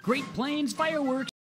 Great Plains Fireworks.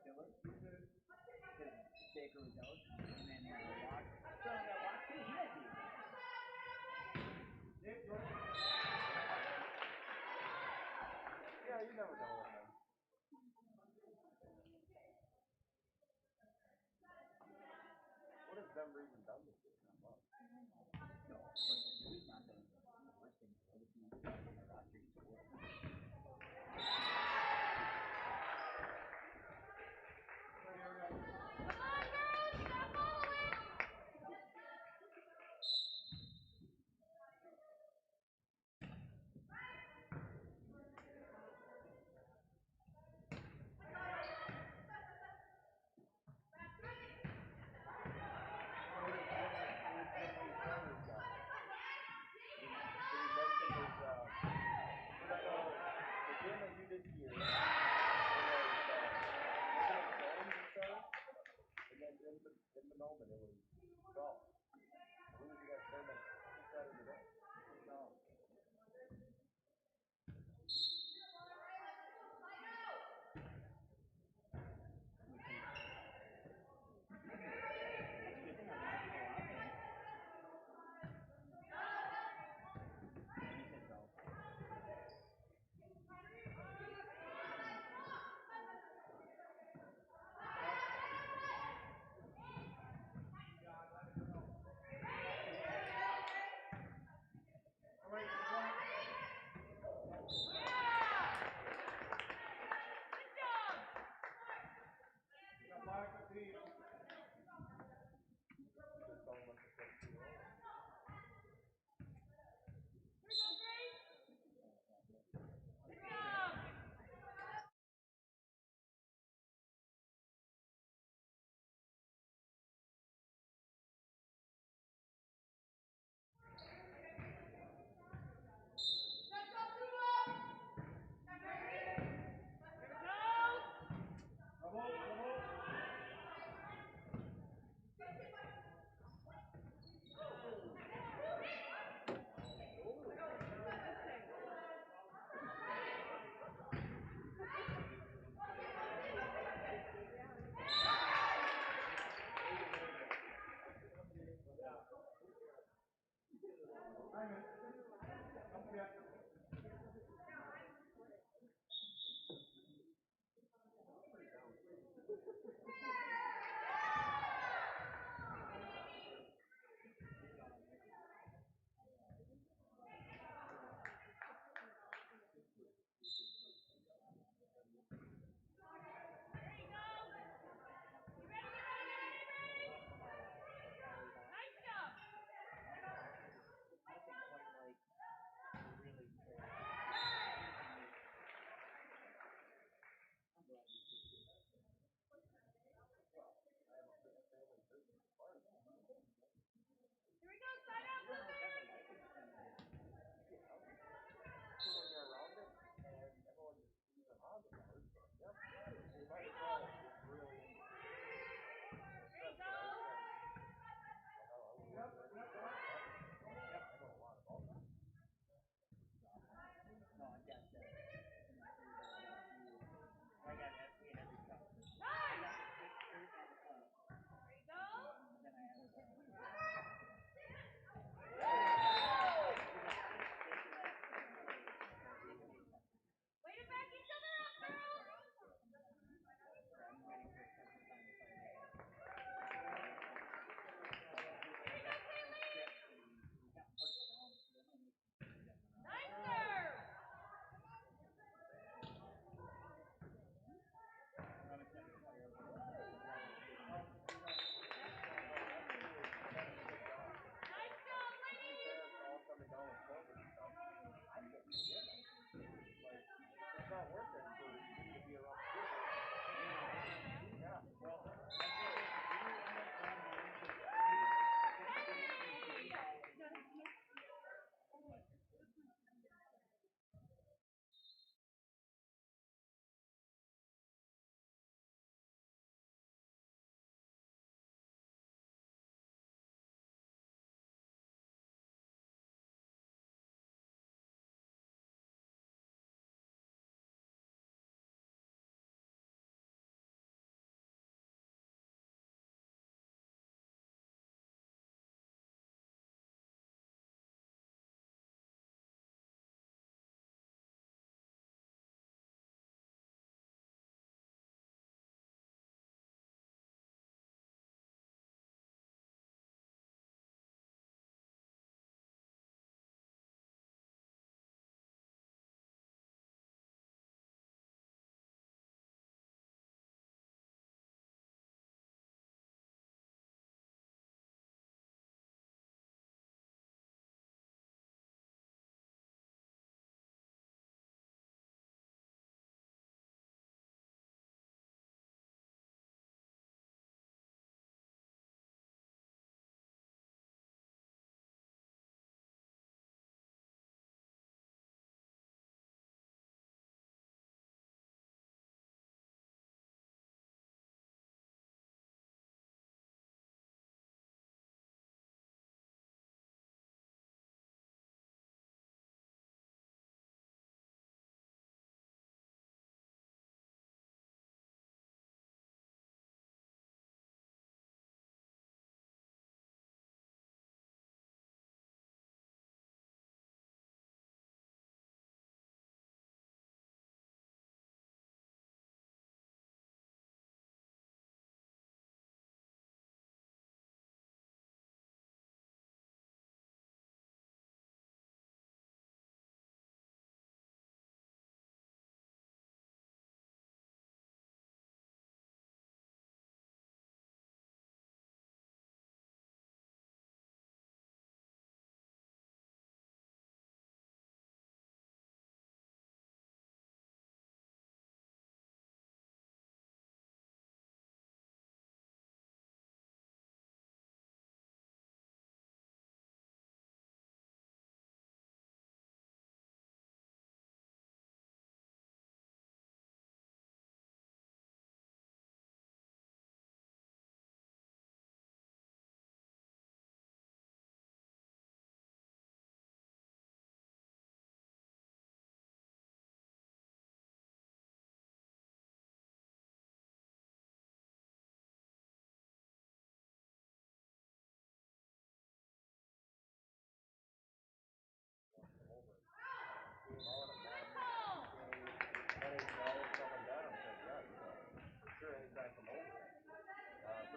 Yeah, you never know. What has Denver even done this year? Not much. No, but the reason I'm saying the worst thing is other teams on the roster used to work.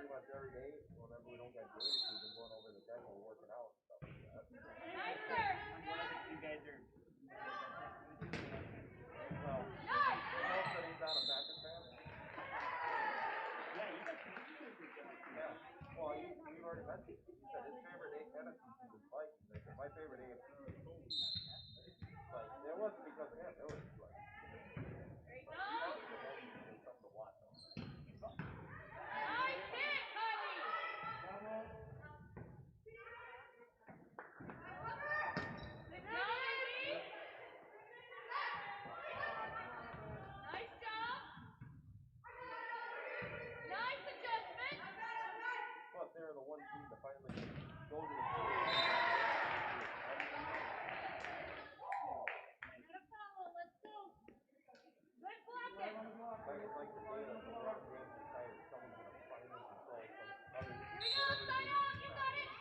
pretty much every day. Whenever we don't get games, we've been going over the deck and we're working out and stuff like that. I'm glad that you guys are. Well, Charles said he's not a Packers fan. Yeah, you guys can Yeah. Well, you already mentioned. He said his favorite AFC team was Vikings. I said my favorite AFC team was Colts. Like it wasn't because of him. It was like something to watch. Plus, they were the one team to finally go to the Super Bowl. Like the day that LeBron James retired, someone's going to finally control some other. Here we go, side out, you got it!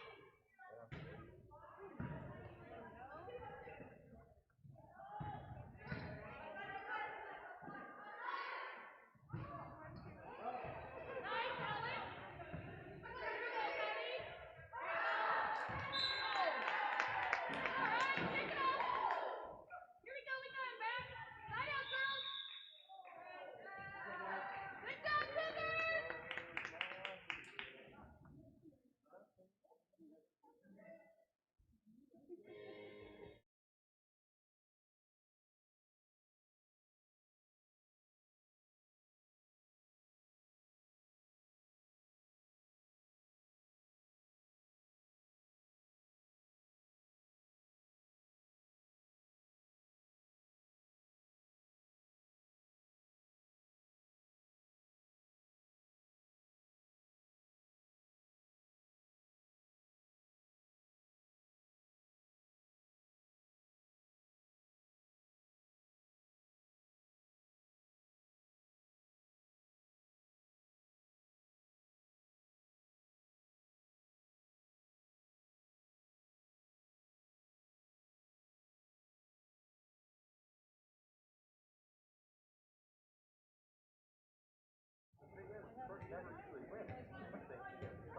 Never usually win. It's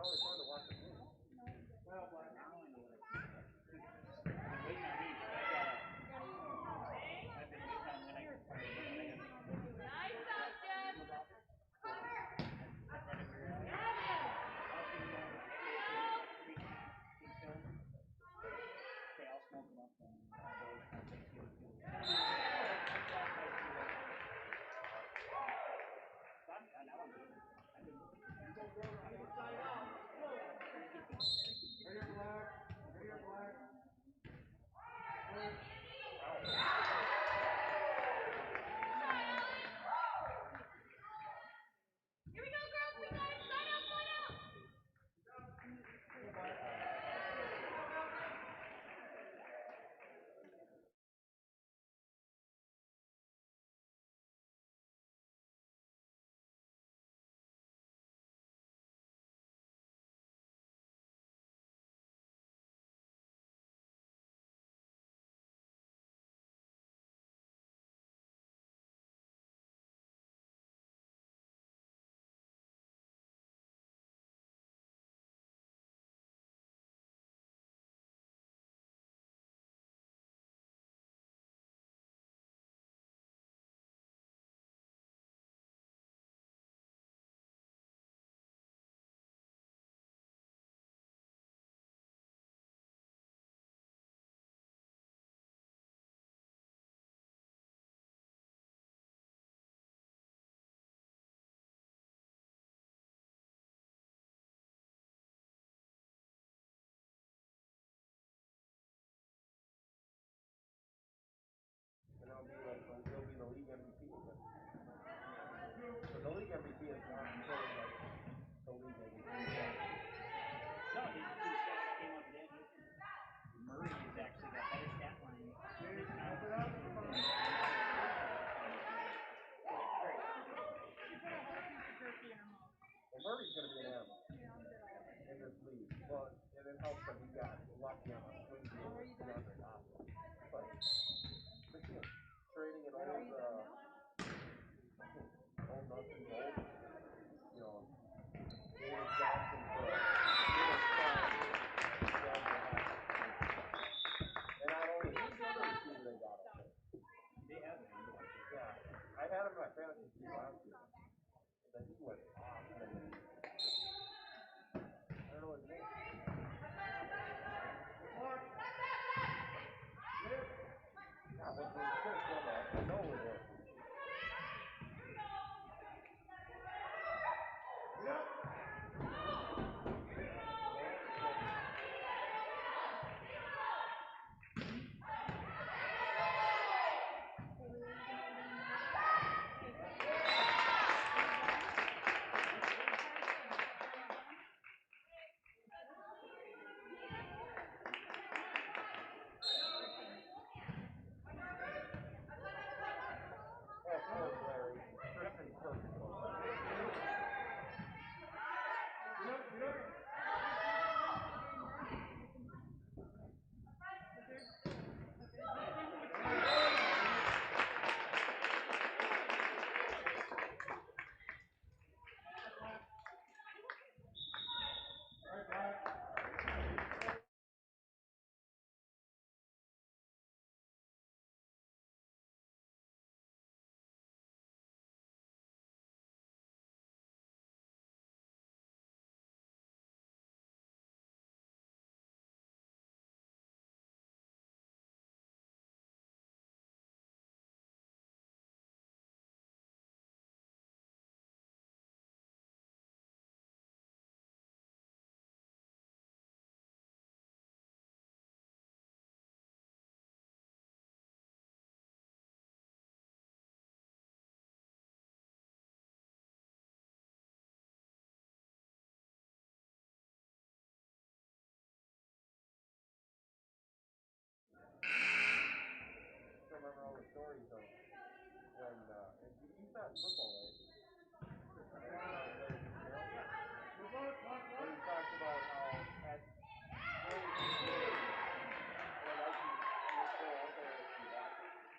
always fun to watch the game. Well, now I know what it is. I'm waiting on these. I've been waiting on when I can fire it. Nice job, Jeff! Okay, I'll smoke them up and Here we go, girls, we got it! Side out, side out! And it'll be like he'll be the league MVP again. But the league MVP is not considered like the league MVP. no, his stats came up then. Murray has actually got better stat line. And Murray's going to be an animal in this league. Well, and it helps that he got lucky on a swing deal with DeAndre Hopkins. But trading an old nothing gold, you know, David Remember all the stories of when he's not football right? When he talks about how at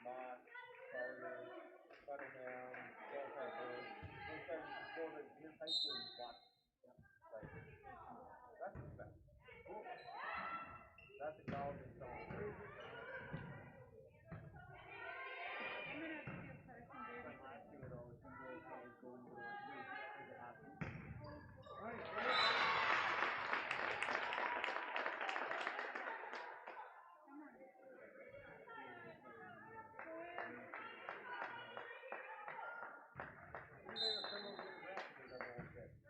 Moss, Carter, Cunningham, Culpepper, those guys go to his high school and watch. Like, that's respect. Cool. That's acknowledging someone. Like last year with all the single guys going to the one group, as it happens. You made a criminal get drafted, they don't know what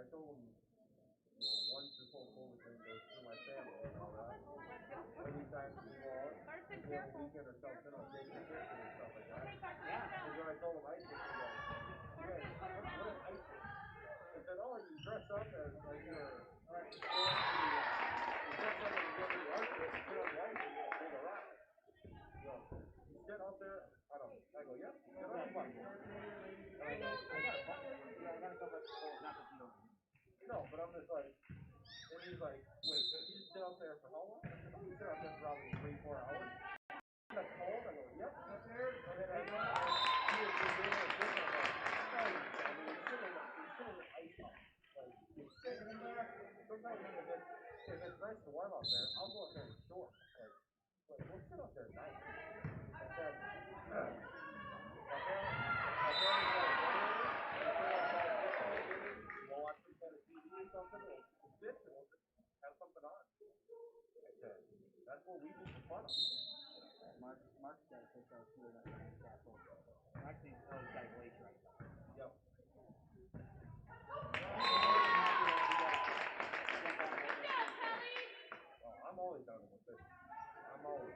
I told him, once this whole COVID thing goes through my family and all that, every time we go out, we have a weekend or something, I'll take the kids and stuff like that. Yeah. Because when I told him ice skating, he goes, you guys, what is ice skating? I said, oh, you dress up as like you're you dress up as you're the ice skate, you sit on the ice and you take a rock. You sit out there, I go, yep, sit on the bike. And I go, I got a couple. Yeah, I got a couple of schools, not that you don't. no, but I'm just like, and he's like, wait, you just sit out there for how long? I said, oh, you sit out there for probably 3-4 hours. That's cold? I go, yep. And then I know he was just doing it different. I'm like, no, you sit in the ice house. Like, you sit in there. Sometimes if it's nice and warm out there, I'll go out there in shorts. Like, we'll sit out there at night. I said, my family's got a generator. We'll sit outside football games. We'll watch some kind of TV or something. We'll sit and we'll just have something on. I said, that's what we do for fun. Mark's got a picture of two of them. Actually, he's got a glacier right now. Yep. Oh, I'm always down with this. I'm always.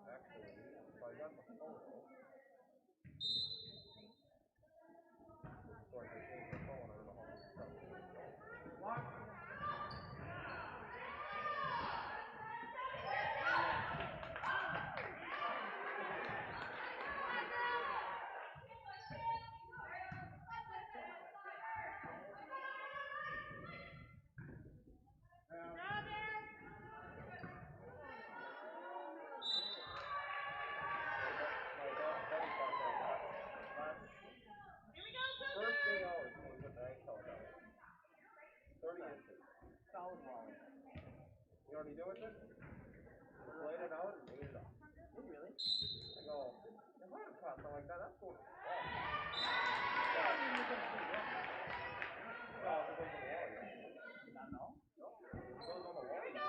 Actually, if I got the photo, so I can change the phone, I don't know how much stuff. What? First day out, he was with the egg held out. 30 inches. Solid wall. You know what he did with it? He laid it out and ate it off. Did you really? I go, if I had caught something like that, that's going to fall. Well, I mean, you're going to see it. Well, if it goes on the wall, yeah. Not at all. No, if it goes on the wall, you I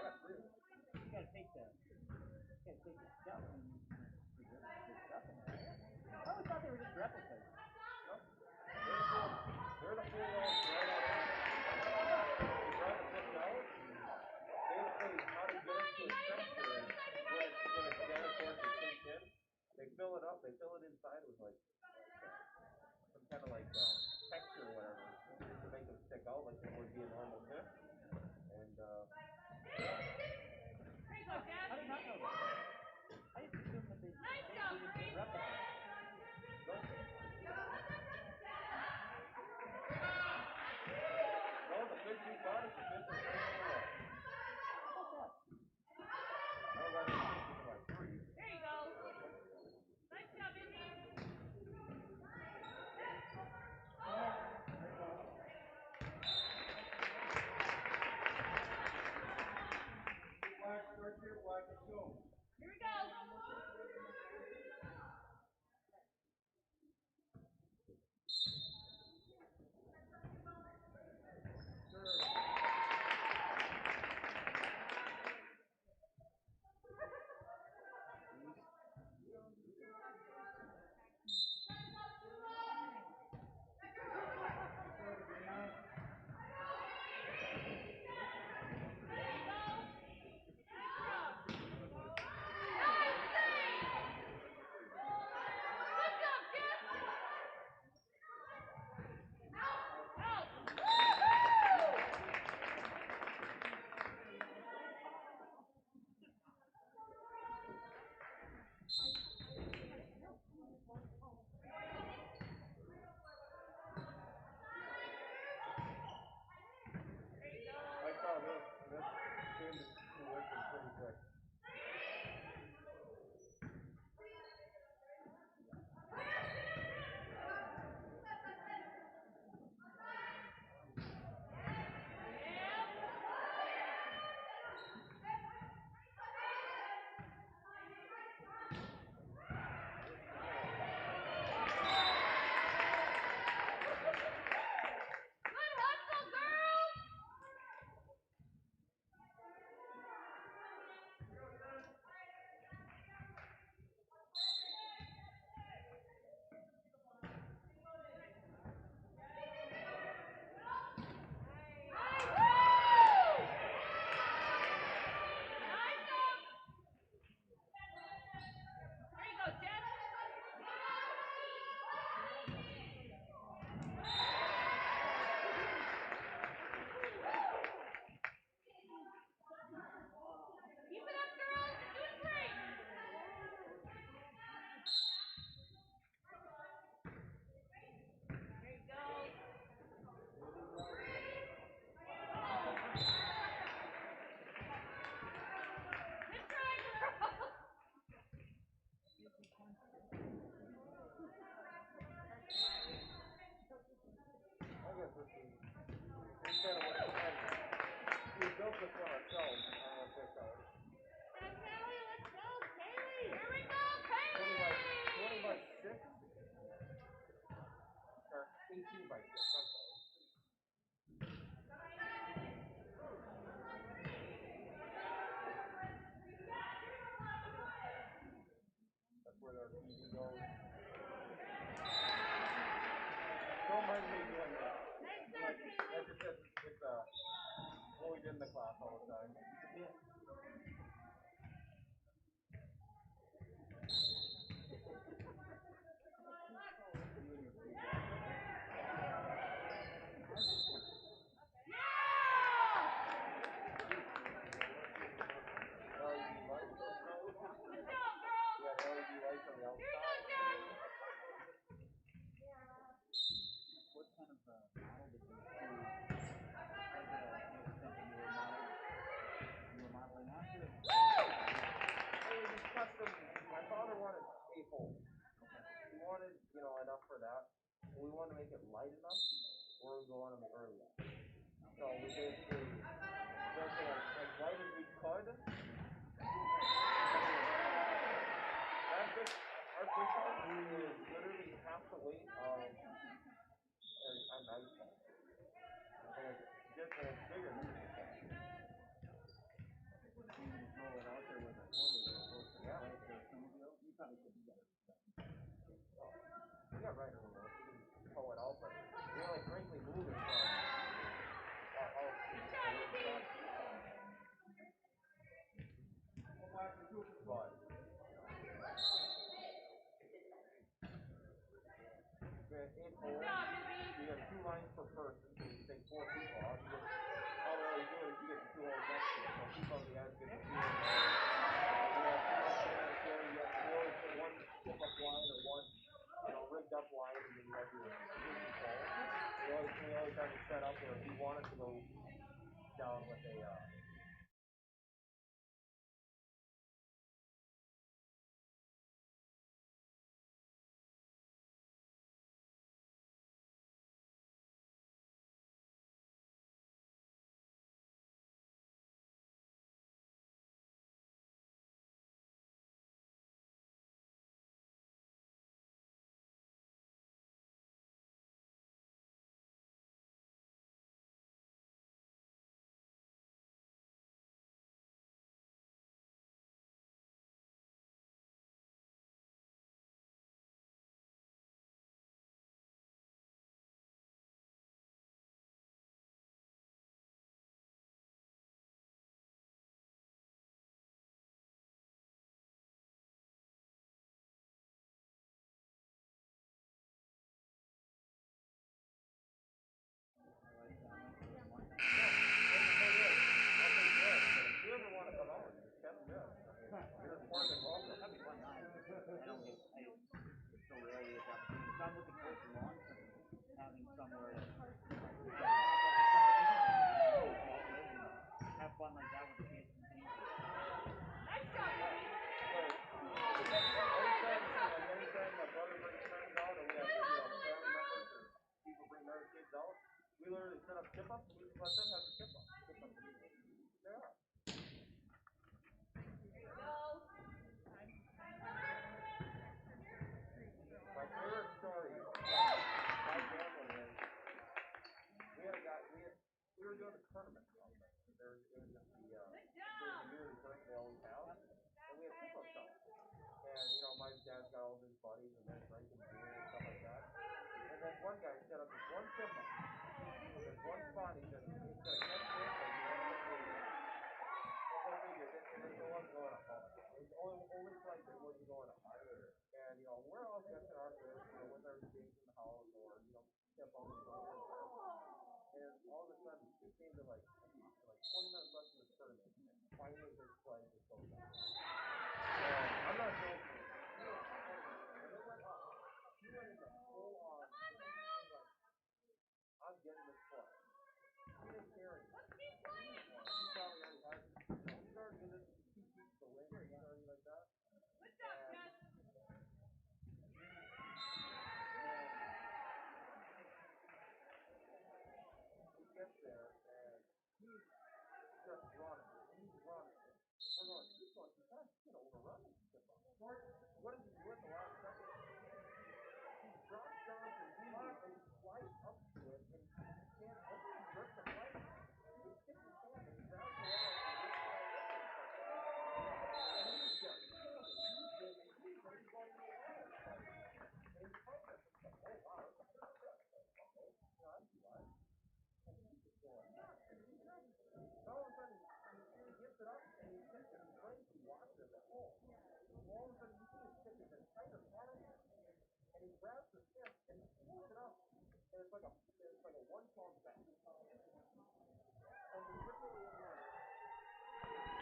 got 3 of them. You gotta take the shell and preserve the stuff in there. I always thought they were just replicas. Nope. They're the full walls right out there. You try to fish out, basically how to get it to a texture is when it's down towards the sink in. 2 by 6. I'm sorry. That's where our TV goes. Don't mind me doing that. That's just it's what we did in the class all the time. What kind of model did you choose? You were modeling after? Custom. My father wanted 8 holes. He wanted, enough for that. We wanted to make it light enough where we go on them early. So we basically built it as light as we could. Our fish house is literally half the weight of an ice ball. And it's bigger than an ice ball. You can throw it out there with a Yeah. You probably could do that. We got right over there. We can pull it out, but we only frankly move it from our house to the truck. But we have 8 holes. You have 2 lines per person, so you take 4 people out. You get, all we always do is you get the 2 holes next to it. So people on the edge get the 2 holes. You have 4 one tip-up line or one rigged up line, and then you have your pole. We always have it set up where if you wanted to go down with a we literally set up tip-ups and we just let them have the tip-up. Yeah. My favorite story about gambling is we were doing a tournament. It was the yearly tournament they always have. And we had tip-ups out. And, my dad's got all his buddies and they're drinking beer and stuff like that. And then one guy set up this one tip-up. There's one spot he's going to catch this, and there's no one going up. It's only flight that wasn't going up. And, we're all catching our fish, with our kids in the house or, tip up and stuff like that. And all of a sudden, it came to like 20 minutes left in the tournament, and finally his flight just goes up. I'm not joking. When it went up, he went into full on, I'm getting this flight. He didn't care anymore. He probably already had it. He started with it 2 feet to win, starting like that. He gets there, and he's just running. We're going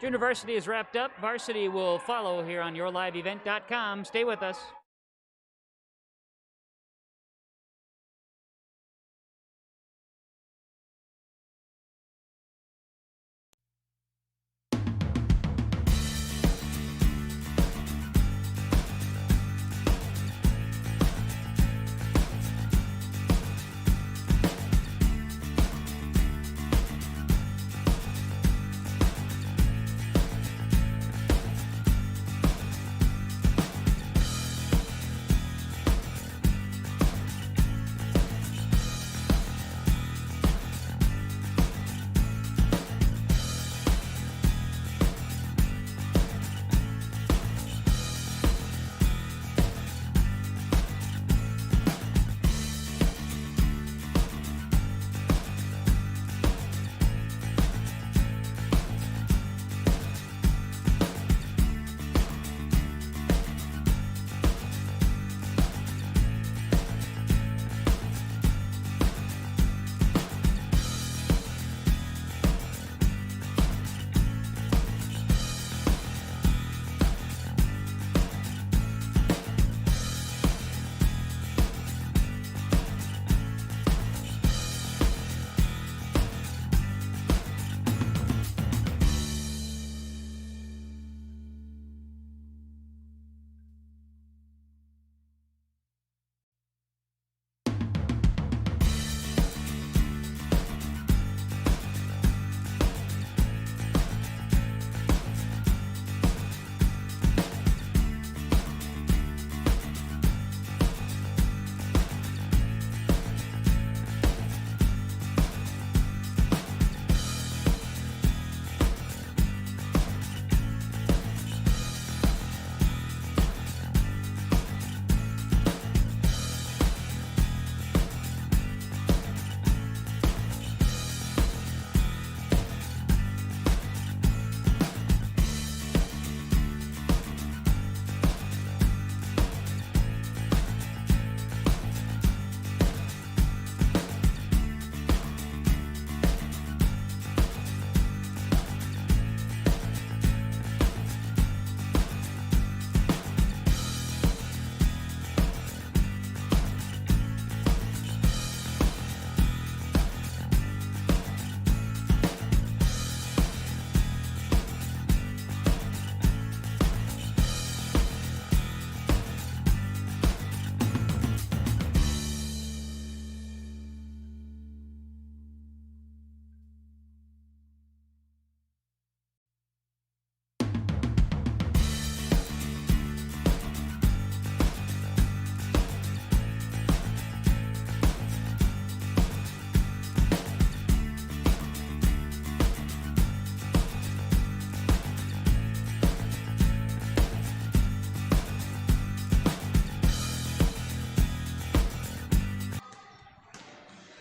Junior varsity is wrapped up. Varsity will follow here on yourliveevent.com. Stay with us.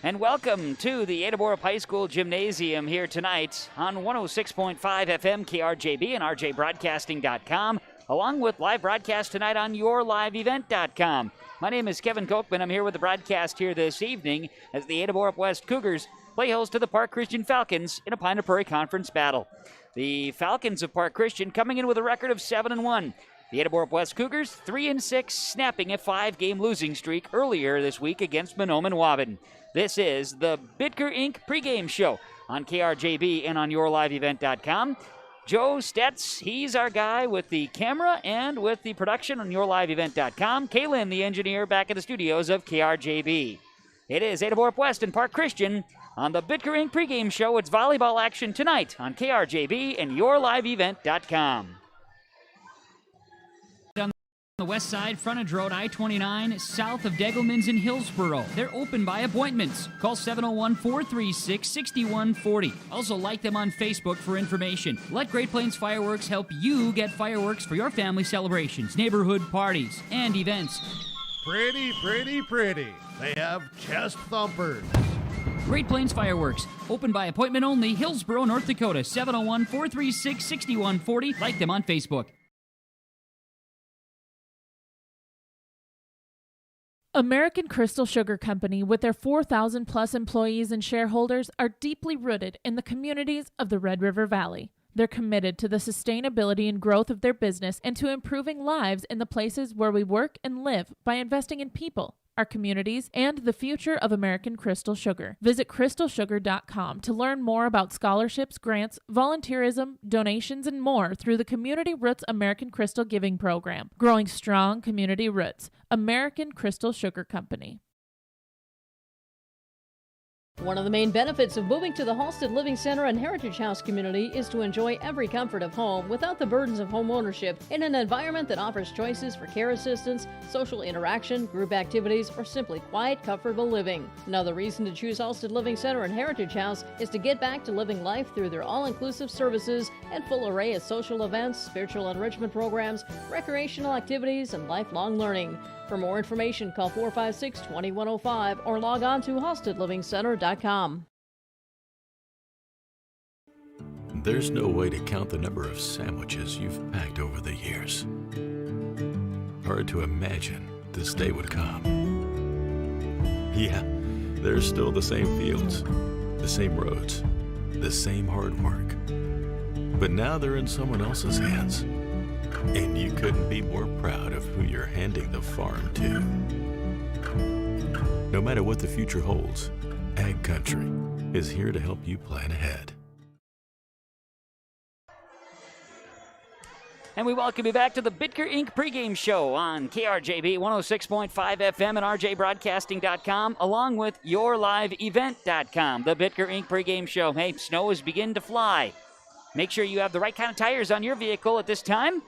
And welcome to the Ada-Borup High School Gymnasium here tonight on 106.5 FM KRJB and RJBroadcasting.com, along with live broadcast tonight on yourliveevent.com. My name is Kevin Kochman. I'm here with the broadcast here this evening as the Ada-Borup-West Cougars play host to the Park Christian Falcons in a Pine Prairie Conference battle. The Falcons of Park Christian coming in with a record of 7-1. The Ada-Borup-West Cougars 3-6, snapping a 5-game losing streak earlier this week against Mahnomen-Waban. This is the Bitker Inc. pregame show on KRJB and on yourliveevent.com. Joe Stetz, he's our guy with the camera and with the production on yourliveevent.com. Kaylin, the engineer, back at the studios of KRJB. It is Ada-Borup-West and Park Christian on the Bitker Inc. pregame show. It's volleyball action tonight on KRJB and yourliveevent.com. The west side, frontage road I-29, south of Degelman's in Hillsboro. They're open by appointments. Call 701-436-6140. Also like them on Facebook for information. Let Great Plains Fireworks help you get fireworks for your family celebrations, neighborhood parties, and events. Pretty, pretty, pretty. They have chest thumpers. Great Plains Fireworks. Open by appointment only, Hillsboro, North Dakota. 701-436-6140. Like them on Facebook. American Crystal Sugar Company, with their 4,000 plus employees and shareholders, are deeply rooted in the communities of the Red River Valley. They're committed to the sustainability and growth of their business and to improving lives in the places where we work and live by investing in people, our communities, and the future of American Crystal Sugar. Visit crystalsugar.com to learn more about scholarships, grants, volunteerism, donations, and more through the Community Roots American Crystal Giving Program. Growing strong community roots. American Crystal Sugar Company. One of the main benefits of moving to the Halstead Living Center and Heritage House community is to enjoy every comfort of home without the burdens of home ownership in an environment that offers choices for care assistance, social interaction, group activities, or simply quiet, comfortable living. Another reason to choose Halstead Living Center and Heritage House is to get back to living life through their all-inclusive services and full array of social events, spiritual enrichment programs, recreational activities, and lifelong learning. For more information, call 456-2105 or log on to halsteadlivingcenter.com. There's no way to count the number of sandwiches you've packed over the years. Hard to imagine this day would come. Yeah, there's still the same fields, the same roads, the same hard work. But now they're in someone else's hands. And you couldn't be more proud of who you're handing the farm to. No matter what the future holds, Ag Country is here to help you plan ahead. And we welcome you back to the Bitker Inc. pregame show on KRJB 106.5 FM and RJBroadcasting.com, along with YourLiveEvent.com. The Bitker Inc. pregame show. Hey, snow is beginning to fly. Make sure you have the right kind of tires on your vehicle at this time.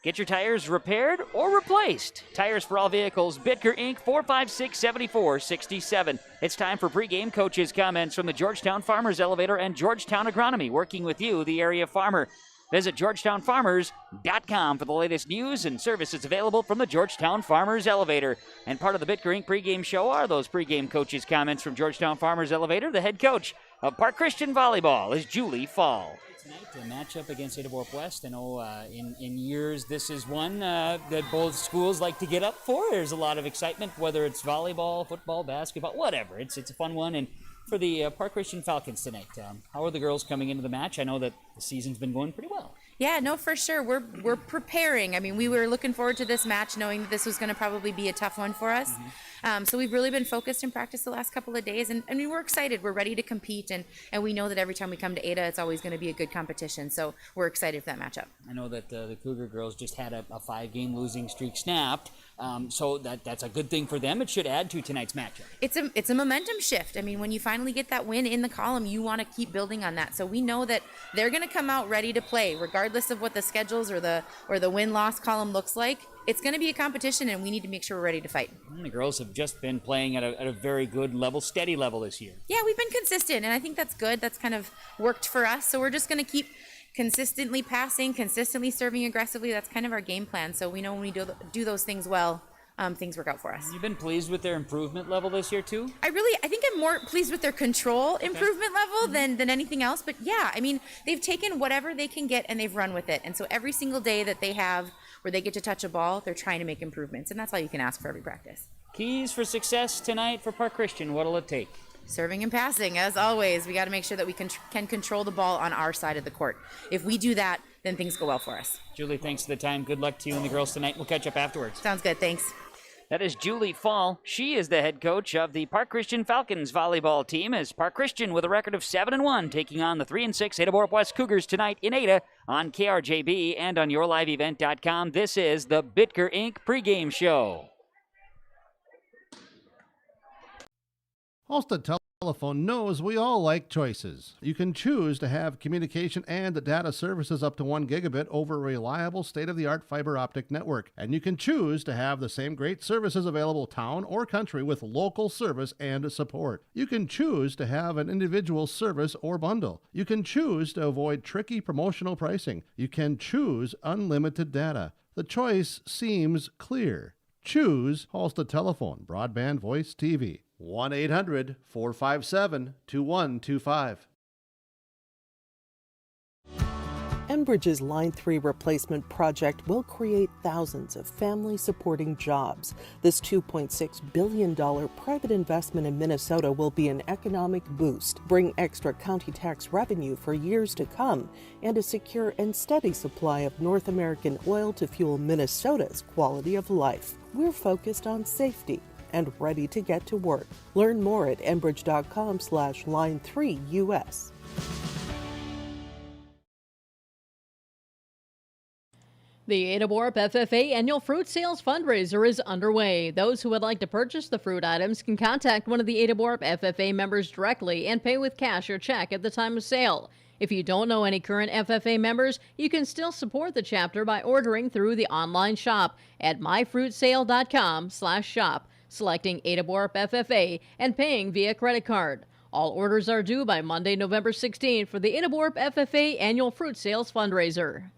Get your tires repaired or replaced. Tires for all vehicles, Bitker Inc., 456-7467. It's time for pregame coaches' comments from the Georgetown Farmers Elevator and Georgetown Agronomy, working with you, the area farmer. Visit GeorgetownFarmers.com for the latest news and services available from the Georgetown Farmers Elevator. And part of the Bitker Inc. pregame show are those pregame coaches' comments from Georgetown Farmers Elevator. The head coach of Park Christian Volleyball is Julie Fall. Tonight, a matchup against Ada-Borup-West. I know in years this is one that both schools like to get up for. There's a lot of excitement, whether it's volleyball, football, basketball, whatever. It's a fun one. And for the Park Christian Falcons tonight, how are the girls coming into the match? I know that the season's been going pretty well. Yeah, no, for sure. We're preparing. I mean, we were looking forward to this match, knowing that this was going to probably be a tough one for us. So we've really been focused in practice the last couple of days, and I mean, we're excited. We're ready to compete, and we know that every time we come to Ada, it's always going to be a good competition. So we're excited for that matchup. I know that the Cougar girls just had a 5-game losing streak snapped, so that's a good thing for them. It should add to tonight's matchup. It's a momentum shift. I mean, when you finally get that win in the column, you want to keep building on that. So we know that they're going to come out ready to play, regardless of what the schedules or the win-loss column looks like. It's going to be a competition, and we need to make sure we're ready to fight. And the girls have just been playing at a very good level, steady level this year. Yeah, we've been consistent, and I think that's good. That's kind of worked for us. So we're just going to keep consistently passing, consistently serving aggressively. That's kind of our game plan. So we know when we do those things well, things work out for us. You've been pleased with their improvement level this year too? I think I'm more pleased with their control improvement level than anything else. But yeah, I mean, they've taken whatever they can get and they've run with it. And so every single day that they have where they get to touch a ball, they're trying to make improvements. And that's all you can ask for every practice. Keys for success tonight for Park Christian, what'll it take? Serving and passing, as always. We got to make sure that we can control the ball on our side of the court. If we do that, then things go well for us. Julie, thanks for the time. Good luck to you and the girls tonight. We'll catch up afterwards. Sounds good. Thanks. That is Julie Fall. She is the head coach of the Park Christian Falcons volleyball team, as Park Christian with a record of 7-1 taking on the 3-6 Ada-Borup-West Cougars tonight in Ada on KRJB and on YourLiveEvent.com. This is the Bitker Inc. pregame show. Halstead Telephone knows we all like choices. You can choose to have communication and data services up to 1 gigabit over a reliable state-of-the-art fiber optic network. And you can choose to have the same great services available town or country with local service and support. You can choose to have an individual service or bundle. You can choose to avoid tricky promotional pricing. You can choose unlimited data. The choice seems clear. Choose Halstead Telephone, broadband voice TV. 1-800-457-2125. Enbridge's Line 3 replacement project will create thousands of family-supporting jobs. This $2.6 billion private investment in Minnesota will be an economic boost, bring extra county tax revenue for years to come, and a secure and steady supply of North American oil to fuel Minnesota's quality of life. We're focused on safety and ready to get to work. Learn more at enbridge.com/line3us. The Ada-Borup FFA Annual Fruit Sales Fundraiser is underway. Those who would like to purchase the fruit items can contact one of the Ada-Borup FFA members directly and pay with cash or check at the time of sale. If you don't know any current FFA members, you can still support the chapter by ordering through the online shop at myfruitsale.com/shop, selecting Ada-Borup FFA, and paying via credit card. All orders are due by Monday, November 16th for the Ada-Borup FFA Annual Fruit Sales Fundraiser.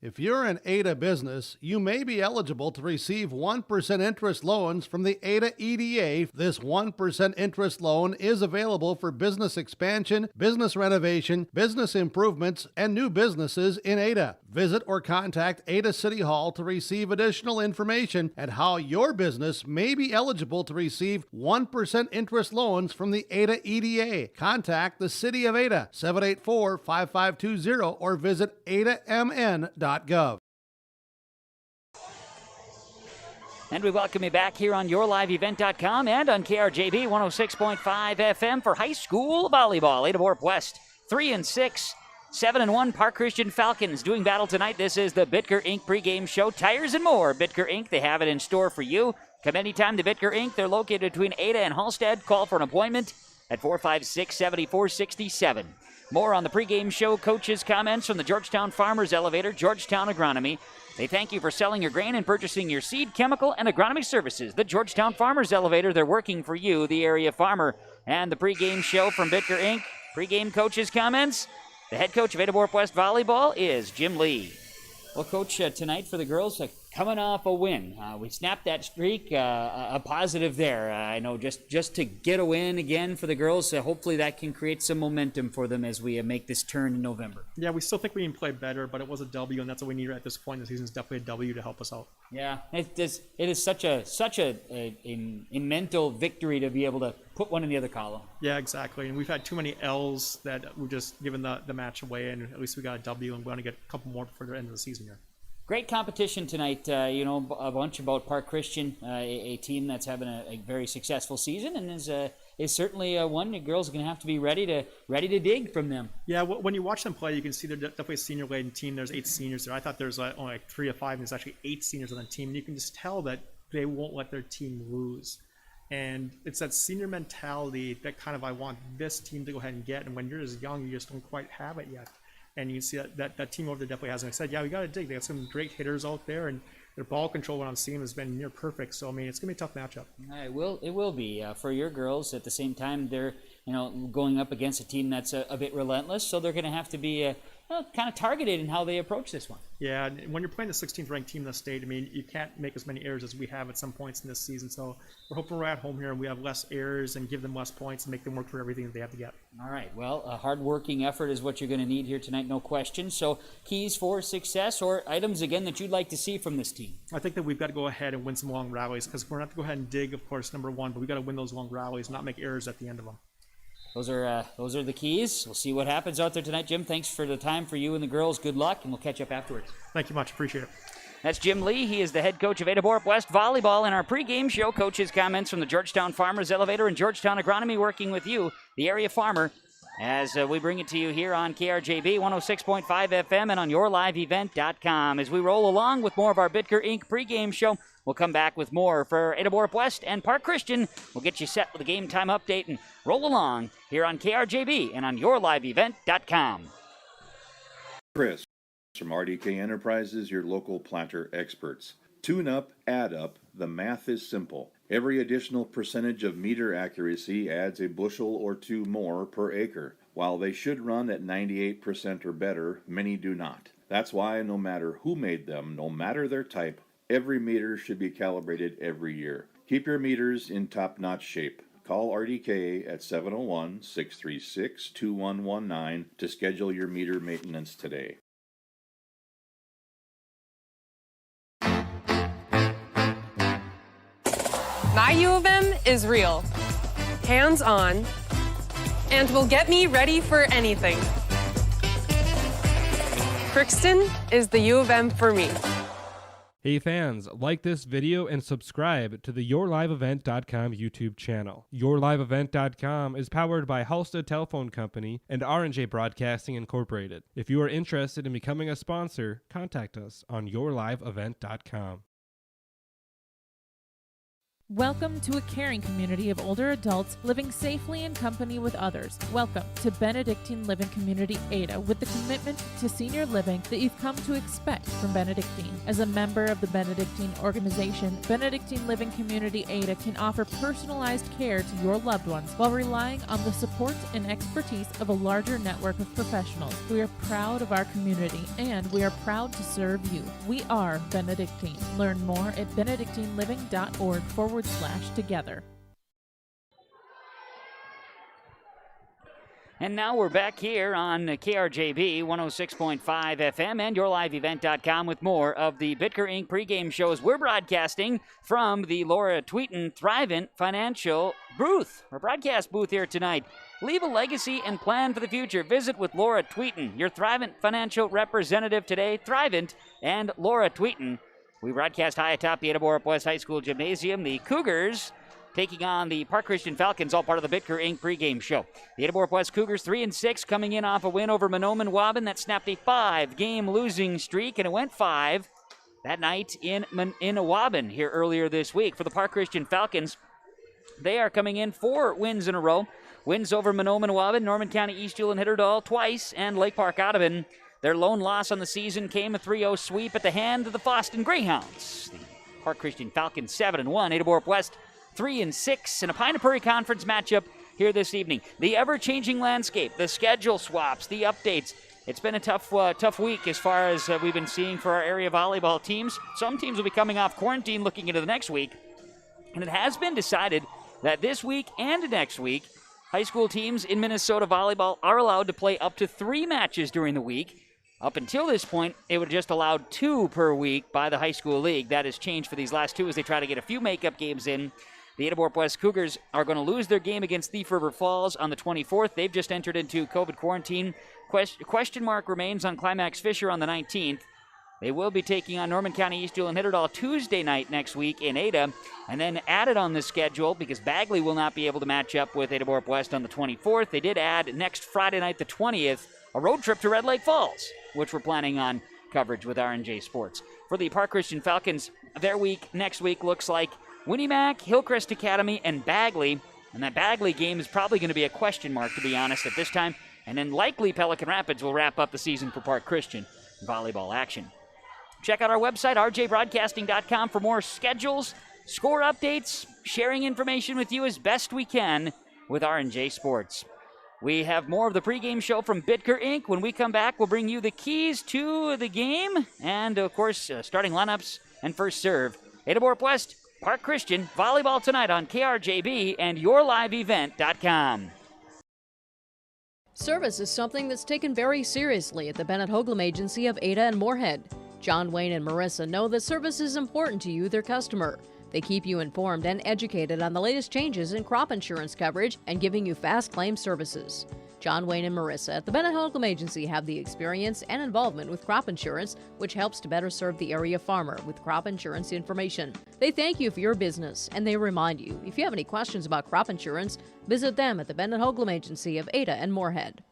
If you're an Ada business, you may be eligible to receive 1% interest loans from the Ada EDA. This 1% interest loan is available for business expansion, business renovation, business improvements, and new businesses in Ada. Visit or contact Ada City Hall to receive additional information at how your business may be eligible to receive 1% interest loans from the Ada EDA. Contact the City of Ada, 784-5520, or visit adamn.gov. And we welcome you back here on yourliveevent.com and on KRJB 106.5 FM for high school volleyball. Ada-Borup-West 3-6, 7-1. Park Christian Falcons doing battle tonight. This is the Bitker Inc. pregame show. Tires and more. Bitker Inc. They have it in store for you. Come anytime to Bitker Inc. They're located between Ada and Halstead. Call for an appointment at 456-7467. More on the pregame show. Coaches' comments from the Georgetown Farmers Elevator, Georgetown Agronomy. They thank you for selling your grain and purchasing your seed, chemical, and agronomy services. The Georgetown Farmers Elevator, they're working for you, the area farmer. And the pregame show from Bitker Inc. Pregame coaches' comments. The head coach of Ada-Borup-West Volleyball is Jim Lee. Well, Coach, tonight for the girls, coming off a win. We snapped that streak, a positive there. I know just to get a win again for the girls, hopefully that can create some momentum for them as we make this turn in November. Yeah, we still think we can play better, but it was a W, and that's what we need at this point in the season. Is definitely a W to help us out. Yeah, it is such a mental victory to be able to put one in the other column. Yeah, exactly. And we've had too many L's that we've just given the match away, and at least we got a W, and we want to get a couple more before the end of the season here. Great competition tonight. A bunch about Park Christian, a team that's having a very successful season, and is certainly one the girls are going to have to be ready to dig from them. Yeah, when you watch them play, you can see they're definitely a senior-laden team. There's 8 seniors there. I thought there was only 3 or 5, and there's actually 8 seniors on the team. And you can just tell that they won't let their team lose. And it's that senior mentality that kind of I want this team to go ahead and get. And when you're as young, you just don't quite have it yet. And you see that team over there definitely has. And I said, yeah, we got to dig. They got some great hitters out there, and their ball control when I'm seeing has been near perfect. So, I mean, it's going to be a tough matchup. It will be for your girls. At the same time, they're going up against a team that's a bit relentless, so they're going to have to be kind of targeted in how they approach this one. Yeah, and when you're playing the 16th ranked team in the state, I mean, you can't make as many errors as we have at some points in this season. So we're hoping we're at home here and we have less errors and give them less points and make them work for everything that they have to get. All right. Well, a hard-working effort is what you're going to need here tonight, no question. So keys for success or items, again, that you'd like to see from this team? I think that we've got to go ahead and win some long rallies because we're going to have to go ahead and dig, of course, number one, but we've got to win those long rallies and not make errors at the end of them. Those are the keys. We'll see what happens out there tonight. Jim, thanks for the time for you and the girls. Good luck, and we'll catch up afterwards. Thank you much. Appreciate it. That's Jim Lee. He is the head coach of Ada-Borup-West Volleyball. In our pregame show, coaches' comments from the Georgetown Farmers Elevator and Georgetown Agronomy working with you, the area farmer, as we bring it to you here on KRJB 106.5 FM and on yourliveevent.com. As we roll along with more of our Bitker Inc. pregame show, we'll come back with more for Ada-Borup-West and Park Christian. We'll get you set with a game time update and roll along here on KRJB and on yourliveevent.com. Chris from RDK Enterprises, your local planter experts. Tune up, add up, the math is simple. Every additional percentage of meter accuracy adds a bushel or two more per acre. While they should run at 98% or better, many do not. That's why no matter who made them, no matter their type, every meter should be calibrated every year. Keep your meters in top-notch shape. Call RDK at 701-636-2119 to schedule your meter maintenance today. My U of M is real, hands-on, and will get me ready for anything. Crookston is the U of M for me. Hey fans, like this video and subscribe to the YourLiveEvent.com YouTube channel. YourLiveEvent.com is powered by Halstead Telephone Company and R&J Broadcasting Incorporated. If you are interested in becoming a sponsor, contact us on YourLiveEvent.com. Welcome to a caring community of older adults living safely in company with others. Welcome to Benedictine Living Community Ada, with the commitment to senior living that you've come to expect from Benedictine. As a member of the Benedictine organization, Benedictine Living Community Ada can offer personalized care to your loved ones while relying on the support and expertise of a larger network of professionals. We are proud of our community, and we are proud to serve you. We are Benedictine. Learn more at benedictineliving.org/together. And now we're back here on KRJB 106.5 FM and YourLiveEvent.com with more of the Bitker Inc. pregame shows. We're broadcasting from the Laura Tweeten Thrivent Financial booth, our broadcast booth here tonight. Leave a legacy and plan for the future. Visit with Laura Tweeten, your Thrivent Financial representative today. Thrivent and Laura Tweeten. We broadcast high atop the Ada-Borup-West High School Gymnasium. The Cougars taking on the Park Christian Falcons, all part of the Bitker Inc. pregame show. The Ada-Borup-West Cougars 3-6, coming in off a win over Mahnomen-Waubun that snapped a 5-game losing streak, and it went 5 that night in Waubun here earlier this week. For the Park Christian Falcons, they are coming in 4 wins in a row. Wins over Mahnomen-Waubun, Norman County East Hewlett Hitterdal twice, and Lake Park Audubon. Their lone loss on the season came a 3-0 sweep at the hand of the Boston Greyhounds. The Park Christian Falcons 7-1, Ada-Borup-West 3-6 in a Pine Prairie Conference matchup here this evening. The ever-changing landscape, the schedule swaps, the updates. It's been a tough week as far as we've been seeing for our area volleyball teams. Some teams will be coming off quarantine looking into the next week. And it has been decided that this week and next week, high school teams in Minnesota volleyball are allowed to play up to 3 matches during the week. Up until this point, it would just allowed 2 per week by the high school league. That has changed for these last 2 as they try to get a few makeup games in. The Ada-Borup-West Cougars are going to lose their game against Thief River Falls on the 24th. They've just entered into COVID quarantine. Question mark remains on Climax Fisher on the 19th. They will be taking on Norman County East Hewlett Hitterdal Tuesday night next week in Ada, and then added on the schedule, because Bagley will not be able to match up with Ada-Borup-West on the 24th, they did add next Friday night, the 20th, a road trip to Red Lake Falls, which we're planning on coverage with R&J Sports. For the Park Christian Falcons, their week next week looks like Winnie-Mac, Hillcrest Academy, and Bagley, and that Bagley game is probably going to be a question mark, to be honest, at this time, and then likely Pelican Rapids will wrap up the season for Park Christian volleyball action. Check out our website, rjbroadcasting.com, for more schedules, score updates, sharing information with you as best we can with R&J Sports. We have more of the pregame show from Bitker Inc. When we come back, we'll bring you the keys to the game and, of course, starting lineups and first serve. Ada-Borup-West, Park Christian, volleyball tonight on KRJB and YourLiveEvent.com. Service is something that's taken very seriously at the Bennett Hoagland Agency of Ada and Moorhead. John Wayne and Marissa know that service is important to you, their customer. They keep you informed and educated on the latest changes in crop insurance coverage and giving you fast claim services. John Wayne and Marissa at the Bennett Hoagland Agency have the experience and involvement with crop insurance, which helps to better serve the area farmer with crop insurance information. They thank you for your business, and they remind you, if you have any questions about crop insurance, visit them at the Bennett Hoagland Agency of Ada and Moorhead.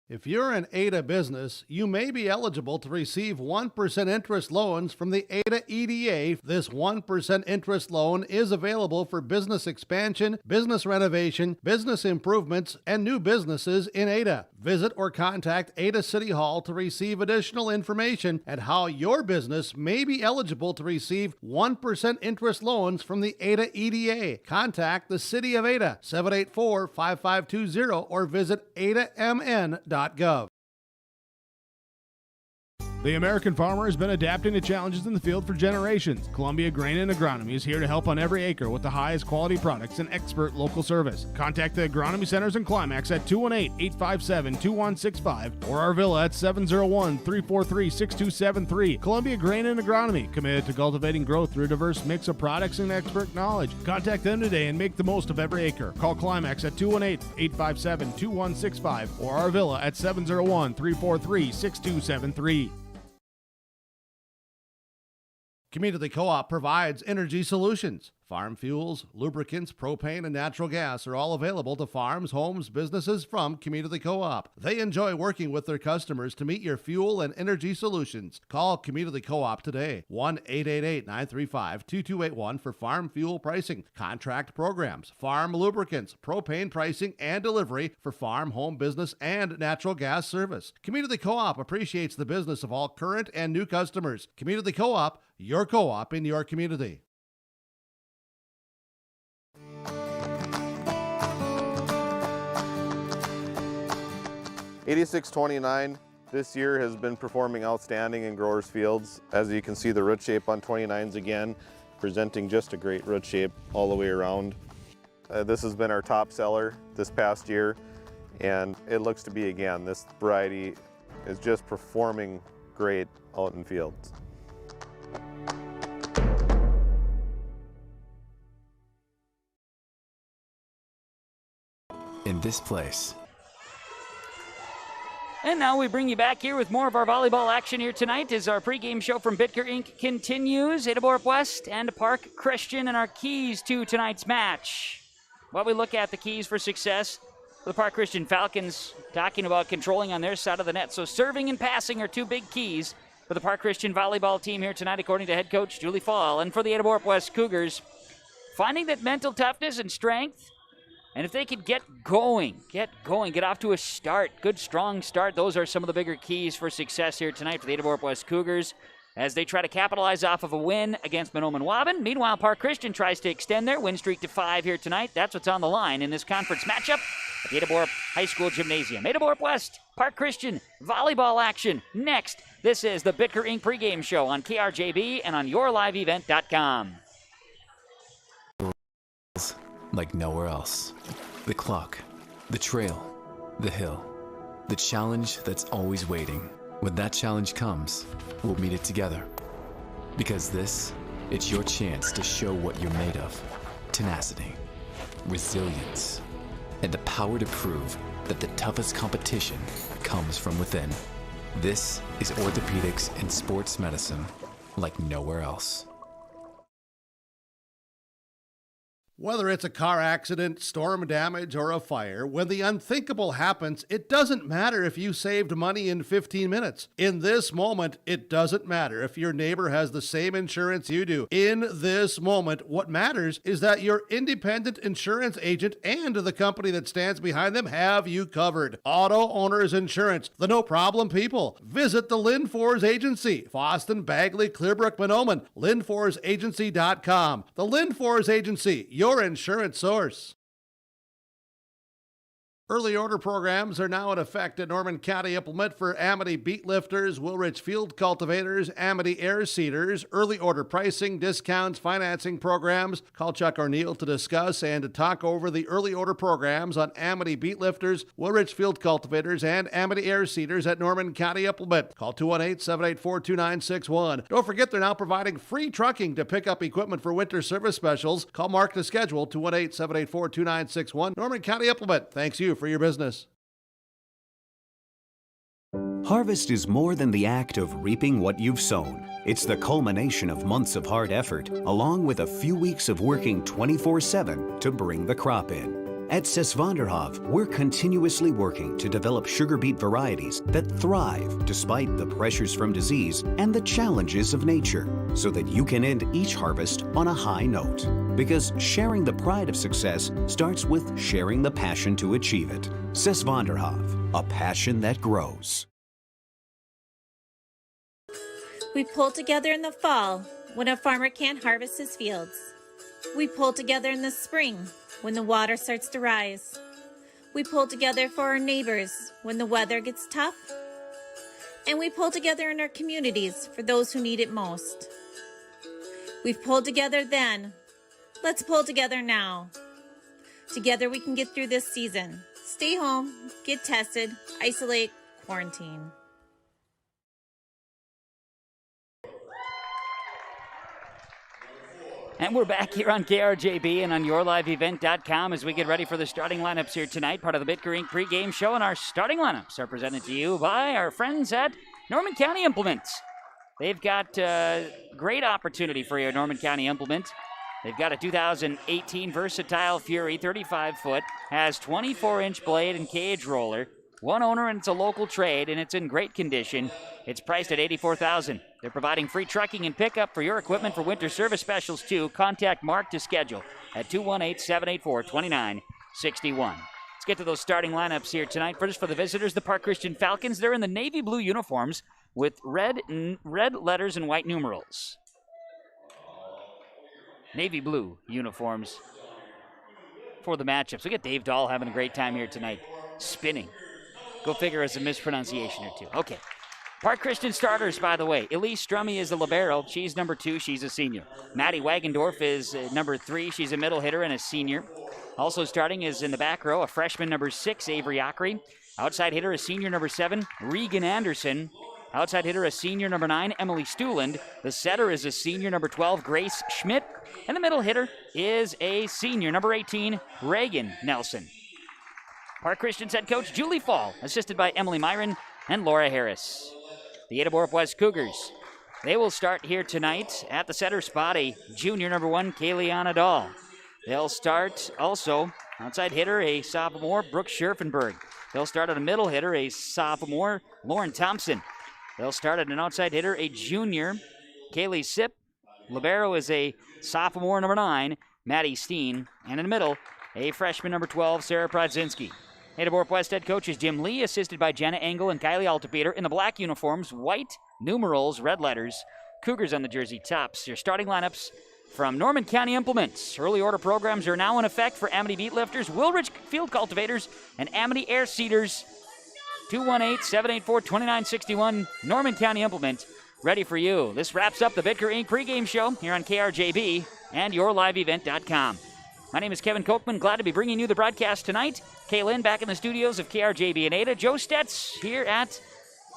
If you're an Ada business, you may be eligible to receive 1% interest loans from the Ada EDA. This 1% interest loan is available for business expansion, business renovation, business improvements, and new businesses in Ada. Visit or contact Ada City Hall to receive additional information at how your business may be eligible to receive 1% interest loans from the Ada EDA. Contact the City of Ada, 784-5520, or visit adamn.gov. The American farmer has been adapting to challenges in the field for generations. Columbia Grain and Agronomy is here to help on every acre with the highest quality products and expert local service. Contact the agronomy centers in Climax at 218-857-2165 or our villa at 701-343-6273. Columbia Grain and Agronomy, committed to cultivating growth through a diverse mix of products and expert knowledge. Contact them today and make the most of every acre. Call Climax at 218-857-2165 or our villa at 701-343-6273. Community Co-op provides energy solutions. Farm fuels, lubricants, propane, and natural gas are all available to farms, homes, businesses from Community Co-op. They enjoy working with their customers to meet your fuel and energy solutions. Call Community Co-op today, 1-888-935-2281 for farm fuel pricing, contract programs, farm lubricants, propane pricing, and delivery for farm, home, business, and natural gas service. Community Co-op appreciates the business of all current and new customers. Community Co-op, your co-op in your community. 8629 this year has been performing outstanding in growers' fields. As you can see, the root shape on 29s again, presenting just a great root shape all the way around. This has been our top seller this past year, and it looks to be again. This variety is just performing great out in fields. In this place. And now we bring you back here with more of our volleyball action here tonight as our pregame show from Bitker Inc. continues. Ada-Borup-West and Park Christian and our keys to tonight's match. While we look at the keys for success, the Park Christian Falcons talking about controlling on their side of the net. So serving and passing are two big keys for the Park Christian volleyball team here tonight, according to head coach Julie Fall. And for the Ada-Borup-West Cougars, finding that mental toughness and strength. And if they could get going, get off to a start, good, strong start, those are some of the bigger keys for success here tonight for the Ada-Borup-West Cougars as they try to capitalize off of a win against Mahnomen-Waubun. Meanwhile, Park Christian tries to extend their win streak to 5 here tonight. That's what's on the line in this conference matchup at the Ada-Borup High School Gymnasium. Ada-Borup-West, Park Christian, volleyball action. Next, this is the Bitker Inc. pregame show on KRJB and on yourliveevent.com. Like nowhere else. The clock, the trail, the hill, the challenge that's always waiting. When that challenge comes, we'll meet it together. Because it's your chance to show what you're made of. Tenacity, resilience, and the power to prove that the toughest competition comes from within. This is orthopedics and sports medicine like nowhere else. Whether it's a car accident, storm damage, or a fire, when the unthinkable happens, it doesn't matter if you saved money in 15 minutes. In this moment, it doesn't matter if your neighbor has the same insurance you do. In this moment, what matters is that your independent insurance agent and the company that stands behind them have you covered. Auto Owners Insurance, the no-problem people. Visit the Lynn Fours Agency, Foston, Bagley, Clearbrook, Mahnomen, LynnForsAgency.com. The Lynn Fours Agency, your insurance source. Early order programs are now in effect at Norman County Implement for Amity beet lifters, Woolrich field cultivators, Amity air seeders. Early order pricing, discounts, financing programs. Call Chuck O'Neill to discuss and to talk over the early order programs on Amity beet lifters, Woolrich field cultivators, and Amity air seeders at Norman County Implement. Call 218-784-2961. Don't forget they're now providing free trucking to pick up equipment for winter service specials. Call Mark to schedule 218-784-2961. Norman County Implement. Thanks you for your business. Harvest is more than the act of reaping what you've sown. It's the culmination of months of hard effort, along with a few weeks of working 24/7 to bring the crop in. At Sesvanderhof, we're continuously working to develop sugar beet varieties that thrive despite the pressures from disease and the challenges of nature, so that you can end each harvest on a high note. Because sharing the pride of success starts with sharing the passion to achieve it. Sesvanderhof, a passion that grows. We pull together in the fall when a farmer can't harvest his fields. We pull together in the spring when the water starts to rise. We pull together for our neighbors when the weather gets tough. And we pull together in our communities for those who need it most. We've pulled together then. Let's pull together now. Together we can get through this season. Stay home, get tested, isolate, quarantine. And we're back here on KRJB and on YourLiveEvent.com as we get ready for the starting lineups here tonight. Part of the Bitker Inc. pregame show, and our starting lineups are presented to you by our friends at Norman County Implements. They've got a great opportunity for you at Norman County Implement. They've got a 2018 Versatile Fury, 35-foot, has 24-inch blade and cage roller. One owner, and it's a local trade, and it's in great condition. It's priced at $84,000. They're providing free trucking and pickup for your equipment for winter service specials, too. Contact Mark to schedule at 218-784-2961. Let's get to those starting lineups here tonight. First, for the visitors, the Park Christian Falcons. They're in the navy blue uniforms with red letters and white numerals. Navy blue uniforms for the matchups. We got Dave Dahl having a great time here tonight. Spinning. Go figure, as a mispronunciation or two. Okay. Park Christian starters, by the way. Elise Strummy is a libero. She's number 2. She's a senior. Maddie Wagendorf is number 3. She's a middle hitter and a senior. Also starting is in the back row, a freshman number 6, Avery Ockery. Outside hitter, a senior number 7, Regan Anderson. Outside hitter, a senior number 9, Emily Stuland. The setter is a senior number 12, Grace Schmidt. And the middle hitter is a senior number 18, Reagan Nelson. Park Christian's head coach, Julie Fall, assisted by Emily Myron and Laura Harris. The Ada-Borup-West Cougars, they will start here tonight at the center spot, a junior number 1, Kayliana Dahl. They'll start also, outside hitter, a sophomore, Brooke Scherfenberg. They'll start at a middle hitter, a sophomore, Lauren Thompson. They'll start at an outside hitter, a junior, Kaylee Sipp. Libero is a sophomore, number 9, Maddie Steen. And in the middle, a freshman, number 12, Sarah Prodzinski. Ada-Borup-West head coach is Jim Lee, assisted by Jenna Engel and Kylie Altepeter. In the black uniforms, white numerals, red letters, Cougars on the jersey tops. Your starting lineups from Norman County Implements. Early order programs are now in effect for Amity Beet Lifters, Wilrich Field Cultivators, and Amity Air Seeders. 218-784-2961, Norman County Implement, ready for you. This wraps up the Bitker Inc. pregame show here on KRJB and YourLiveEvent.com. My name is Kevin Kochman. Glad to be bringing you the broadcast tonight. Kaylin back in the studios of KRJB and Ada. Joe Stetz here at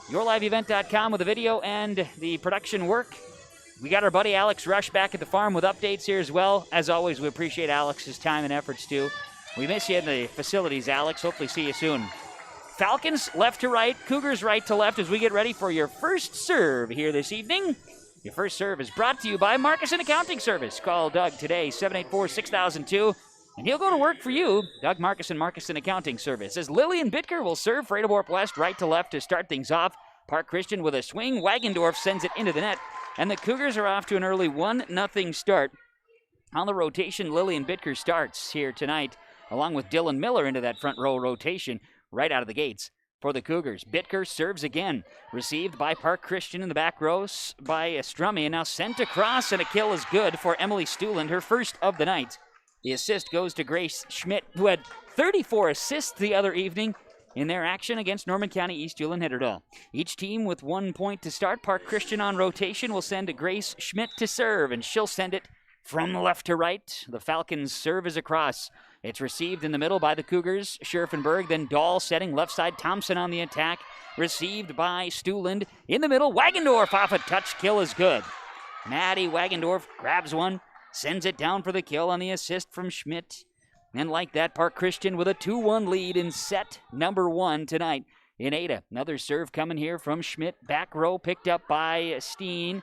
YourLiveEvent.com with the video and the production work. We got our buddy Alex Rush back at the farm with updates here as well. As always, we appreciate Alex's time and efforts too. We miss you in the facilities, Alex. Hopefully see you soon. Falcons left to right, Cougars right to left as we get ready for your first serve here this evening. Your first serve is brought to you by Marcusson Accounting Service. Call Doug today, 784-6002, and he'll go to work for you. Doug Marcusson Accounting Service. As Lillian Bitker will serve for Ada-Borup-West right to left to start things off. Park Christian with a swing. Wagendorf sends it into the net, and the Cougars are off to an early 1-0 start. On the rotation, Lillian Bitker starts here tonight, along with Dylan Miller into that front row rotation right out of the gates. For the Cougars, Bitker serves again. Received by Park Christian in the back row by Strummy, and now sent across, and a kill is good for Emily Stuland, her first of the night. The assist goes to Grace Schmidt, who had 34 assists the other evening in their action against Norman County East Hewlin-Hitterdal. Each team with 1 point to start. Park Christian on rotation will send Grace Schmidt to serve, and she'll send it from left to right. The Falcons serve is across. It's received in the middle by the Cougars, Scherfenberg, then Dahl setting left side, Thompson on the attack. Received by Stuland in the middle. Wagendorf off a touch, kill is good. Maddie Wagendorf grabs one, sends it down for the kill on the assist from Schmidt. And like that, Park Christian with a 2-1 lead in set number 1 tonight in Ada. Another serve coming here from Schmidt. Back row picked up by Steen.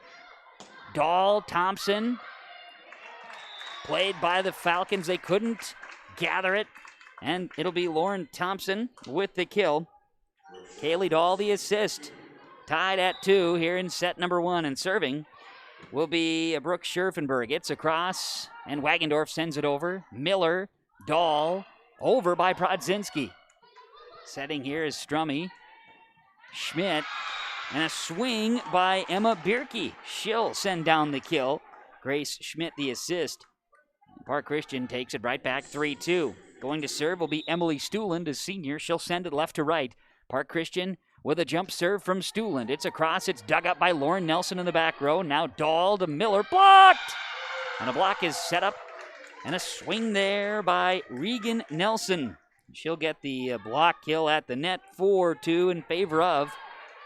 Dahl, Thompson. Played by the Falcons. They couldn't gather it, and it'll be Lauren Thompson with the kill. Kaylee Dahl the assist. Tied at 2 here in set number 1, and serving will be Brooke Scherfenberg. It's across, and Wagendorf sends it over. Miller, Dahl, over by Prodzinski. Setting here is Strummy. Schmidt, and a swing by Emma Bierke. She'll send down the kill. Grace Schmidt the assist. Park Christian takes it right back, 3-2. Going to serve will be Emily Stuland, a senior. She'll send it left to right. Park Christian with a jump serve from Stuland. It's across. It's dug up by Lauren Nelson in the back row. Now Dahl to Miller. Blocked! And a block is set up. And a swing there by Regan Nelson. She'll get the block kill at the net. 4-2 in favor of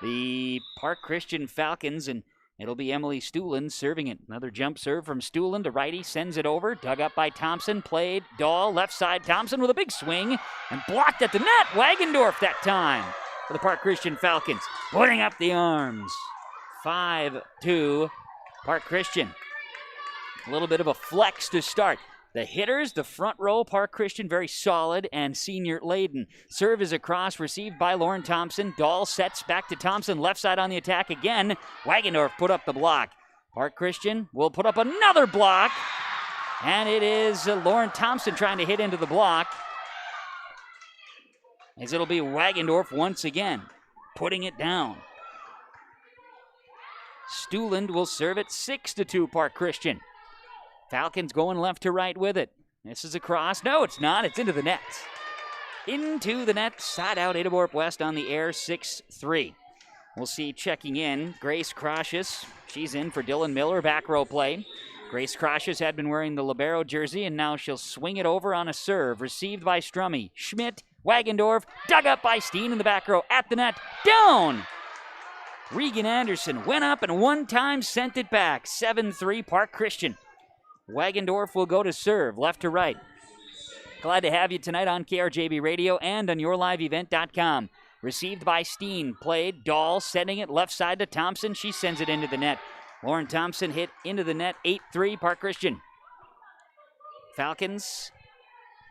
the Park Christian Falcons. And it'll be Emily Stuland serving it. Another jump serve from Stuland. A righty sends it over. Dug up by Thompson. Played. Dahl left side. Thompson with a big swing. And blocked at the net. Wagendorf that time for the Park Christian Falcons. Putting up the arms. 5-2 Park Christian. A little bit of a flex to start. The hitters, the front row, Park Christian, very solid and senior laden. Serve is across, received by Lauren Thompson. Dahl sets back to Thompson, left side on the attack again. Wagendorf put up the block. Park Christian will put up another block. And it is Lauren Thompson trying to hit into the block. As it'll be Wagendorf once again, putting it down. Stuland will serve it 6-2 Park Christian. Falcons going left to right with it. This is a cross. No, it's not. It's into the net. Into the net. Side out. Ada-Borup-West on the air. 6-3. We'll see checking in Grace Crocious. She's in for Dylan Miller. Back row play. Grace Crocious had been wearing the libero jersey, and now she'll swing it over on a serve. Received by Strummy. Schmidt. Wagendorf. Dug up by Steen in the back row. At the net. Down! Regan Anderson went up and one time sent it back. 7-3 Park Christian. Wagendorf will go to serve, left to right. Glad to have you tonight on KRJB Radio and on yourliveevent.com. Received by Steen, played, Dahl setting it left side to Thompson. She sends it into the net. Lauren Thompson hit into the net, 8-3 Park Christian. Falcons,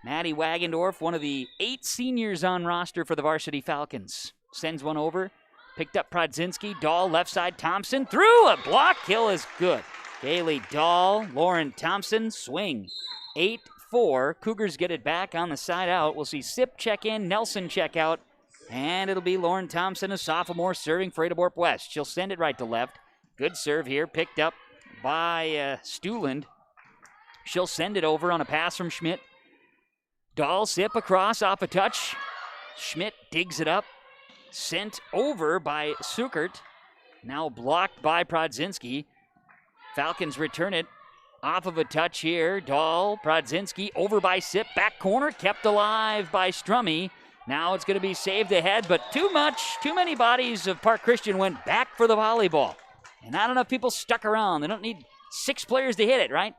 Maddie Wagendorf, one of the 8 seniors on roster for the varsity Falcons. Sends one over, picked up Prodzinski, Dahl left side, Thompson through, a block kill is good. Kaylee Dahl, Lauren Thompson, swing. 8-4. Cougars get it back on the side out. We'll see Sip check in, Nelson check out, and it'll be Lauren Thompson, a sophomore, serving for Ada-Borup-West. She'll send it right to left. Good serve here, picked up by Stuland. She'll send it over on a pass from Schmidt. Dahl, Sip across off a touch. Schmidt digs it up. Sent over by Sukert. Now blocked by Prodzinski. Falcons return it off of a touch here. Dahl, Prodzinski, over by Sip. Back corner, kept alive by Strummy. Now it's going to be saved ahead, but too many bodies of Park Christian went back for the volleyball. And not enough people stuck around. They don't need 6 players to hit it, right?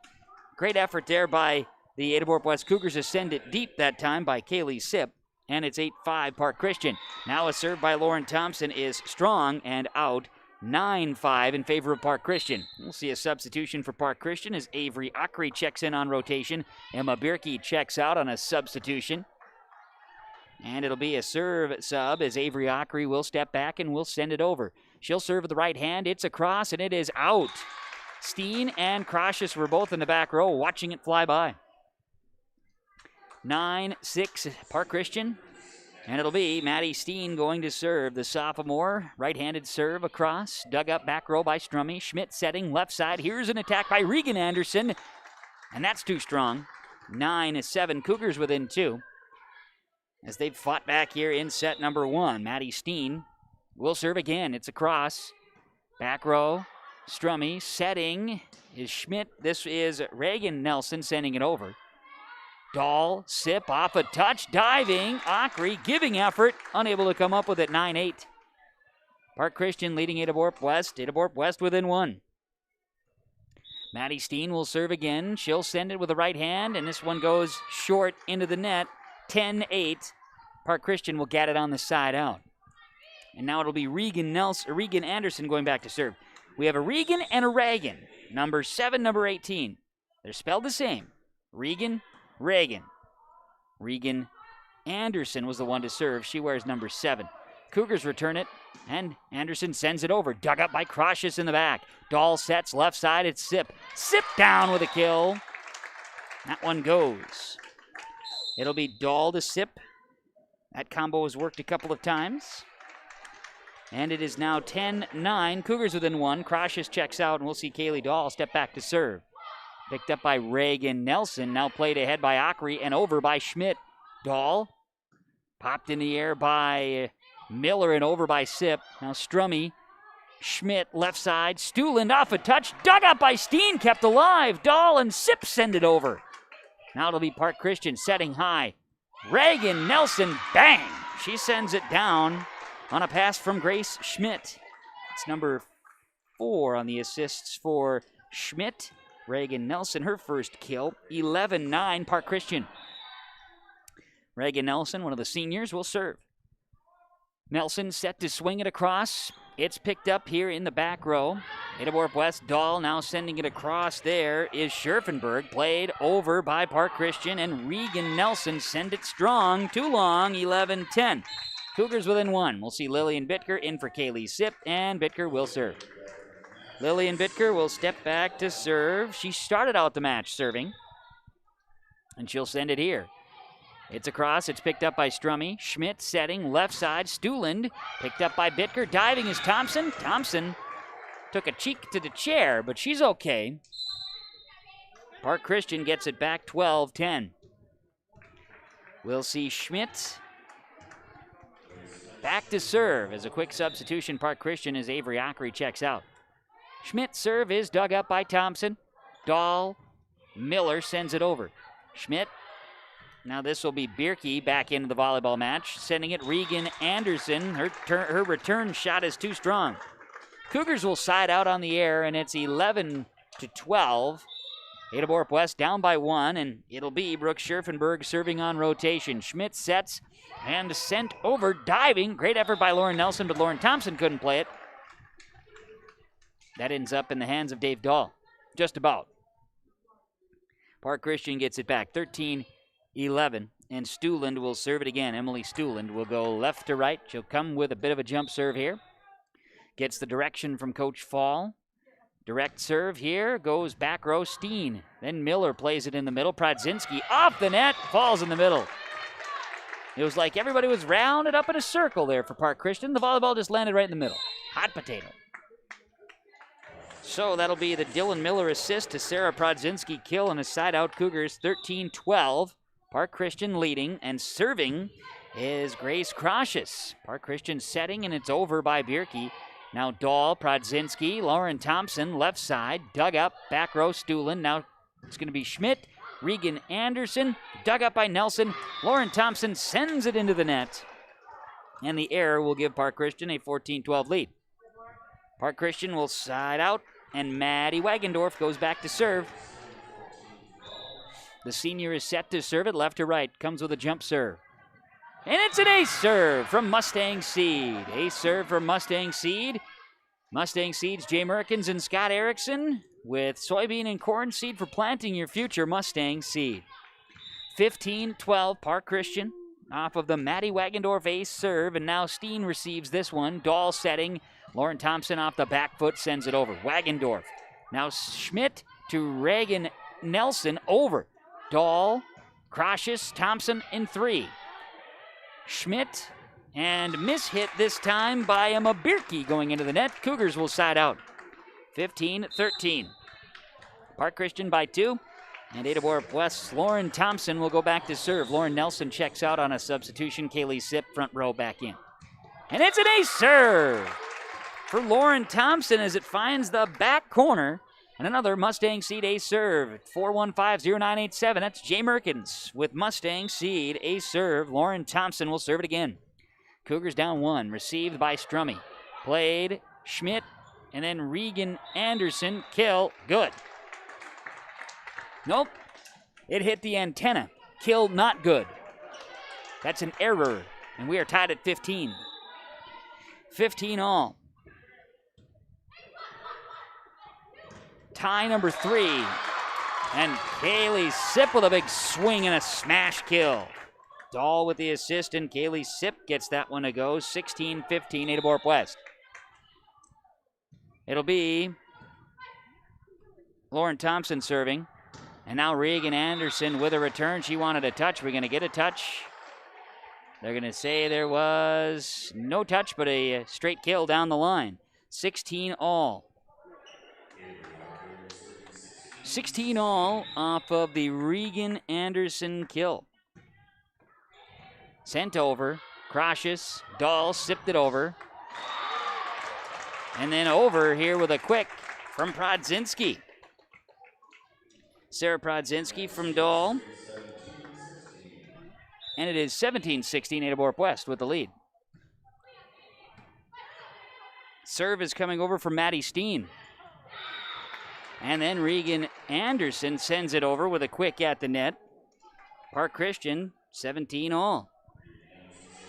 Great effort there by the Ada-Borup-West Cougars to send it deep that time by Kaylee Sip. And it's 8-5 Park Christian. Now a serve by Lauren Thompson is strong and out. 9-5 in favor of Park Christian. We'll see a substitution for Park Christian as Avery Ockery checks in on rotation. Emma Bierke checks out on a substitution. And it'll be a serve sub as Avery Ockery will step back and will send it over. She'll serve with the right hand. It's across and it is out. Steen and Crocious were both in the back row watching it fly by. 9-6 Park Christian. And it'll be Maddie Steen going to serve, the sophomore. Right-handed serve across. Dug up back row by Strummy. Schmidt setting left side. Here's an attack by Regan Anderson. And that's too strong. 9-7. Cougars within 2. As they've fought back here in set number 1. Maddie Steen will serve again. It's across. Back row. Strummy setting is Schmidt. This is Reagan Nelson sending it over. Dahl, Sip, off a touch, diving, Ockery giving effort, unable to come up with it, 9-8. Park Christian leading Ada-Borup-West, Ada-Borup-West within 1. Maddie Steen will serve again, she'll send it with the right hand, and this one goes short into the net, 10-8. Park Christian will get it on the side out. And now it'll be Regan Anderson going back to serve. We have a Regan and a Reagan, number 7, number 18. They're spelled the same, Regan, Reagan. Regan Anderson was the one to serve. She wears number 7. Cougars return it, and Anderson sends it over. Dug up by Crocious in the back. Dahl sets left side. It's Sip. Sip down with a kill. That one goes. It'll be Dahl to Sip. That combo has worked a couple of times. And it is now 10-9. Cougars within 1. Crocious checks out, and we'll see Kaylee Dahl step back to serve. Picked up by Reagan Nelson. Now played ahead by Ockery and over by Schmidt. Dahl popped in the air by Miller and over by Sip. Now Strummy. Schmidt, left side. Stuland off a touch. Dug up by Steen, kept alive. Dahl and Sip send it over. Now it'll be Park Christian setting high. Reagan Nelson, bang! She sends it down on a pass from Grace Schmidt. It's number 4 on the assists for Schmidt. Reagan Nelson, her first kill. 11-9, Park Christian. Reagan Nelson, one of the seniors, will serve. Nelson set to swing it across. It's picked up here in the back row. Ada-Borup-West, Dahl now sending it across. There is Scherfenberg, played over by Park Christian, and Regan Nelson send it strong, too long, 11-10. Cougars within 1. We'll see Lillian Bittker in for Kaylee Sip, and Bittker will serve. Lillian Bittker will step back to serve. She started out the match serving, and she'll send it here. It's across. It's picked up by Strummy. Schmidt setting left side. Stuland picked up by Bittker. Diving is Thompson. Thompson took a cheek to the chair, but she's okay. Park Christian gets it back 12-10. We'll see Schmidt back to serve as a quick substitution. Park Christian as Avery Ockery checks out. Schmidt's serve is dug up by Thompson. Dahl. Miller sends it over. Schmidt. Now this will be Bierke back into the volleyball match, sending it Regan Anderson. Her return shot is too strong. Cougars will side out on the air, and it's 11-12. Ada-Borup-West down by 1, and it'll be Brooke Scherfenberg serving on rotation. Schmidt sets and sent over, diving. Great effort by Lauren Nelson, but Lauren Thompson couldn't play it. That ends up in the hands of Dave Dahl. Just about. Park Christian gets it back, 13-11, and Stuland will serve it again. Emily Stuland will go left to right. She'll come with a bit of a jump serve here. Gets the direction from Coach Fall. Direct serve here, goes back row Steen. Then Miller plays it in the middle. Prodzinski off the net, falls in the middle. It was like everybody was rounded up in a circle there for Park Christian. The volleyball just landed right in the middle. Hot potato. So that'll be the Dylan Miller assist to Sarah Prodzinski kill and a side out Cougars 13-12. Park Christian leading, and serving is Grace Crocious. Park Christian setting, and it's over by Bierke. Now Dahl, Prodzinski, Lauren Thompson, left side, dug up, back row Stuland. Now it's going to be Schmidt, Regan Anderson, dug up by Nelson. Lauren Thompson sends it into the net, and the error will give Park Christian a 14-12 lead. Park Christian will side out, and Maddie Wagendorf goes back to serve. The senior is set to serve it left to right. Comes with a jump serve. And it's an ace serve from Mustang Seed. Ace serve from Mustang Seed. Mustang Seed's Jay Merkins and Scott Erickson with soybean and corn seed for planting your future Mustang Seed. 15-12 Park Christian off of the Maddie Wagendorf ace serve, and now Steen receives this one. Dahl setting. Lauren Thompson off the back foot sends it over. Wagendorf. Now Schmidt to Reagan Nelson over. Dahl, Crocious, Thompson in 3. Schmidt, and mishit this time by Emma Bierke going into the net. Cougars will side out. 15-13. Park Christian by 2. And Ada-Borup-West's Lauren Thompson will go back to serve. Lauren Nelson checks out on a substitution. Kaylee Sip front row back in. And it's an ace serve for Lauren Thompson as it finds the back corner. And another Mustang Seed ace serve. 415-0987. That's Jay Merkins with Mustang Seed ace serve. Lauren Thompson will serve it again. Cougars down 1. Received by Strummy. Played Schmidt. And then Regan Anderson. Kill. Good. Nope. It hit the antenna. Kill not good. That's an error. And we are tied at 15. 15 all. Tie number 3. And Kaylee Sip with a big swing and a smash kill. Dahl with the assist, and Kaylee Sip gets that one to go. 16-15, Ada-Borup-West. It'll be Lauren Thompson serving. And now Regan Anderson with a return. She wanted a touch. We're going to get a touch. They're going to say there was no touch, but a straight kill down the line. 16 all. 16 all off of the Regan Anderson kill. Sent over. Cautious. Dahl sipped it over. And then over here with a quick from Prodzinski. Sarah Prodzinski from Dahl. And it is 17-16, Ada-Borup-West with the lead. Serve is coming over from Maddie Steen. And then Regan Anderson sends it over with a quick at the net. Park Christian, 17 all.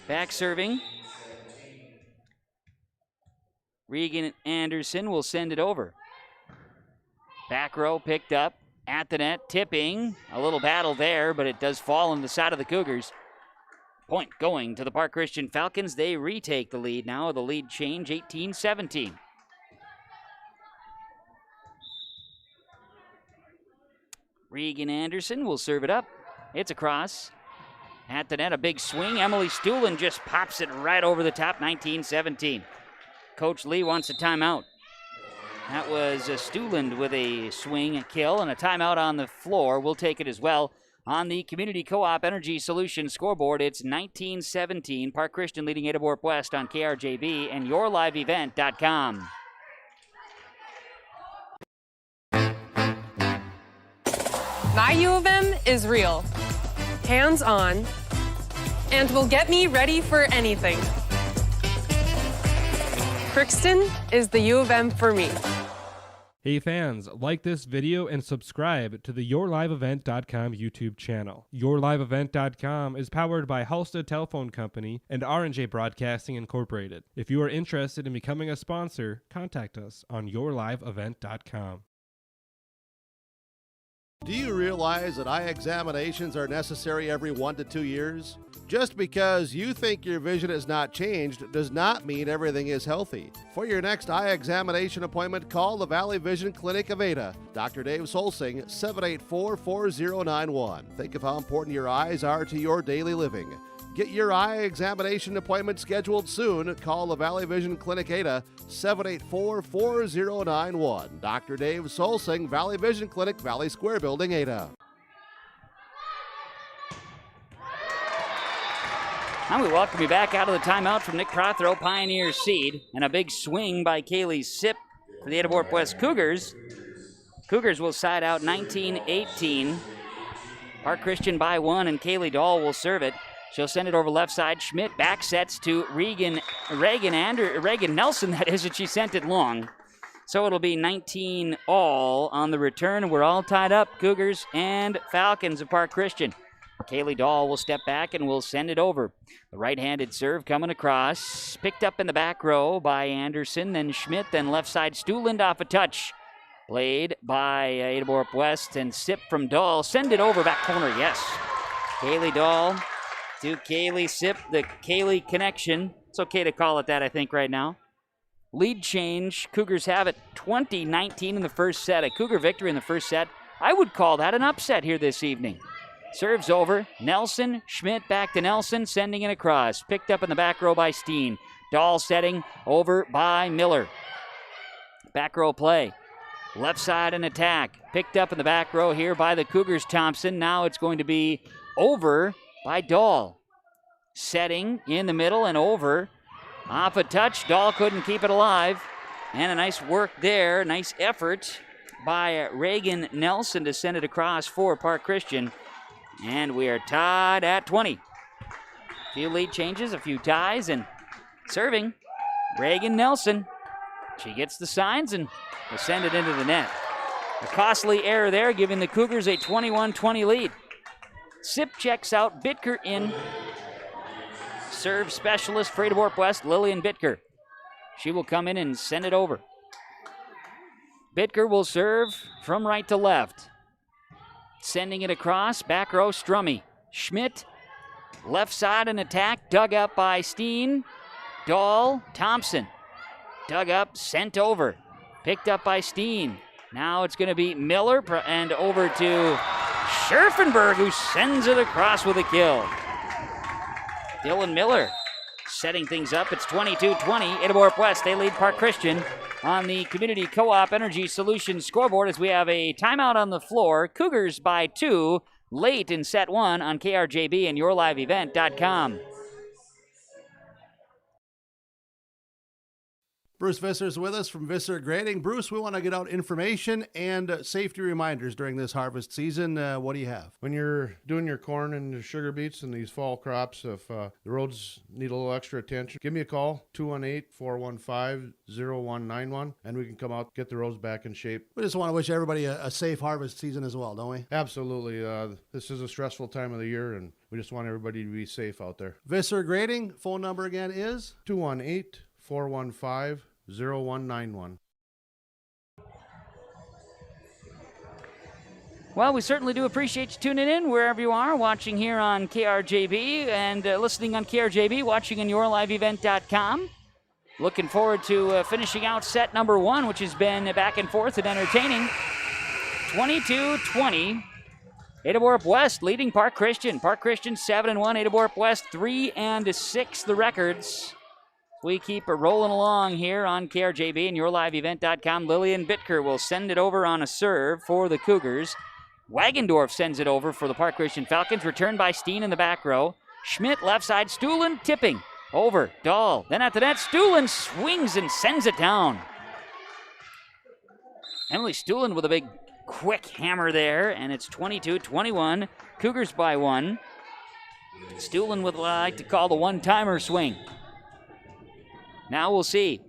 Back serving. Regan Anderson will send it over. Back row picked up at the net, tipping. A little battle there, but it does fall on the side of the Cougars. Point going to the Park Christian Falcons. They retake the lead now. The lead change, 18-17. Regan Anderson will serve it up. It's a cross. At the net, a big swing. Emily Stuhlen just pops it right over the top, 19-17. Coach Lee wants a timeout. That was Stuhlen with a swing, a kill, and a timeout on the floor. We'll take it as well. On the Community Co-op Energy Solutions scoreboard, it's 19-17. Park Christian leading Ada-Borup-West on KRJB and YourLiveEvent.com. My U of M is real, hands-on, and will get me ready for anything. Crookston is the U of M for me. Hey fans, like this video and subscribe to the YourLiveEvent.com YouTube channel. YourLiveEvent.com is powered by Halstead Telephone Company and R&J Broadcasting Incorporated. If you are interested in becoming a sponsor, contact us on YourLiveEvent.com. Do you realize that eye examinations are necessary every 1 to 2 years? Just because you think your vision has not changed does not mean everything is healthy. For your next eye examination appointment, call the Valley Vision Clinic of Ada. Dr. Dave Solsing, 784-4091. Think of how important your eyes are to your daily living. Get your eye examination appointment scheduled soon. Call the Valley Vision Clinic Ada, 784-4091. Dr. Dave Solsing, Valley Vision Clinic, Valley Square Building, Ada. Now we welcome you back out of the timeout from Nick Prothero, Pioneer seed, and a big swing by Kaylee Sipp for the Ada-Borup-West Cougars. Cougars will side out 19-18. Park Christian by 1, and Kaylee Dahl will serve it. She'll send it over left side. Schmidt back sets to Reagan Nelson, that is, and she sent it long. So it'll be 19 all on the return. We're all tied up, Cougars and Falcons of Park Christian. Kaylee Dahl will step back and will send it over. The right-handed serve coming across. Picked up in the back row by Anderson, then Schmidt, then left side Stuhlen off a touch. Played by Ada-Borup-West, and Sipp from Dahl. Send it over, back corner, yes. Kaylee Dahl to Kaylee Sipp, the Kaylee connection. It's okay to call it that, I think, right now. Lead change. Cougars have it 20-19 in the first set. A Cougar victory in the first set. I would call that an upset here this evening. Serves over. Nelson. Schmidt back to Nelson. Sending it across. Picked up in the back row by Steen. Dahl setting over by Miller. Back row play. Left side and attack. Picked up in the back row here by the Cougars, Thompson. Now it's going to be over by Dahl. Setting in the middle and over. Off a touch. Dahl couldn't keep it alive. And a nice work there. Nice effort by Reagan Nelson to send it across for Park Christian. And we are tied at 20. A few lead changes, a few ties, and serving Reagan Nelson. She gets the signs and will send it into the net. A costly error there, giving the Cougars a 21-20 lead. Sipp checks out, Bitker in. Serve specialist for Ada-Borup-West, Lillian Bitker. She will come in and send it over. Bitker will serve from right to left. Sending it across, back row, Strummy. Schmidt, left side and attack, dug up by Steen. Dahl, Thompson. Dug up, sent over. Picked up by Steen. Now it's going to be Miller and over to Scherfenberg, who sends it across with a kill. Dylan Miller setting things up. It's 22-20. Ada-Borup-West, they lead Park Christian on the Community Co-op Energy Solutions scoreboard as we have a timeout on the floor. Cougars by 2 late in set 1 on KRJB and YourLiveEvent.com. Bruce Visser's with us from Visser Grading. Bruce, we want to get out information and safety reminders during this harvest season. What do you have? When you're doing your corn and your sugar beets and these fall crops, if the roads need a little extra attention, give me a call, 218-415-0191, and we can come out, get the roads back in shape. We just want to wish everybody a safe harvest season as well, don't we? Absolutely. This is a stressful time of the year, and we just want everybody to be safe out there. Visser Grading, phone number again is? 218-415-0191. Well, we certainly do appreciate you tuning in wherever you are, watching here on KRJB and listening on KRJB, watching on yourliveevent.com. Looking forward to finishing out set number 1, which has been back and forth and entertaining. 22-20. Ada-Borup-West leading Park Christian. Park Christian 7-1. Ada-Borup-West 3-6. The records. We keep rolling along here on KRJB and yourliveevent.com. Lillian Bitker will send it over on a serve for the Cougars. Wagendorf sends it over for the Park Christian Falcons. Returned by Steen in the back row. Schmidt left side. Stuhlen tipping. Over. Dahl. Then at the net. Stuhlen swings and sends it down. Emily Stuhlen with a big quick hammer there. And it's 22-21. Cougars by 1. Stuhlen with what I like to call the one-timer swing. Now we'll see.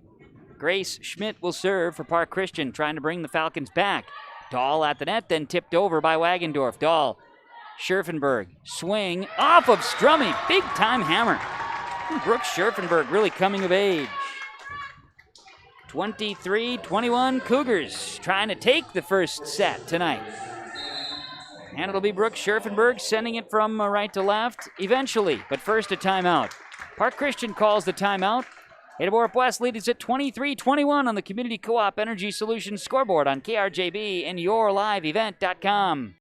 Grace Schmidt will serve for Park Christian, trying to bring the Falcons back. Dahl at the net, then tipped over by Wagendorf. Dahl, Scherfenberg, swing off of Strummy. Big-time hammer. Brooke Scherfenberg really coming of age. 23-21, Cougars trying to take the first set tonight. And it'll be Brooke Scherfenberg sending it from right to left eventually, but first a timeout. Park Christian calls the timeout. Ada-Borup-West leads at 23-21 on the Community Co-op Energy Solutions scoreboard on KRJB and yourliveevent.com.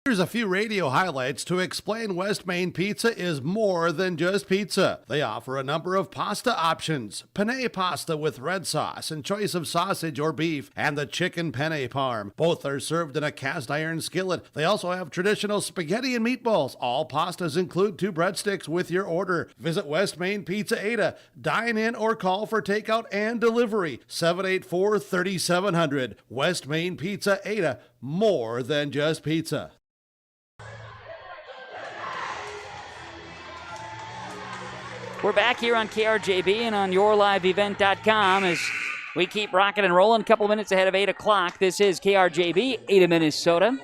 Here's a few radio highlights to explain West Main Pizza is more than just pizza. They offer a number of pasta options. Penne pasta with red sauce and choice of sausage or beef, and the chicken penne parm. Both are served in a cast iron skillet. They also have traditional spaghetti and meatballs. All pastas include 2 breadsticks with your order. Visit West Main Pizza Ada. Dine in or call for takeout and delivery. 784-3700. West Main Pizza Ada. More than just pizza. We're back here on KRJB and on yourliveevent.com as we keep rocking and rolling. A couple minutes ahead of 8 o'clock. This is KRJB, Ada, Minnesota.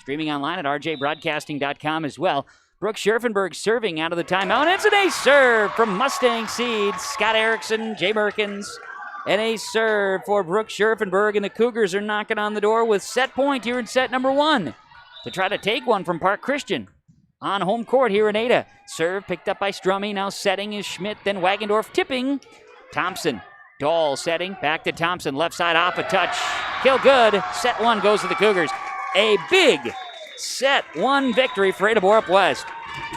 Streaming online at rjbroadcasting.com as well. Brooke Scherfenberg serving out of the timeout. It's an ace serve from Mustang Seeds. Scott Erickson, Jay Merkins. An ace serve for Brooke Scherfenberg, and the Cougars are knocking on the door with set point here in set number 1 to try to take one from Park Christian. On home court here in Ada. Serve picked up by Strummy. Now setting is Schmidt. Then Wagendorf tipping. Thompson. Dahl setting. Back to Thompson. Left side off a touch. Kill good. Set 1 goes to the Cougars. A big set 1 victory for Ada-Borup-West.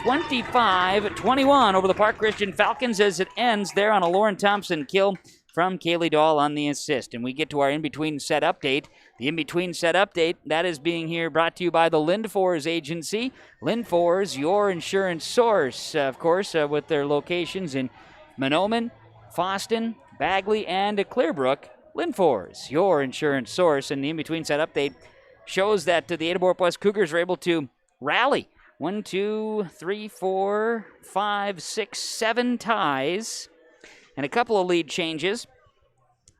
25-21 over the Park Christian Falcons as it ends there on a Lauren Thompson kill from Kaylee Dahl on the assist. And we get to our in-between set update. The in-between set update, that is being here brought to you by the Lindfors Agency. Lindfors, your insurance source, of course, with their locations in Mahnomen, Foston, Bagley, and Clearbrook. Lindfors, your insurance source. And the in-between set update shows that the Ada-Borup-West Cougars are able to rally 1, 2, 3, 4, 5, 6, 7 ties and a couple of lead changes.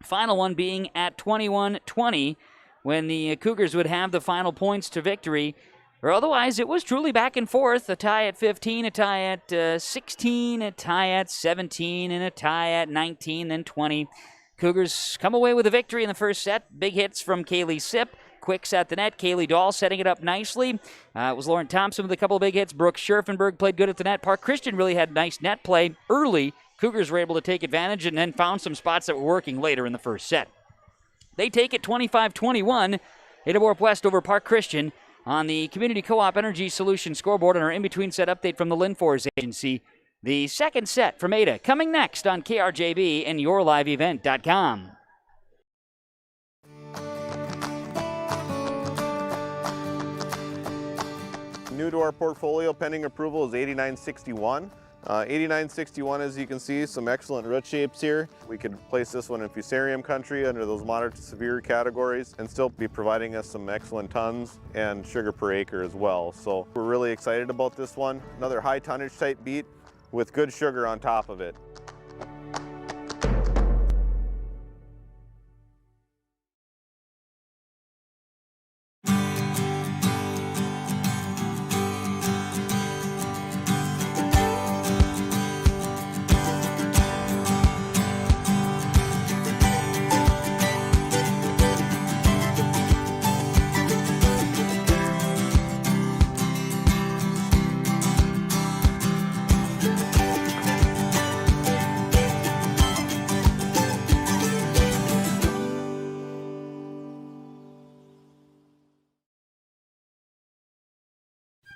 Final one being at 21-20 when the Cougars would have the final points to victory. Or otherwise, it was truly back and forth. A tie at 15, a tie at 16, a tie at 17, and a tie at 19, then 20. Cougars come away with a victory in the first set. Big hits from Kaylee Sipp. Quicks at the net. Kaylee Dahl setting it up nicely. It was Lauren Thompson with a couple of big hits. Brooke Scherfenberg played good at the net. Park Christian really had nice net play early. Cougars were able to take advantage and then found some spots that were working later in the first set. They take it 25-21. Ada-Borup-West over Park Christian on the Community Co-op Energy Solutions scoreboard and our in-between set update from the Lindfors Agency. The second set from Ada coming next on KRJB and yourliveevent.com. New to our portfolio pending approval is 8961. 8961, as you can see, some excellent root shapes here. We could place this one in fusarium country under those moderate to severe categories and still be providing us some excellent tons and sugar per acre as well. So we're really excited about this one. Another high tonnage type beet with good sugar on top of it.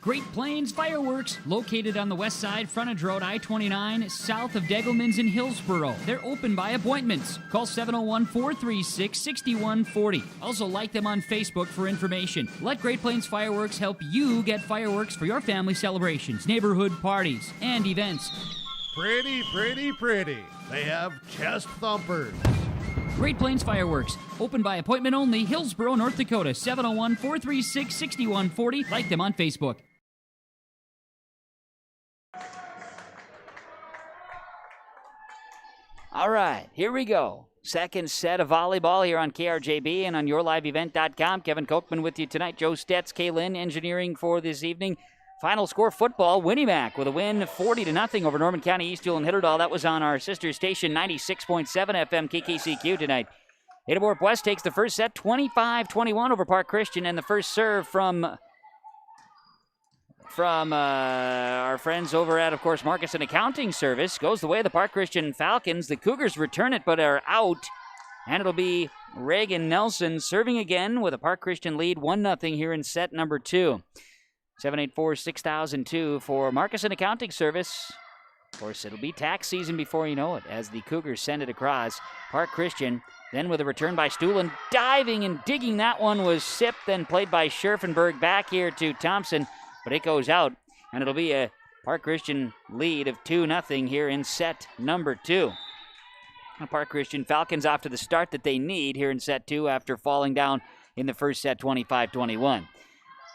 Great Plains Fireworks, located on the west side, frontage road I-29, south of Degelman's in Hillsboro. They're open by appointments. Call 701-436-6140. Also like them on Facebook for information. Let Great Plains Fireworks help you get fireworks for your family celebrations, neighborhood parties, and events. Pretty, pretty, pretty. They have chest thumpers. Great Plains Fireworks, open by appointment only, Hillsboro, North Dakota, 701-436-6140. Like them on Facebook. All right, here we go. Second set of volleyball here on KRJB and on yourliveevent.com. Kevin Kochman with you tonight. Joe Stetz, Kaylin engineering for this evening. Final score, football, Winnimac with a win 40-0 over Norman County, Eastfield, and Hitterdal. That was on our sister station, 96.7 FM KKCQ tonight. Ada-Borup-West takes the first set, 25-21 over Park Christian, and the first serve from our friends over at, of course, Marcus and Accounting Service goes the way of the Park Christian Falcons. The Cougars return it, but are out, and it'll be Reagan Nelson serving again with a Park Christian lead, 1-0 here in set number 2. 784-6002 for Marcus and Accounting Service. Of course, it'll be tax season before you know it as the Cougars send it across. Park Christian, then with a return by Stuhlen, diving and digging. That one was Sipp, then played by Scherfenberg back here to Thompson, but it goes out, and it'll be a Park Christian lead of 2-0 here in set number 2. The Park Christian Falcons off to the start that they need here in set 2 after falling down in the first set 25-21.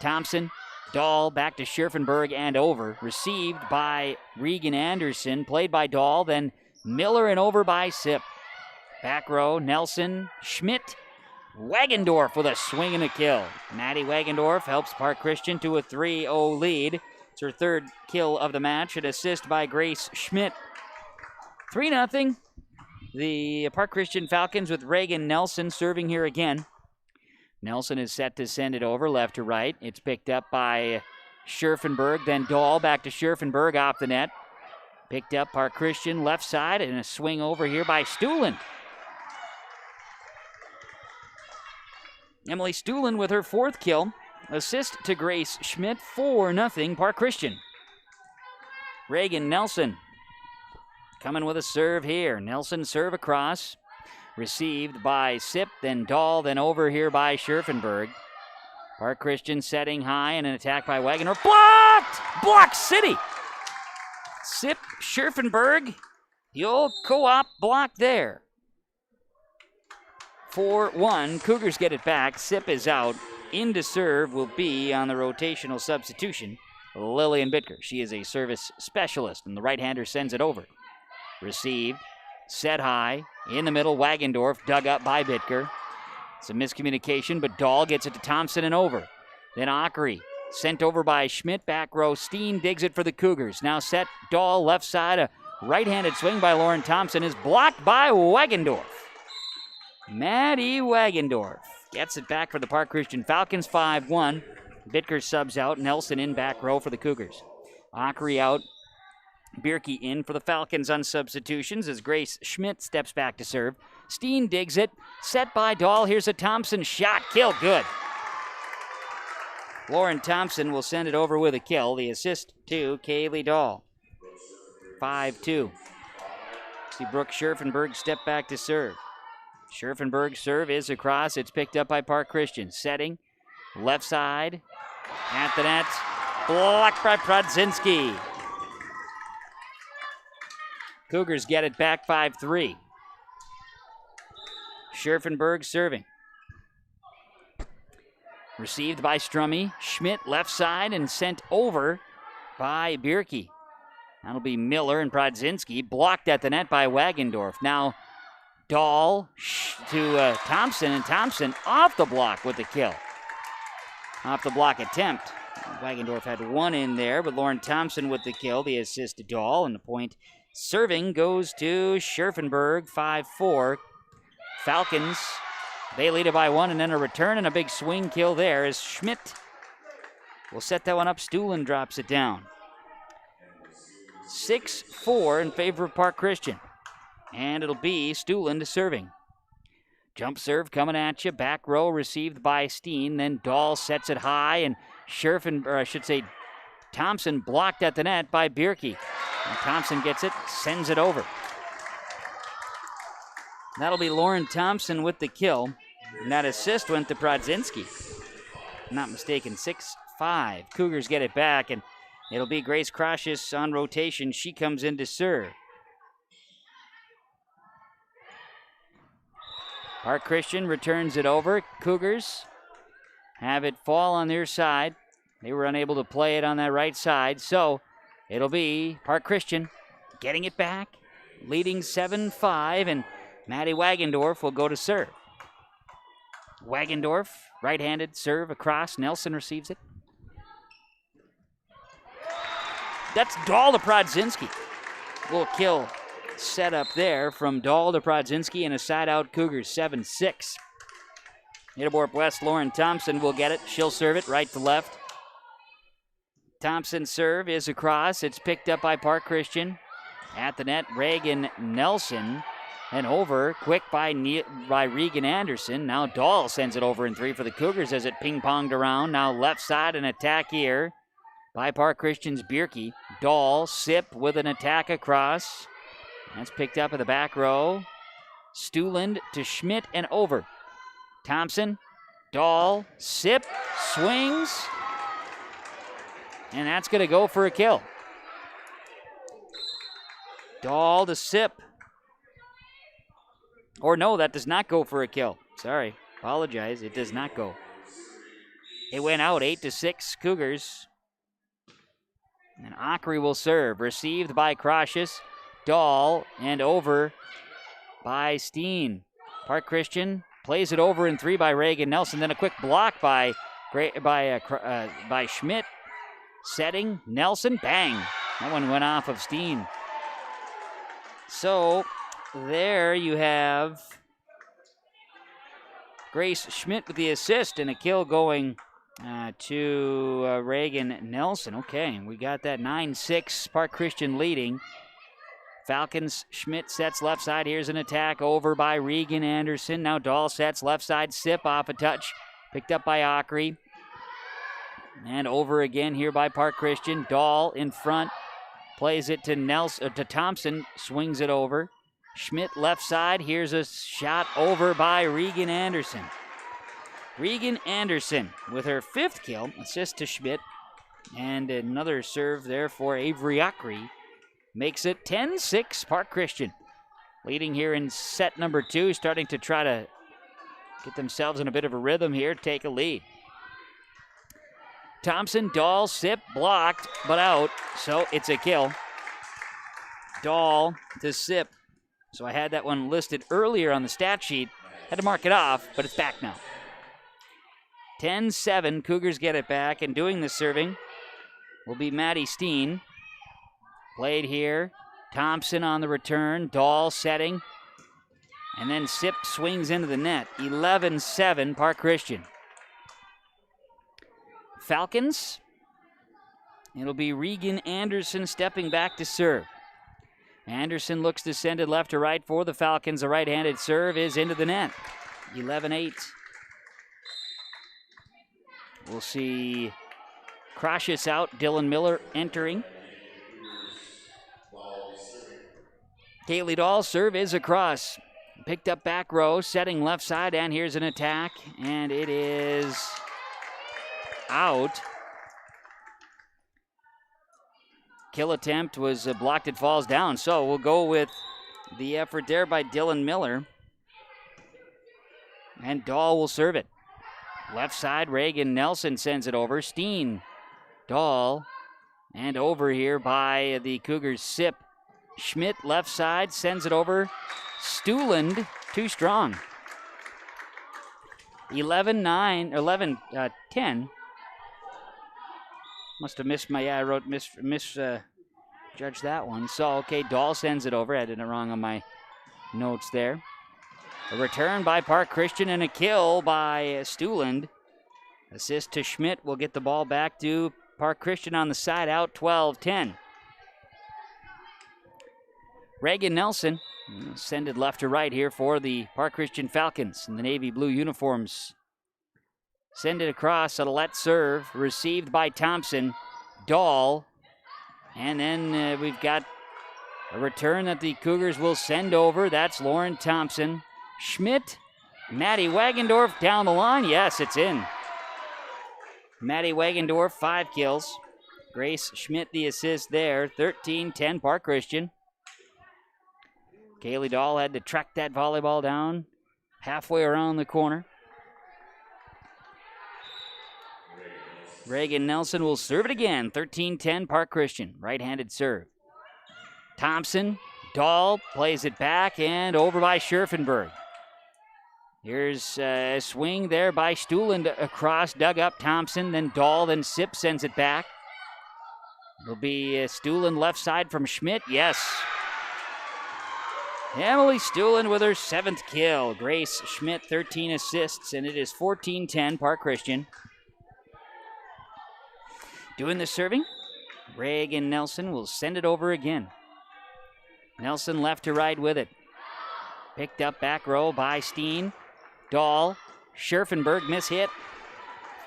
Thompson, Dahl back to Scherfenberg and over. Received by Regan Anderson. Played by Dahl. Then Miller and over by Sipp. Back row, Nelson, Schmidt, Wagendorf with a swing and a kill. Maddie Wagendorf helps Park Christian to a 3-0 lead. It's her third kill of the match. An assist by Grace Schmidt. 3-0. The Park Christian Falcons with Reagan Nelson serving here again. Nelson is set to send it over left to right. It's picked up by Scherfenberg, then Dahl back to Scherfenberg off the net. Picked up Park Christian left side and a swing over here by Stuhlen. Emily Stuhlen with her fourth kill. Assist to Grace Schmidt, 4-0 Park Christian. Reagan Nelson coming with a serve here. Nelson serve across. Received by Sipp, then Dahl, then over here by Scherfenberg. Park Christian setting high and an attack by Wagoner. Blocked! Block City! Sipp, Scherfenberg, the old co-op block there. 4-1, Cougars get it back. Sipp is out. In to serve will be on the rotational substitution, Lillian Bittker. She is a service specialist, and the right-hander sends it over. Received, set high, in the middle, Wagendorf, dug up by Bittker. Some miscommunication, but Dahl gets it to Thompson and over. Then Ockery, sent over by Schmidt, back row. Steen digs it for the Cougars. Now set, Dahl, left side. A right-handed swing by Lauren Thompson is blocked by Wagendorf. Maddie Wagendorf gets it back for the Park Christian Falcons, 5-1. Bittker subs out, Nelson in back row for the Cougars. Ockery out. Bierke in for the Falcons on substitutions as Grace Schmidt steps back to serve. Steen digs it. Set by Dahl. Here's a Thompson shot. Kill. Good. Lauren Thompson will send it over with a kill. The assist to Kaylee Dahl. 5-2. See Brooke Scherfenberg step back to serve. Scherfenberg's serve is across. It's picked up by Park Christian. Setting. Left side. At the net. Blocked by Prodzinski. Cougars get it back 5-3. Scherfenberg serving. Received by Strummy. Schmidt left side and sent over by Bierke. That'll be Miller and Brodzinski. Blocked at the net by Wagendorf. Now Dahl to Thompson, and Thompson off the block with the kill. Off the block attempt. Wagendorf had one in there, but Lauren Thompson with the kill. The assist to Dahl, and the point serving goes to Scherfenberg, 5-4. Falcons, they lead it by one, and then a return and a big swing kill there as Schmidt will set that one up. Stuhlen drops it down. 6-4 in favor of Park Christian. And it'll be Stuhlen to serving. Jump serve coming at you. Back row received by Steen. Then Dahl sets it high, and Thompson blocked at the net by Bierke. And Thompson gets it, sends it over. That'll be Lauren Thompson with the kill. And that assist went to Brodzinski. Not mistaken, 6-5. Cougars get it back, and it'll be Grace Crocious on rotation. She comes in to serve. Park Christian returns it over. Cougars have it fall on their side. They were unable to play it on that right side, so it'll be Park Christian getting it back, leading 7-5, and Maddie Wagendorf will go to serve. Wagendorf, right-handed serve across. Nelson receives it. That's Dahl to Brodzinski. Little kill set up there from Dahl to Brodzinski, and a side-out Cougars, 7-6. Ada-Borup-West, Lauren Thompson will get it. She'll serve it right to left. Thompson's serve is across. It's picked up by Park Christian. At the net, Reagan Nelson. And over, quick by Regan Anderson. Now Dahl sends it over in three for the Cougars as it ping-ponged around. Now left side, an attack here by Park Christian's Bierke. Dahl, Sip with an attack across. That's picked up in the back row. Stuhlen to Schmidt and over. Thompson, Dahl, Sip, swings. And that's going to go for a kill. Dahl to Sip. Or no, that does not go for a kill. Sorry, apologize. It does not go. It went out 8-6 Cougars. And Ockery will serve. Received by Crocious. Dahl and over by Steen. Park Christian plays it over in three by Reagan Nelson. Then a quick block by Schmidt. Setting Nelson. Bang. That one went off of Steen. So there you have Grace Schmidt with the assist and a kill going to Reagan Nelson. Okay, we got that 9-6. Park Christian leading. Falcons, Schmidt sets left side. Here's an attack over by Regan Anderson. Now Dahl sets left side. Sip off a touch. Picked up by Ockery. And over again here by Park Christian. Dahl in front. Plays it to Thompson. Swings it over. Schmidt left side. Here's a shot over by Regan Anderson. Regan Anderson with her fifth kill. Assist to Schmidt. And another serve there for Avery Ockery. Makes it 10-6 Park Christian. Leading here in set number 2. Starting to try to get themselves in a bit of a rhythm here. Take a lead. Thompson, Dahl, Sip, blocked, but out. So it's a kill. Dahl to Sip. So I had that one listed earlier on the stat sheet. Had to mark it off, but it's back now. 10-7, Cougars get it back, and doing the serving will be Maddie Steen. Played here. Thompson on the return. Dahl setting. And then Sip swings into the net. 11-7, Park Christian. Falcons. It'll be Regan Anderson stepping back to serve. Anderson looks to send it left to right for the Falcons. A right-handed serve is into the net. 11-8. We'll see Crocious out. Dylan Miller entering. Kaylee Dahl's serve is across. Picked up back row, setting left side, and here's an attack, and it is out. kill attempt was blocked. It falls down. So we'll go with the effort there by Dylan Miller. And Dahl will serve it. Left side, Reagan Nelson sends it over. Steen, Dahl, and over here by the Cougars, Sip. Schmidt, left side, sends it over. Stuland, too strong. 11-10. Must have missed my, I wrote judged that one. So, okay, Dahl sends it over. I did it wrong on my notes there. A return by Park Christian and a kill by Stuland. Assist to Schmidt will get the ball back to Park Christian on the side out, 12-10. Reagan Nelson send it left to right here for the Park Christian Falcons in the navy blue uniforms. Send it across, a let serve, received by Thompson. Dahl, and then we've got a return that the Cougars will send over. That's Lauren Thompson. Schmidt, Maddie Wagendorf down the line. Yes, it's in. Maddie Wagendorf, 5 kills. Grace Schmidt, the assist there. 13-10 Park Christian. Kaylee Dahl had to track that volleyball down halfway around the corner. Reagan Nelson will serve it again. 13-10 Park Christian. Right-handed serve. Thompson, Dahl plays it back and over by Scherfenberg. Here's a swing there by Stuland across, dug up Thompson, then Dahl, then Sip sends it back. It'll be Stuland left side from Schmidt, yes. Emily Stuland with her 7th kill. Grace Schmidt, 13 assists, and it is 14-10 Park Christian. Doing the serving, Reagan Nelson will send it over again. Nelson left to right with it. Picked up back row by Steen. Dahl, Scherfenberg mishit.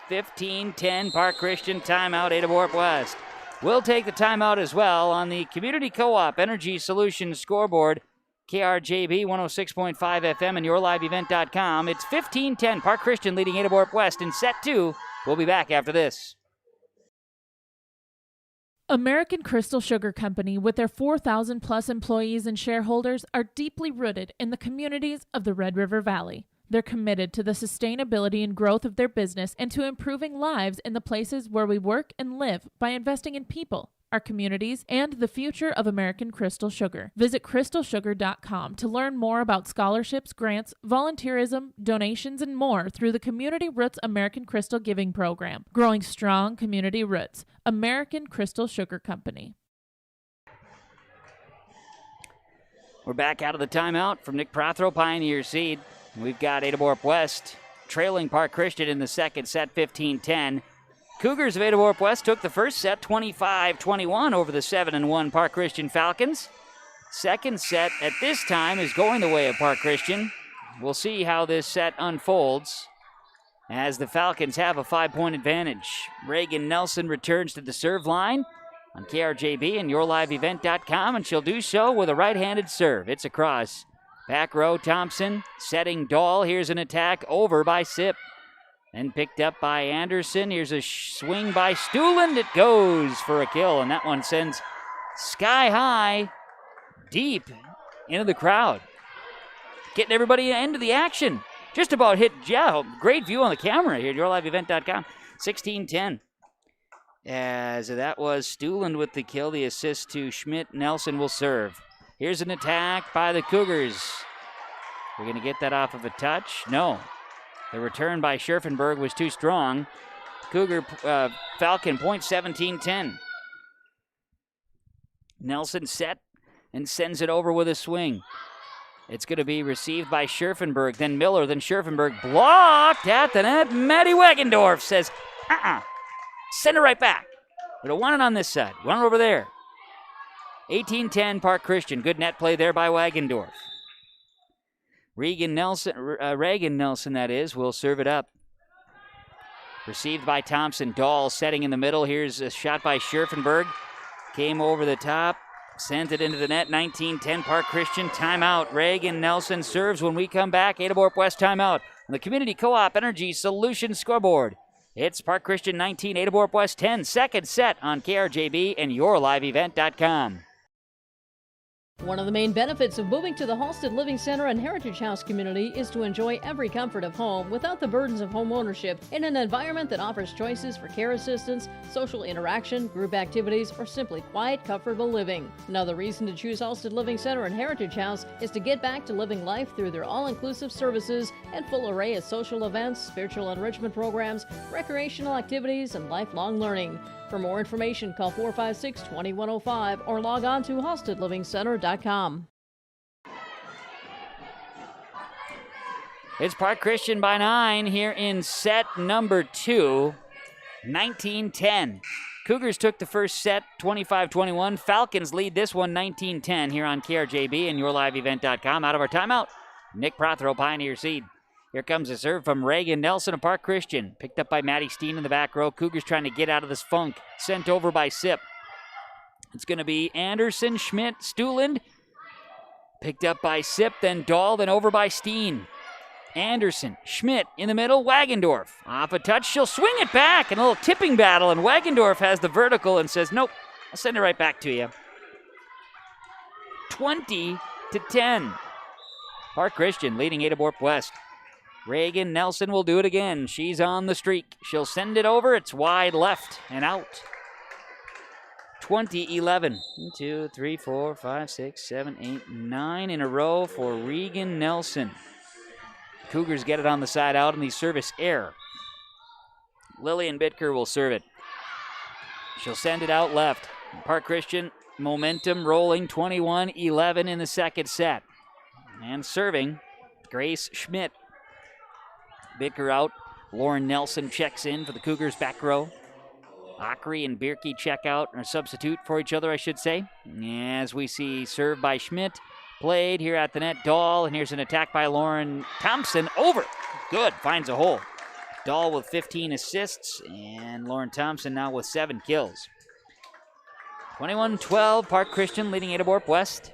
15-10 Park Christian, timeout Ada-Borup-West. We'll take the timeout as well on the Community Co-op Energy Solutions scoreboard. KRJB 106.5 FM and YourLiveEvent.com. It's 15-10 Park Christian leading Ada-Borup-West in set 2. We'll be back after this. American Crystal Sugar Company, with their 4,000 plus employees and shareholders, are deeply rooted in the communities of the Red River Valley. They're committed to the sustainability and growth of their business and to improving lives in the places where we work and live by investing in people, our communities, and the future of American Crystal Sugar. Visit crystalsugar.com to learn more about scholarships, grants, volunteerism, donations, and more through the Community Roots American Crystal Giving Program. Growing strong community roots. American Crystal Sugar Company. We're back out of the timeout from Nick Prothero, Pioneer Seed. We've got Ada-Borup-West trailing Park Christian in the second set, 15-10. Cougars of Ada-Borup-West took the first set 25-21 over the 7-1 Park Christian Falcons. Second set at this time is going the way of Park Christian. We'll see how this set unfolds as the Falcons have a 5-point advantage. Reagan Nelson returns to the serve line on KRJB and YourLiveEvent.com, and she'll do so with a right-handed serve. It's across. Back row, Thompson setting Dahl. Here's an attack over by Sip. And picked up by Anderson. Here's a swing by Stuland. It goes for a kill, and that one sends sky high, deep into the crowd. Getting everybody into the action. Just about hit, yeah, great view on the camera here at YourLiveEvent.com. 16-10. As that was Stuland with the kill, the assist to Schmidt. Nelson will serve. Here's an attack by the Cougars. We're going to get that off of a touch. No. The return by Scherfenberg was too strong. Cougar Falcon point 17-10. Nelson set and sends it over with a swing. It's going to be received by Scherfenberg, then Miller, then Scherfenberg. Blocked at the net. Maddie Wagendorf says, send it right back. We don't want it on this side. We want it over there. 18-10 Park Christian. Good net play there by Wagendorf. Reagan Nelson, that is, will serve it up. Received by Thompson. Dahl setting in the middle. Here's a shot by Scherfenberg. Came over the top. Sent it into the net. 19-10 Park Christian. Timeout. Reagan Nelson serves when we come back. Ada-Borup-West timeout. On the Community Co-op Energy Solutions scoreboard. It's Park Christian 19, Ada-Borup-West 10, second set on KRJB and yourliveevent.com. One of the main benefits of moving to the Halsted Living Center and Heritage House community is to enjoy every comfort of home without the burdens of home ownership in an environment that offers choices for care assistance, social interaction, group activities, or simply quiet, comfortable living. Another reason to choose Halsted Living Center and Heritage House is to get back to living life through their all-inclusive services and full array of social events, spiritual enrichment programs, recreational activities, and lifelong learning. For more information, call 456-2105 or log on to halstedlivingcenter.com. It's Park Christian by 9 here in set number 2, 19-10. Cougars took the first set 25-21. Falcons lead this one 19-10 here on KRJB and yourliveevent.com. Out of our timeout, Nick Prothero, Pioneer seed. Here comes a serve from Reagan Nelson of Park Christian. Picked up by Maddie Steen in the back row. Cougars trying to get out of this funk. Sent over by Sip. It's going to be Anderson, Schmidt, Stuland. Picked up by Sip, then Dahl, then over by Steen. Anderson, Schmidt in the middle, Wagendorf. Off a touch, she'll swing it back. And a little tipping battle, and Wagendorf has the vertical and says, nope, I'll send it right back to you. 20-10. Park Christian leading Ada-Borup-West. Reagan Nelson will do it again. She's on the streak. She'll send it over. It's wide left and out. 20-11. 1, 2, 3, 4, 5, 6, 7, 8, 9 in a row for Regan Nelson. Cougars get it on the side out in the service error. Lillian Bitker will serve it. She'll send it out left. Park Christian momentum rolling. 21-11 in the second set. And serving, Grace Schmidt. Bitker out. Lauren Nelson checks in for the Cougars back row. Ackery and Bierke check out, or substitute for each other, I should say. As we see serve by Schmidt. Played here at the net. Dahl, and here's an attack by Lauren Thompson. Over. Good. Finds a hole. Dahl with 15 assists, and Lauren Thompson now with 7 kills. 21-12. Park Christian leading Ada-Borup-West.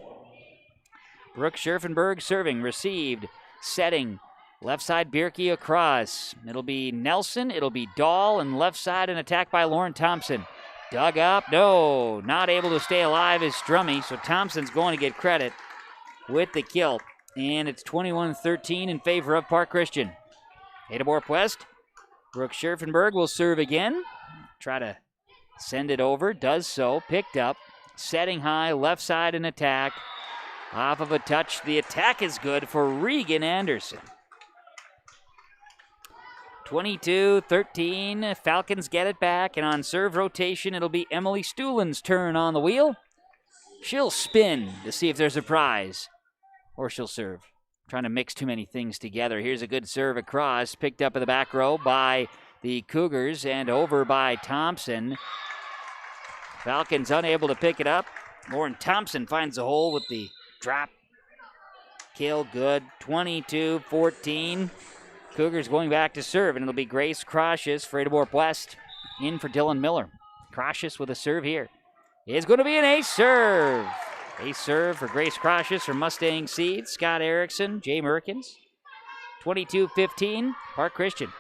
Brooke Scherfenberg serving. Received. Setting. Left side, Bierke across. It'll be Nelson, it'll be Dahl, and left side an attack by Lauren Thompson. Dug up, no, not able to stay alive is Strummy, so Thompson's going to get credit with the kill. And it's 21-13 in favor of Park Christian. Ada-Borup-West, Brooke Scherfenberg will serve again. Try to send it over, does so, picked up. Setting high, left side an attack. Off of a touch, the attack is good for Regan Anderson. 22-13, Falcons get it back, and on serve rotation, it'll be Emily Stuland's turn on the wheel. She'll spin to see if there's a prize, or she'll serve. Trying to mix too many things together. Here's a good serve across, picked up in the back row by the Cougars, and over by Thompson. Falcons unable to pick it up. Lauren Thompson finds the hole with the drop. Kill good, 22-14. Cougars going back to serve, and it'll be Grace Croshes for Ada-Borup-West. In for Dylan Miller. Croshes with a serve here. It's going to be an ace serve. Ace serve for Grace Croshes from Mustang Seed. Scott Erickson, Jay Merkins. 22-15, Park Christian.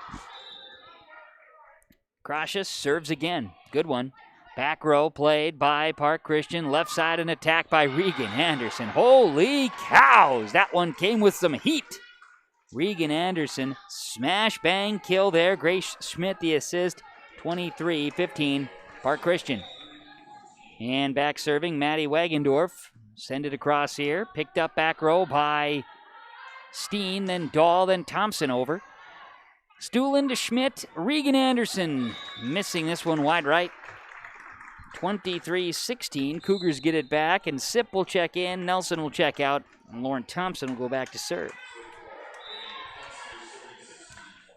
Croshes serves again. Good one. Back row played by Park Christian. Left side an attack by Regan Anderson. Holy cows! That one came with some heat. Regan Anderson, smash, bang, kill there. Grace Schmidt, the assist, 23-15, Park Christian. And back serving, Maddie Wagendorf. Send it across here. Picked up back row by Steen, then Dahl, then Thompson over. Stuland to Schmidt. Regan Anderson missing this one wide right. 23-16, Cougars get it back, and Sip will check in, Nelson will check out, and Lauren Thompson will go back to serve.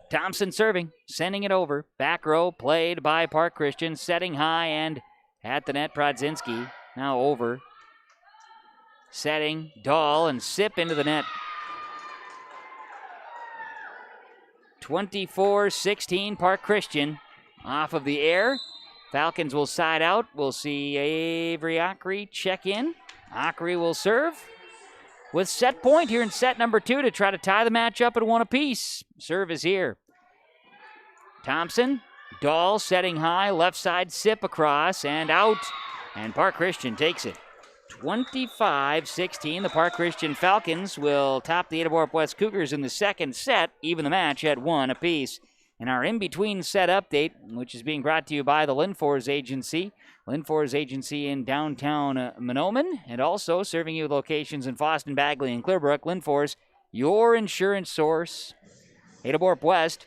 Thompson serving, sending it over. Back row played by Park Christian, setting high and at the net, Prodzinski. Now over. Setting, Dahl, and Sip into the net. 24-16, Park Christian. Off of the air. Falcons will side out. We'll see Avery Ackery check in. Ackery will serve. With set point here in set number 2 to try to tie the match up at 1 apiece. Serve is here. Thompson Dahl setting high, left side sip across and out. And Park Christian takes it. 25-16. The Park Christian Falcons will top the Ada-Borup-West Cougars in the second set, even the match at 1 apiece. And our in-between set update, which is being brought to you by the Linfors Agency. Linfors Agency in downtown Mahnomen, and also serving you with locations in Fosston, Bagley, and Clearbrook. Linfors, your insurance source. Ada-Borup-West,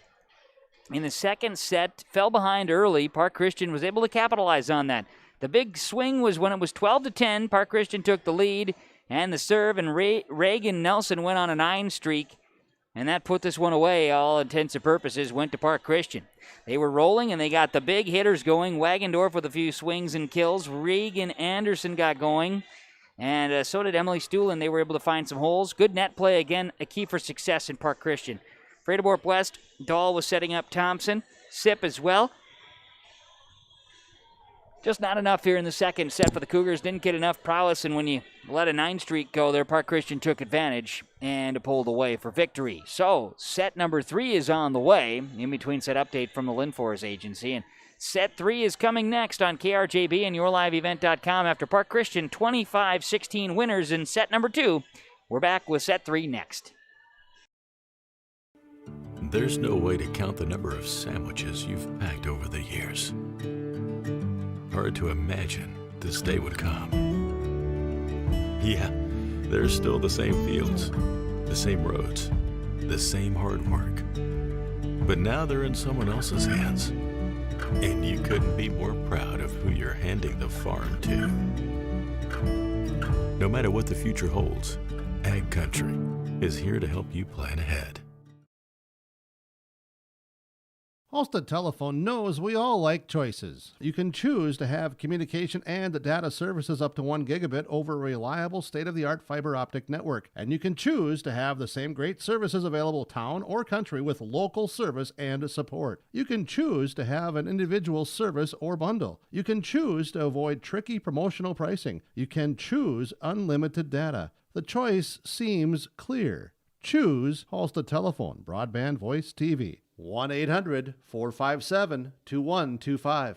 in the second set, fell behind early. Park Christian was able to capitalize on that. The big swing was when it was 12-10. Park Christian took the lead, and the serve, and Reagan Nelson went on a 9 streak. And that put this one away, all intents and purposes, went to Park Christian. They were rolling, and they got the big hitters going. Wagendorf with a few swings and kills. Regan Anderson got going, and so did Emily Stuhlen. They were able to find some holes. Good net play, again, a key for success in Park Christian. For Ada-Borup-West, Dahl was setting up Thompson. Sip as well. Just not enough here in the second set for the Cougars. Didn't get enough prowess, and when you let a 9 streak go there, Park Christian took advantage and pulled away for victory. So, set number 3 is on the way. In between set update from the Linfors Agency. And set 3 is coming next on KRJB and YourLiveEvent.com after Park Christian 25-16 winners in set number 2. We're back with set 3 next. There's no way to count the number of sandwiches you've packed over the years. Hard to imagine this day would come. Yeah, there's still the same fields, the same roads, the same hard work. But now they're in someone else's hands. And you couldn't be more proud of who you're handing the farm to. No matter what the future holds, Ag Country is here to help you plan ahead. Halstead Telephone knows we all like choices. You can choose to have communication and data services up to 1 gigabit over a reliable state-of-the-art fiber optic network. And you can choose to have the same great services available town or country with local service and support. You can choose to have an individual service or bundle. You can choose to avoid tricky promotional pricing. You can choose unlimited data. The choice seems clear. Choose Halstead Telephone, broadband voice TV. 1-800-457-2125.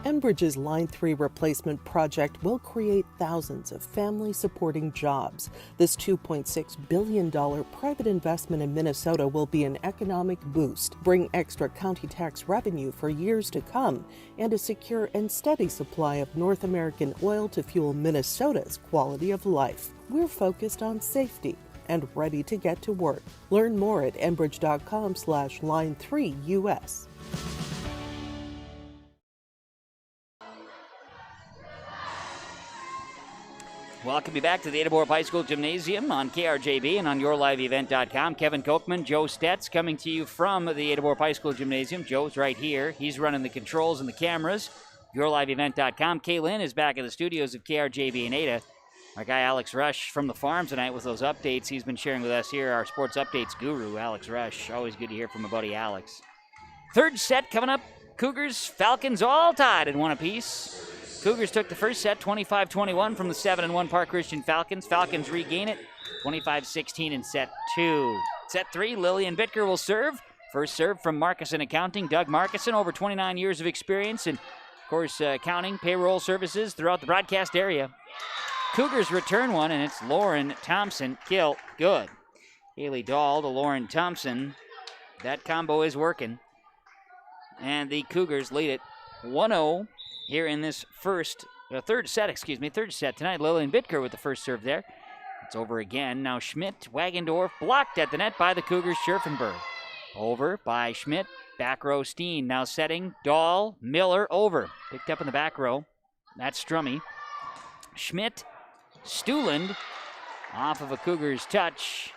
Enbridge's Line 3 replacement project will create thousands of family-supporting jobs. This $2.6 billion private investment in Minnesota will be an economic boost, bring extra county tax revenue for years to come, and a secure and steady supply of North American oil to fuel Minnesota's quality of life. We're focused on safety and ready to get to work. Learn more at enbridge.com/line3US. Welcome you back to the Ada-Borup High School Gymnasium on KRJB and on YourLiveEvent.com. Kevin Kochman, Joe Stetz coming to you from the Ada-Borup High School Gymnasium. Joe's right here. He's running the controls and the cameras. YourLiveEvent.com. Kaylin is back in the studios of KRJB and Ada. Our guy Alex Rush from the farm tonight with those updates he's been sharing with us here. Our sports updates guru, Alex Rush. Always good to hear from my buddy Alex. Third set coming up. Cougars, Falcons all tied at 1 apiece. Cougars took the first set, 25-21 from the 7-1 Park Christian Falcons. Falcons regain it, 25-16 in set 2. Set 3, Lillian Bittker will serve. First serve from Markuson Accounting. Doug Markuson, over 29 years of experience and, of course, accounting, payroll services throughout the broadcast area. Cougars return one, and it's Lauren Thompson. Kill. Good. Haley Dahl to Lauren Thompson. That combo is working. And the Cougars lead it 1-0 here in this third set tonight. Lillian Bittker with the first serve there. It's over again. Now Schmidt, Wagendorf, blocked at the net by the Cougars, Scherfenberg. Over by Schmidt. Back row Steen now setting. Dahl, Miller over. Picked up in the back row. That's Strummy. Schmidt, Stuhlen, off of a Cougars touch.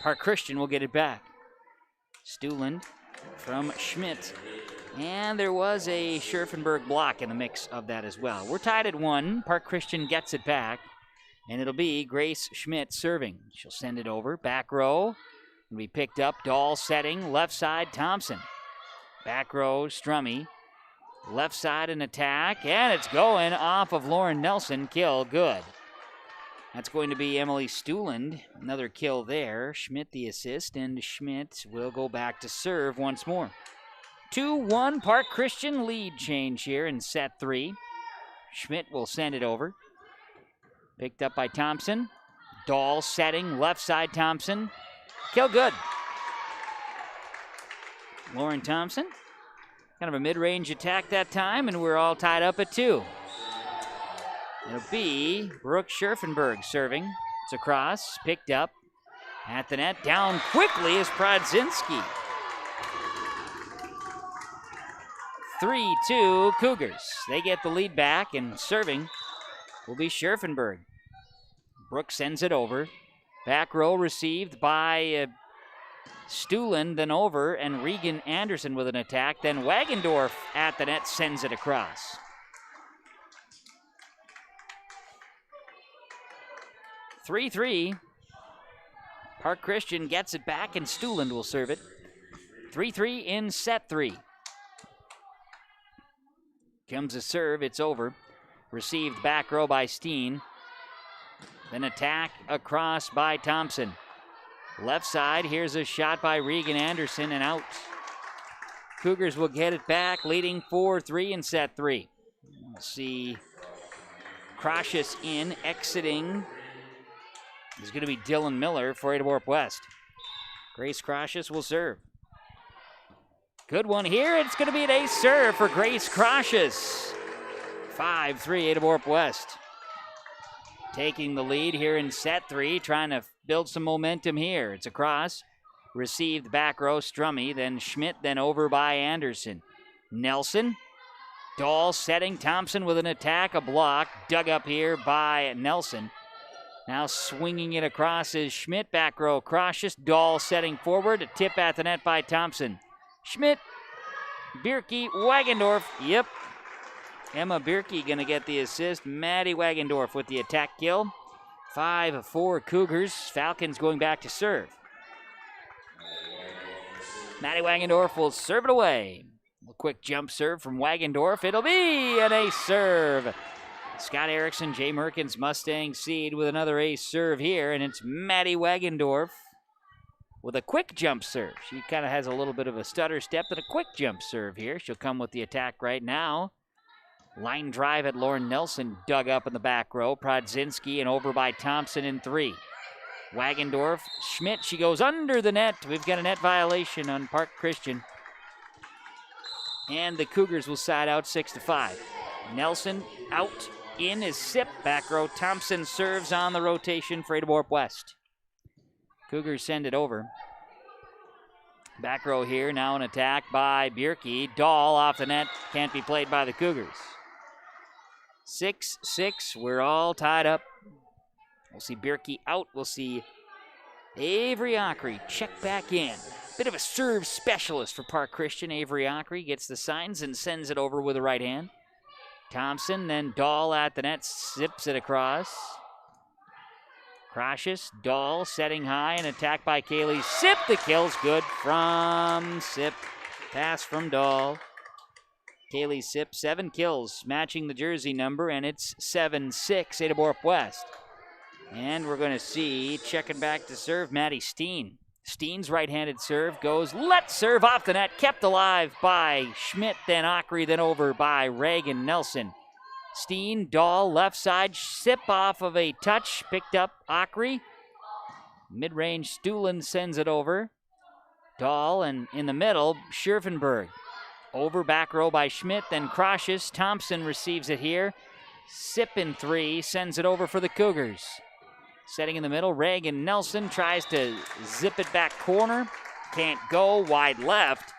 Park Christian will get it back. Stuhlen from Schmidt. And there was a Scherfenberg block in the mix of that as well. We're tied at 1. Park Christian gets it back. And it'll be Grace Schmidt serving. She'll send it over. Back row. And we picked up. Dahl setting. Left side, Thompson. Back row, Strummy. Left side, an attack. And it's going off of Lauren Nelson. Kill. Good. That's going to be Emily Stuland. Another kill there. Schmidt the assist, and Schmidt will go back to serve once more. 2-1 Park Christian lead change here in set 3. Schmidt will send it over. Picked up by Thompson. Dahl setting, left side Thompson. Kill good. Lauren Thompson. Kind of a mid-range attack that time, and we're all tied up at 2. It'll be Brooke Scherfenberg serving. It's across, picked up. At the net, down quickly is Prodzinski. 3-2 Cougars. They get the lead back, and serving will be Scherfenberg. Brooke sends it over. Back row received by Stuland, then over, and Regan Anderson with an attack. Then Wagendorf at the net sends it across. 3-3. Park Christian gets it back, and Stuland will serve it. 3-3 in set 3. Comes a serve, it's over. Received back row by Steen. Then attack across by Thompson. Left side, here's a shot by Regan Anderson, and out. Cougars will get it back, leading 4-3 in set 3. We'll see Crocious in, exiting. Is going to be Dylan Miller for Ada-Borup-West. Grace Crocious will serve. Good one here. It's going to be an ace serve for Grace Crocious. 5-3 Ada-Borup-West. Taking the lead here in set 3, trying to build some momentum here. It's across. Received back row Strummy, then Schmidt, then over by Anderson. Nelson. Dahl setting. Thompson with an attack, a block. Dug up here by Nelson. Now swinging it across is Schmidt, back row Crocious. Dahl setting forward, a tip at the net by Thompson. Schmidt, Bierke, Wagendorf, yep. Emma Bierke gonna get the assist. Maddie Wagendorf with the attack kill. 5-4 Cougars. Falcons going back to serve. Maddie Wagendorf will serve it away. A quick jump serve from Wagendorf. It'll be an ace serve. Scott Erickson, Jay Merkins, Mustang Seed with another ace serve here, and it's Maddie Wagendorf with a quick jump serve. She kind of has a little bit of a stutter step and a quick jump serve here. She'll come with the attack right now. Line drive at Lauren Nelson, dug up in the back row. Prodzinski and over by Thompson in 3. Wagendorf, Schmidt, she goes under the net. We've got a net violation on Park Christian. And the Cougars will side out 6-5. Nelson out. In is Sip, back row. Thompson serves on the rotation for Ada-Borup-West. Cougars send it over. Back row here, now an attack by Bierke. Dahl off the net, can't be played by the Cougars. 6-6, we're all tied up. We'll see Bierke out. We'll see Avery Ockery check back in. Bit of a serve specialist for Park Christian. Avery Ockery gets the signs and sends it over with the right hand. Thompson, then Dahl at the net, zips it across. Crocious, Dahl setting high, and attack by Kaylee Sip. The kill's good from Sip. Pass from Dahl. Kaylee Sip, 7 kills, matching the jersey number, and it's 7-6 Ada-Borup-West. And we're going to see, checking back to serve, Maddie Steen. Steen's right-handed serve goes, let's serve off the net, kept alive by Schmidt, then Ockery, then over by Reagan Nelson. Steen, Dahl, left side, Sip off of a touch, picked up Ockery. Mid-range, Stuland sends it over. Dahl, and in the middle, Scherfenberg. Over back row by Schmidt, then Crocious. Thompson receives it here. Sip in 3, sends it over for the Cougars. Setting in the middle, Reagan Nelson tries to zip it back corner. Can't go, wide left.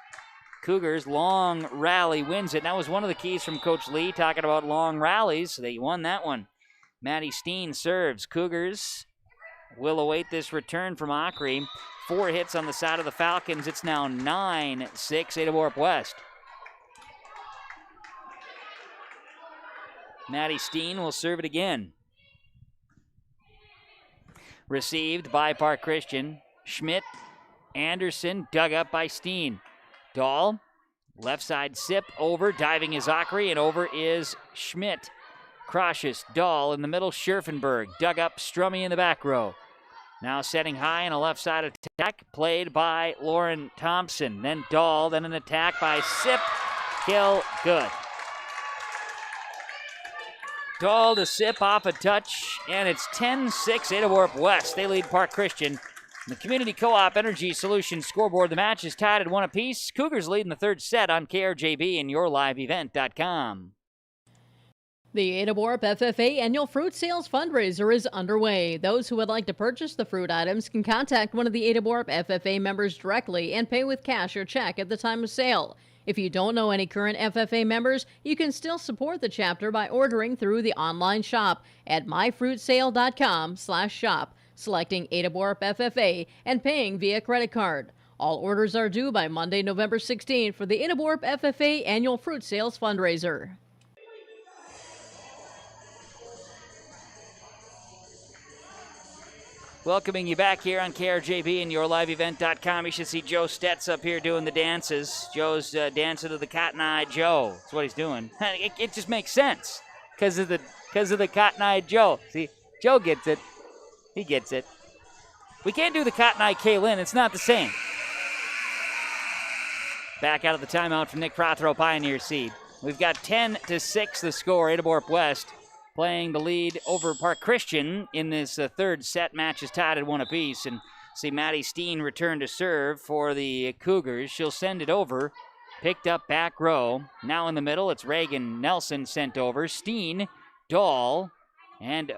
Cougars, long rally wins it. That was one of the keys from Coach Lee, talking about long rallies. They won that one. Maddie Steen serves. Cougars will await this return from Ockery. 4 hits on the side of the Falcons. It's now 9-6 Ada-Borup-West. Maddie Steen will serve it again. Received by Park Christian. Schmidt, Anderson, dug up by Steen. Dahl, left side Sip, over, diving is Ockery, and over is Schmidt. Crocious, Dahl in the middle, Scherfenberg dug up Strummy in the back row. Now setting high on a left side attack, played by Lauren Thompson. Then Dahl, then an attack by Sip. Kill, good. Dahl to Sip off a touch, and it's 10-6 Ada-Borup-West. They lead Park Christian. The Community Co-op Energy Solutions scoreboard, the match is tied at 1 apiece. Cougars lead in the third set on KRJB and YourLiveEvent.com. The Ada-Borup FFA Annual Fruit Sales Fundraiser is underway. Those who would like to purchase the fruit items can contact one of the Ada-Borup FFA members directly and pay with cash or check at the time of sale. If you don't know any current FFA members, you can still support the chapter by ordering through the online shop at myfruitsale.com/shop, selecting Ada-Borup FFA and paying via credit card. All orders are due by Monday, November 16 for the Ada-Borup FFA Annual Fruit Sales Fundraiser. Welcoming you back here on KRJB and YourLiveEvent.com. You should see Joe Stetz up here doing the dances. Joe's dancing to the Cotton Eye Joe. That's what he's doing. It just makes sense because of the Cotton Eye Joe. See, Joe gets it. He gets it. We can't do the Cotton Eye Kaylin. It's not the same. Back out of the timeout from Nick Prothero, Pioneer Seed. We've got 10-6 the score. Ada-Borup-West playing the lead over Park Christian in this third set. Match is tied at 1 apiece. And see Maddie Steen return to serve for the Cougars. She'll send it over. Picked up back row. Now in the middle, it's Reagan Nelson sent over. Steen, Dahl, and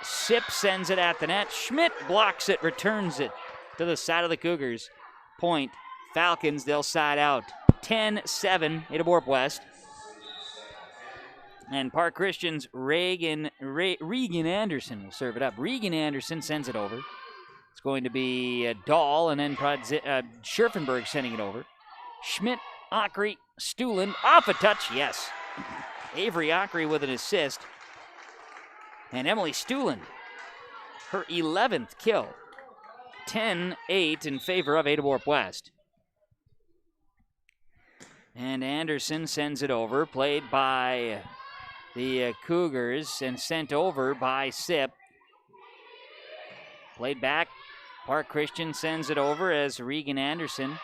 Sip sends it at the net. Schmidt blocks it, returns it to the side of the Cougars. Point, Falcons, they'll side out. 10-7, Ada-Borup-West. And Park Christian's Regan Anderson will serve it up. Regan Anderson sends it over. It's going to be Dahl and then Scherfenberg sending it over. Schmidt, Ockery, Stuland, off a touch, yes. Avery Ockery with an assist. And Emily Stuland, her 11th kill. 10-8 in favor of Ada-Borup-West. And Anderson sends it over, played by the Cougars and sent over by Sip. Played back. Park Christian sends it over as Regan Anderson.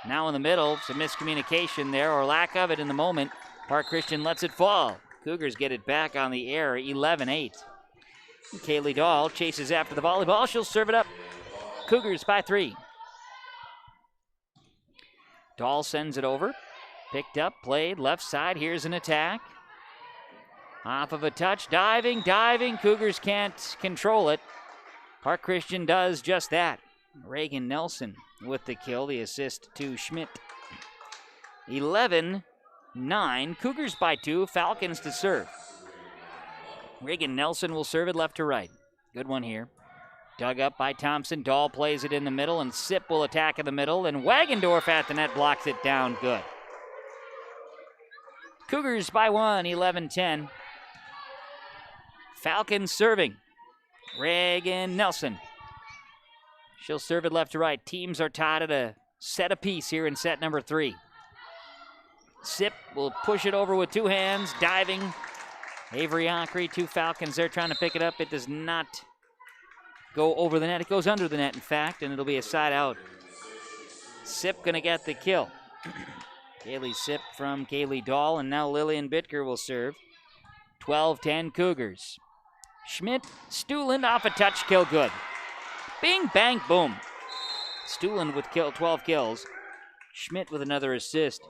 Now in the middle, some miscommunication there, or lack of it in the moment. Park Christian lets it fall. Cougars get it back on the air, 11-8. Kaylee Dahl chases after the volleyball. She'll serve it up. Cougars by 3. Dahl sends it over. Picked up, played, left side. Here's an attack. Off of a touch, diving. Cougars can't control it. Park Christian does just that. Reagan Nelson with the kill, the assist to Schmidt. 11-9, Cougars by 2, Falcons to serve. Reagan Nelson will serve it left to right. Good one here. Dug up by Thompson. Dahl plays it in the middle, and Sip will attack in the middle, and Wagendorf at the net blocks it down good. Cougars by 1, 11-10. Falcons serving. Reagan Nelson. She'll serve it left to right. Teams are tied at a set apiece here in set number 3. Sip will push it over with 2 hands, diving. Avery Ockery, 2 Falcons there trying to pick it up. It does not go over the net. It goes under the net, in fact, and it'll be a side out. Sip gonna get the kill. Kaylee Sip from Kaylee Dahl, and now Lillian Bitker will serve. 12-10 Cougars. Schmidt, Stuland off a touch, kill good. Bing, bang, boom. Stuland with 12 kills. Schmidt with another assist.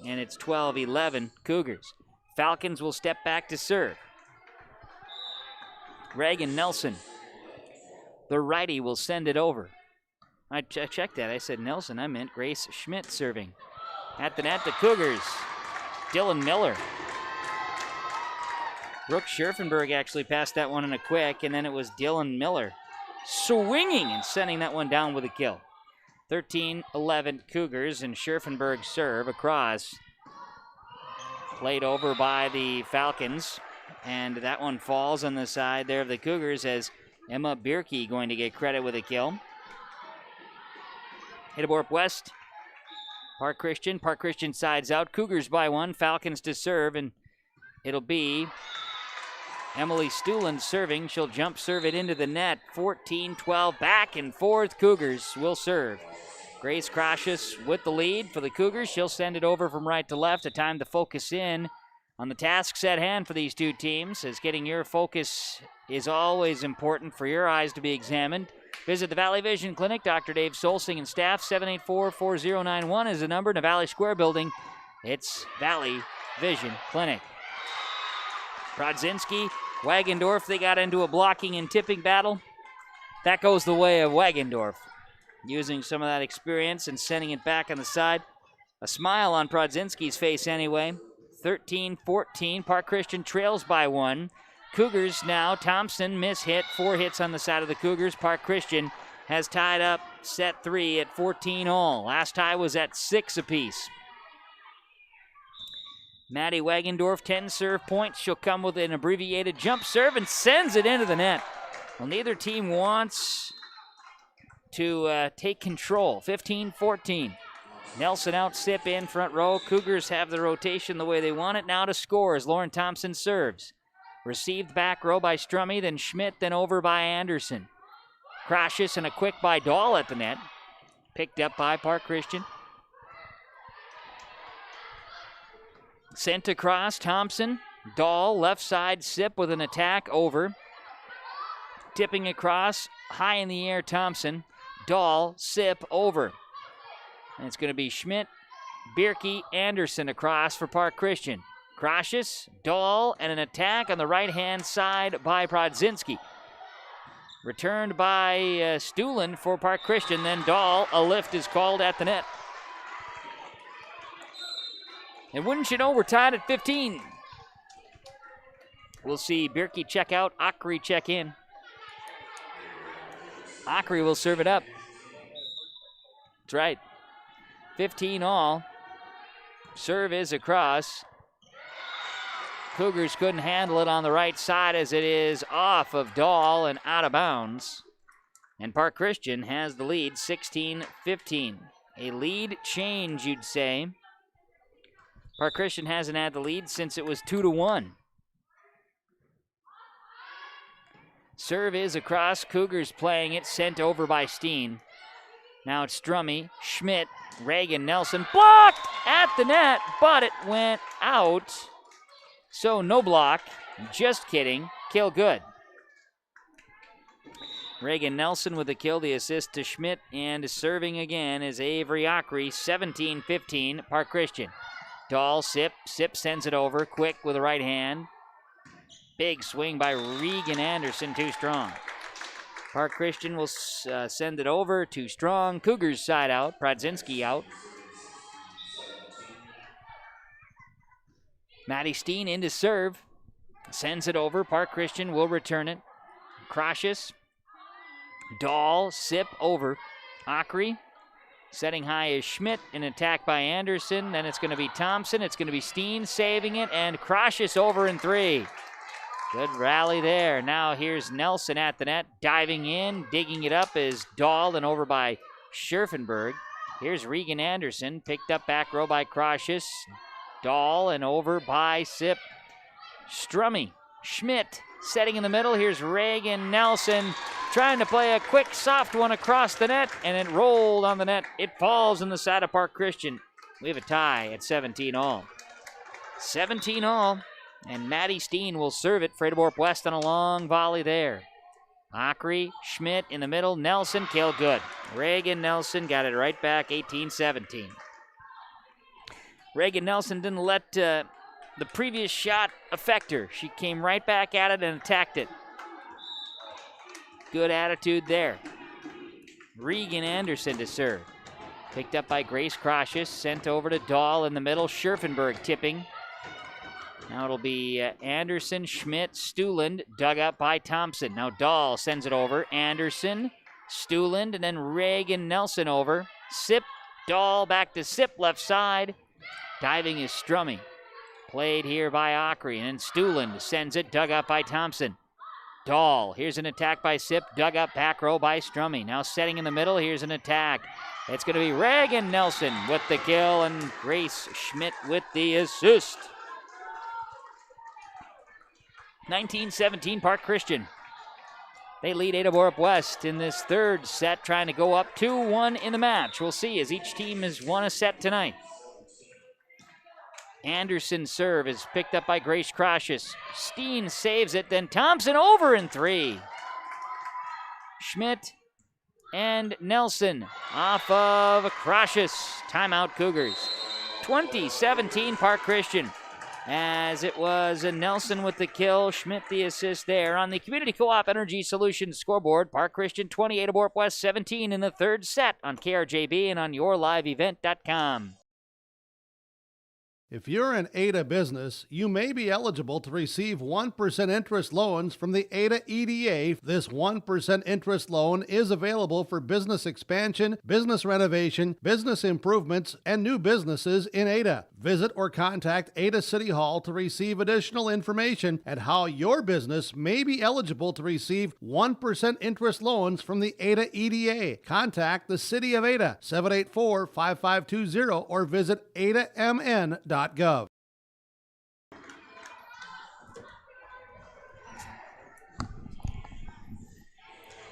And it's 12-11 Cougars. Falcons will step back to serve. Reagan Nelson, the righty, will send it over. I checked that. I said Nelson. I meant Grace Schmidt serving. At the net, the Cougars. Dylan Miller. Brooke Scherfenberg actually passed that one in a quick, and then it was Dylan Miller swinging and sending that one down with a kill. 13-11 Cougars, and Scherfenberg serve across. Played over by the Falcons, and that one falls on the side there of the Cougars as Emma Bierke going to get credit with a kill. Ada-Borup-West, Park Christian sides out. Cougars by 1, Falcons to serve, and it'll be Emily Stuland serving. She'll jump serve it into the net. 14-12, back and forth. Cougars will serve. Grace Crocious with the lead for the Cougars. She'll send it over from right to left. A time to focus in on the tasks at hand for these two teams, as getting your focus is always important for your eyes to be examined. Visit the Valley Vision Clinic. Dr. Dave Solsing and staff. 784-4091 is the number in the Valley Square building. It's Valley Vision Clinic. Brodzinski, Wagendorf, they got into a blocking and tipping battle. That goes the way of Wagendorf, using some of that experience and sending it back on the side. A smile on Brodzinski's face anyway. 13-14, Park Christian trails by 1. Cougars now, Thompson miss-hit, 4 hits on the side of the Cougars. Park Christian has tied up set 3 at 14 all. Last tie was at 6 apiece. Maddie Wagendorf, 10 serve points. She'll come with an abbreviated jump serve and sends it into the net. Well, neither team wants to take control. 15-14. Nelson out, Sip in front row. Cougars have the rotation the way they want it. Now to score as Lauren Thompson serves. Received back row by Strummy, then Schmidt, then over by Anderson. Crocious and a quick by Dahl at the net. Picked up by Park Christian. Sent across, Thompson. Dahl, left side, Sip with an attack over. Tipping across, high in the air, Thompson. Dahl, Sip, over. And it's going to be Schmidt, Bierke, Anderson across for Park Christian. Crocious, Dahl, and an attack on the right-hand side by Brodzinski. Returned by Stuland for Park Christian. Then Dahl, a lift is called at the net. And wouldn't you know, we're tied at 15. We'll see Bierke check out, Akri check in. Akri will serve it up. That's right. 15 all. Serve is across. Cougars couldn't handle it on the right side as it is off of Dahl and out of bounds. And Park Christian has the lead, 16-15. A lead change, you'd say. Park Christian hasn't had the lead since it was 2-1. Serve is across. Cougars playing it, sent over by Steen. Now it's Strummy, Schmidt, Reagan, Nelson, blocked at the net, but it went out. So no block, just kidding, kill good. Reagan Nelson with the kill, the assist to Schmidt, and serving again is Avery Akri, 17-15, Park Christian. Dahl, Sip sends it over, quick with the right hand. Big swing by Regan Anderson, too strong. Park Christian will send it over, too strong. Cougars side out, Brodzinski out. Maddie Steen into serve. Sends it over. Park Christian will return it. Crocious. Dahl, Sip over. Akri. Setting high is Schmidt. An attack by Anderson. Then it's going to be Thompson. It's going to be Steen saving it. And Crocious over in 3. Good rally there. Now here's Nelson at the net. Diving in. Digging it up is Dahl and over by Scherfenberg. Here's Regan Anderson. Picked up back row by Crocious. Dahl and over by Sip. Strummy. Schmidt setting in the middle. Here's Reagan Nelson trying to play a quick, soft one across the net, and it rolled on the net. It falls on the side of Park Christian. We have a tie at 17 all. 17 all, and Maddie Steen will serve it for Ada-Borup-West on a long volley there. Akri, Schmidt in the middle. Nelson, kill good. Reagan Nelson got it right back, 18-17. Reagan Nelson didn't let the previous shot affect her. She came right back at it and attacked it. Good attitude there. Regan Anderson to serve. Picked up by Grace Crocious. Sent over to Dahl in the middle. Scherfenberg tipping. Now it'll be Anderson, Schmidt, Stuland. Dug up by Thompson. Now Dahl sends it over. Anderson, Stuland, and then Reagan Nelson over. Sip, Dahl back to Sip left side. Diving is Strummy. Played here by Akri, and then Stuland sends it. Dug up by Thompson. Dahl, here's an attack by Sip, dug up back row by Strummy. Now setting in the middle, here's an attack. It's going to be Reagan Nelson with the kill and Grace Schmidt with the assist. 19-17 Park Christian. They lead Ada-Borup-West in this third set, trying to go up 2-1 in the match. We'll see as each team has won a set tonight. Anderson's serve is picked up by Grace Crocious. Steen saves it, then Thompson over in 3. Schmidt and Nelson off of Crocious. Timeout Cougars. 20-17 Park Christian. As it was Nelson with the kill, Schmidt the assist there. On the Community Co-op Energy Solutions scoreboard, Park Christian 20, Ada-Borup-West 17 in the third set on KRJB and on yourliveevent.com. If you're an Ada business, you may be eligible to receive 1% interest loans from the Ada EDA. This 1% interest loan is available for business expansion, business renovation, business improvements, and new businesses in Ada. Visit or contact Ada City Hall to receive additional information and how your business may be eligible to receive 1% interest loans from the Ada EDA. Contact the City of Ada, 784-5520, or visit adamn.gov.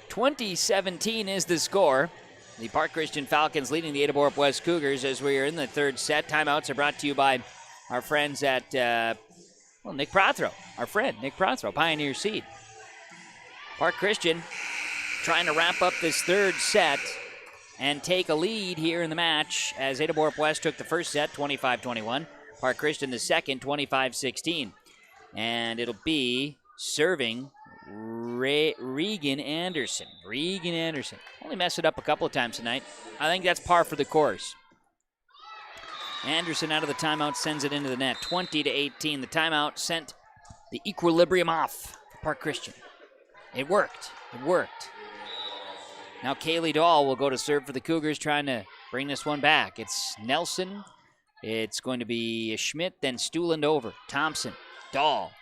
20-17 is the score. The Park Christian Falcons leading the Ada-Borup-West Cougars as we are in the third set. Timeouts are brought to you by our friends at, Nick Prothro. Our friend, Nick Prothro, Pioneer Seed. Park Christian trying to wrap up this third set and take a lead here in the match as Ada-Borup-West took the first set, 25-21. Park Christian the second, 25-16. And it'll be serving Regan Anderson. Only messed it up a couple of times tonight. I think that's par for the course. Anderson out of the timeout sends it into the net. 20-18. The timeout sent the equilibrium off Park Christian. It worked. Now Kaylee Dahl will go to serve for the Cougars, trying to bring this one back. It's Nelson. It's going to be Schmidt, then Stuland over. Thompson, Dahl.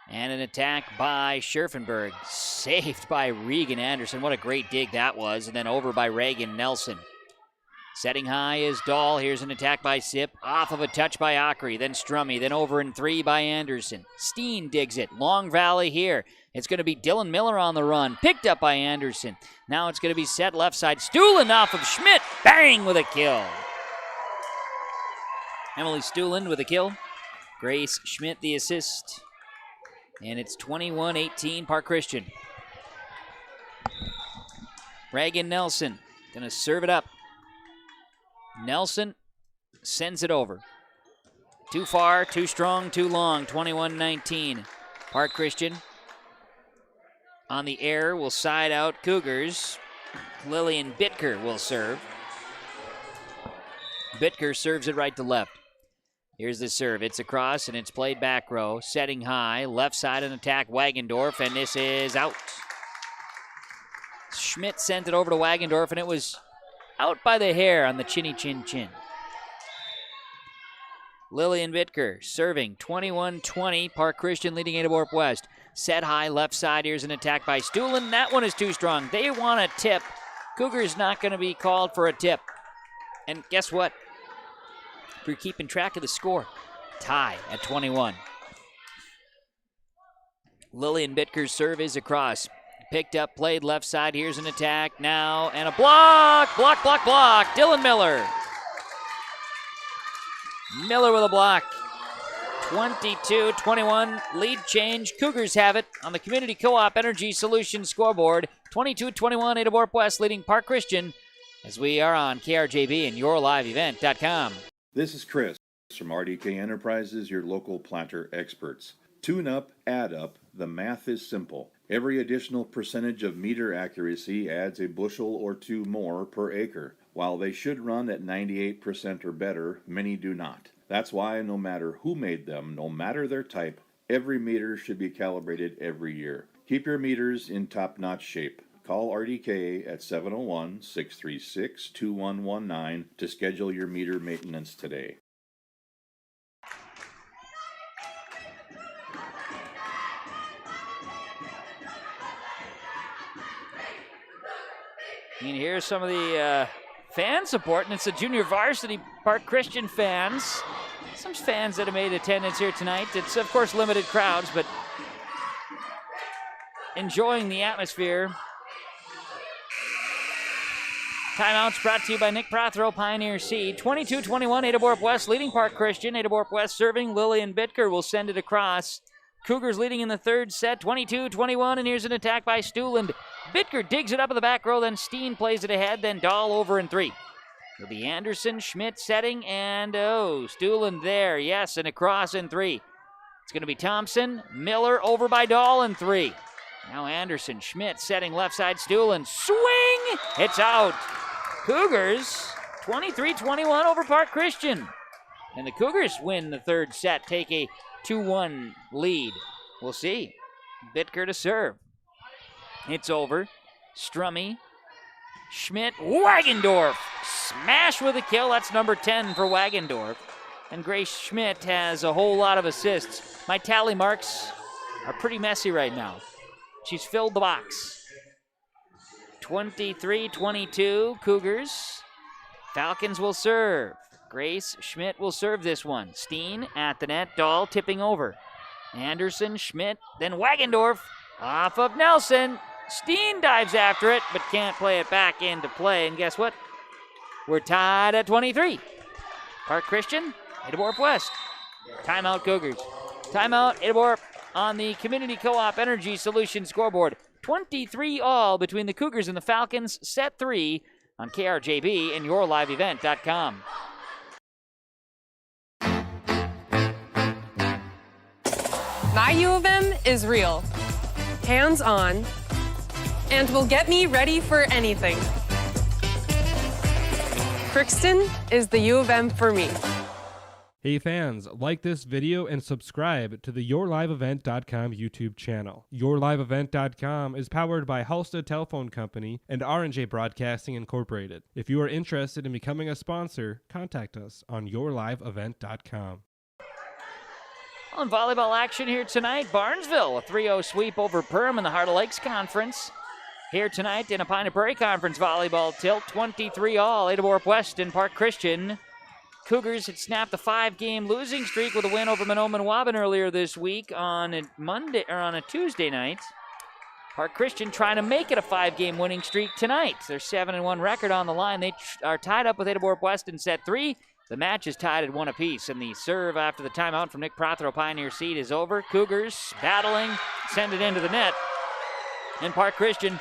And an attack by Scherfenberg. Saved by Regan Anderson. What a great dig that was. And then over by Reagan Nelson. Setting high is Dahl. Here's an attack by Sip. Off of a touch by Ockery. Then Strummy. Then over in 3 by Anderson. Steen digs it. Long Valley here. It's going to be Dylan Miller on the run. Picked up by Anderson. Now it's going to be set left side. Stuland off of Schmidt. Bang with a kill. Emily Stuland with a kill. Grace Schmidt the assist. And it's 21-18 Park Christian. Reagan Nelson going to serve it up. Nelson sends it over. Too far, too strong, too long. 21-19. Park Christian on the air will side out Cougars. Lillian Bitker will serve. Bitker serves it right to left. Here's the serve. It's across, and it's played back row. Setting high. Left side an attack, Wagendorf, and this is out. Schmidt sent it over to Wagendorf, and it was out by the hair on the chinny chin chin. Lillian Bitker serving. 21-20. Park Christian leading Ada-Borup-West. Set high, left side. Here's an attack by Stuland. That one is too strong. They want a tip. Cougars not going to be called for a tip. And guess what? If you're keeping track of the score, tie at 21. Lillian Bitker's serve is across. Picked up, played left side. Here's an attack now, and a block. Block. Dylan Miller. Miller with a block. 22-21, lead change. Cougars have it on the Community Co-op Energy Solutions scoreboard. 22-21, Ada-Borup-West leading Park Christian as we are on KRJB and yourliveevent.com. This is Chris from RDK Enterprises, your local planter experts. Tune up, add up, the math is simple. Every additional percentage of meter accuracy adds a bushel or two more per acre. While they should run at 98% or better, many do not. That's why no matter who made them, no matter their type, every meter should be calibrated every year. Keep your meters in top-notch shape. Call RDK at 701-636-2119 to schedule your meter maintenance today. And here's some of the fan support, and it's the junior varsity Park Christian fans. Some fans that have made attendance here tonight. It's, of course, limited crowds, but enjoying the atmosphere. Timeouts brought to you by Nick Prothero, Pioneer Seed. 22-21, Ada-Borup-West leading Park Christian. Ada-Borup-West serving. Lillian Bittker will send it across. Cougars leading in the third set, 22-21, and here's an attack by Stuland. Bittker digs it up in the back row, then Steen plays it ahead, then Dahl over in 3. It'll be Anderson, Schmidt setting, and Stuland there, yes, and across in 3. It's going to be Thompson, Miller over by Dahl in 3. Now Anderson, Schmidt setting left side, Stuland, swing! It's out. Cougars, 23-21 over Park Christian. And the Cougars win the third set, take a 2-1 lead. We'll see. Bittker to serve. It's over. Strummy, Schmidt, Wagendorf. Smash with a kill. That's number 10 for Wagendorf. And Grace Schmidt has a whole lot of assists. My tally marks are pretty messy right now. She's filled the box. 23-22, Cougars. Falcons will serve. Grace Schmidt will serve this one. Steen at the net. Dahl tipping over. Anderson, Schmidt, then Wagendorf off of Nelson. Steen dives after it, but can't play it back into play. And guess what? We're tied at 23. Park Christian, Ada-Borup-West. Timeout, Cougars. Timeout, Ada-Borup on the Community Co-op Energy Solutions scoreboard. 23-all between the Cougars and the Falcons. Set 3 on KRJB and YourLiveEvent.com. My U of M is real, hands-on, and will get me ready for anything. Crookston is the U of M for me. Hey fans, like this video and subscribe to the YourLiveEvent.com YouTube channel. YourLiveEvent.com is powered by Halstead Telephone Company and R&J Broadcasting Incorporated. If you are interested in becoming a sponsor, contact us on YourLiveEvent.com. On volleyball action here tonight, Barnesville, a 3-0 sweep over Perham in the Heart of Lakes Conference. Here tonight in a Pine Prairie Conference volleyball tilt, 23-all, Ada-Borup-West and Park Christian. Cougars had snapped a 5-game losing streak with a win over Monoman Waban earlier this week on a Tuesday night. Park Christian trying to make it a 5-game winning streak tonight. Their 7-1 record on the line. They are tied up with Ada-Borup-West in set 3. The match is tied at 1 apiece, and the serve after the timeout from Nick Prothero, Pioneer Seed, is over. Cougars battling, send it into the net. And Park Christian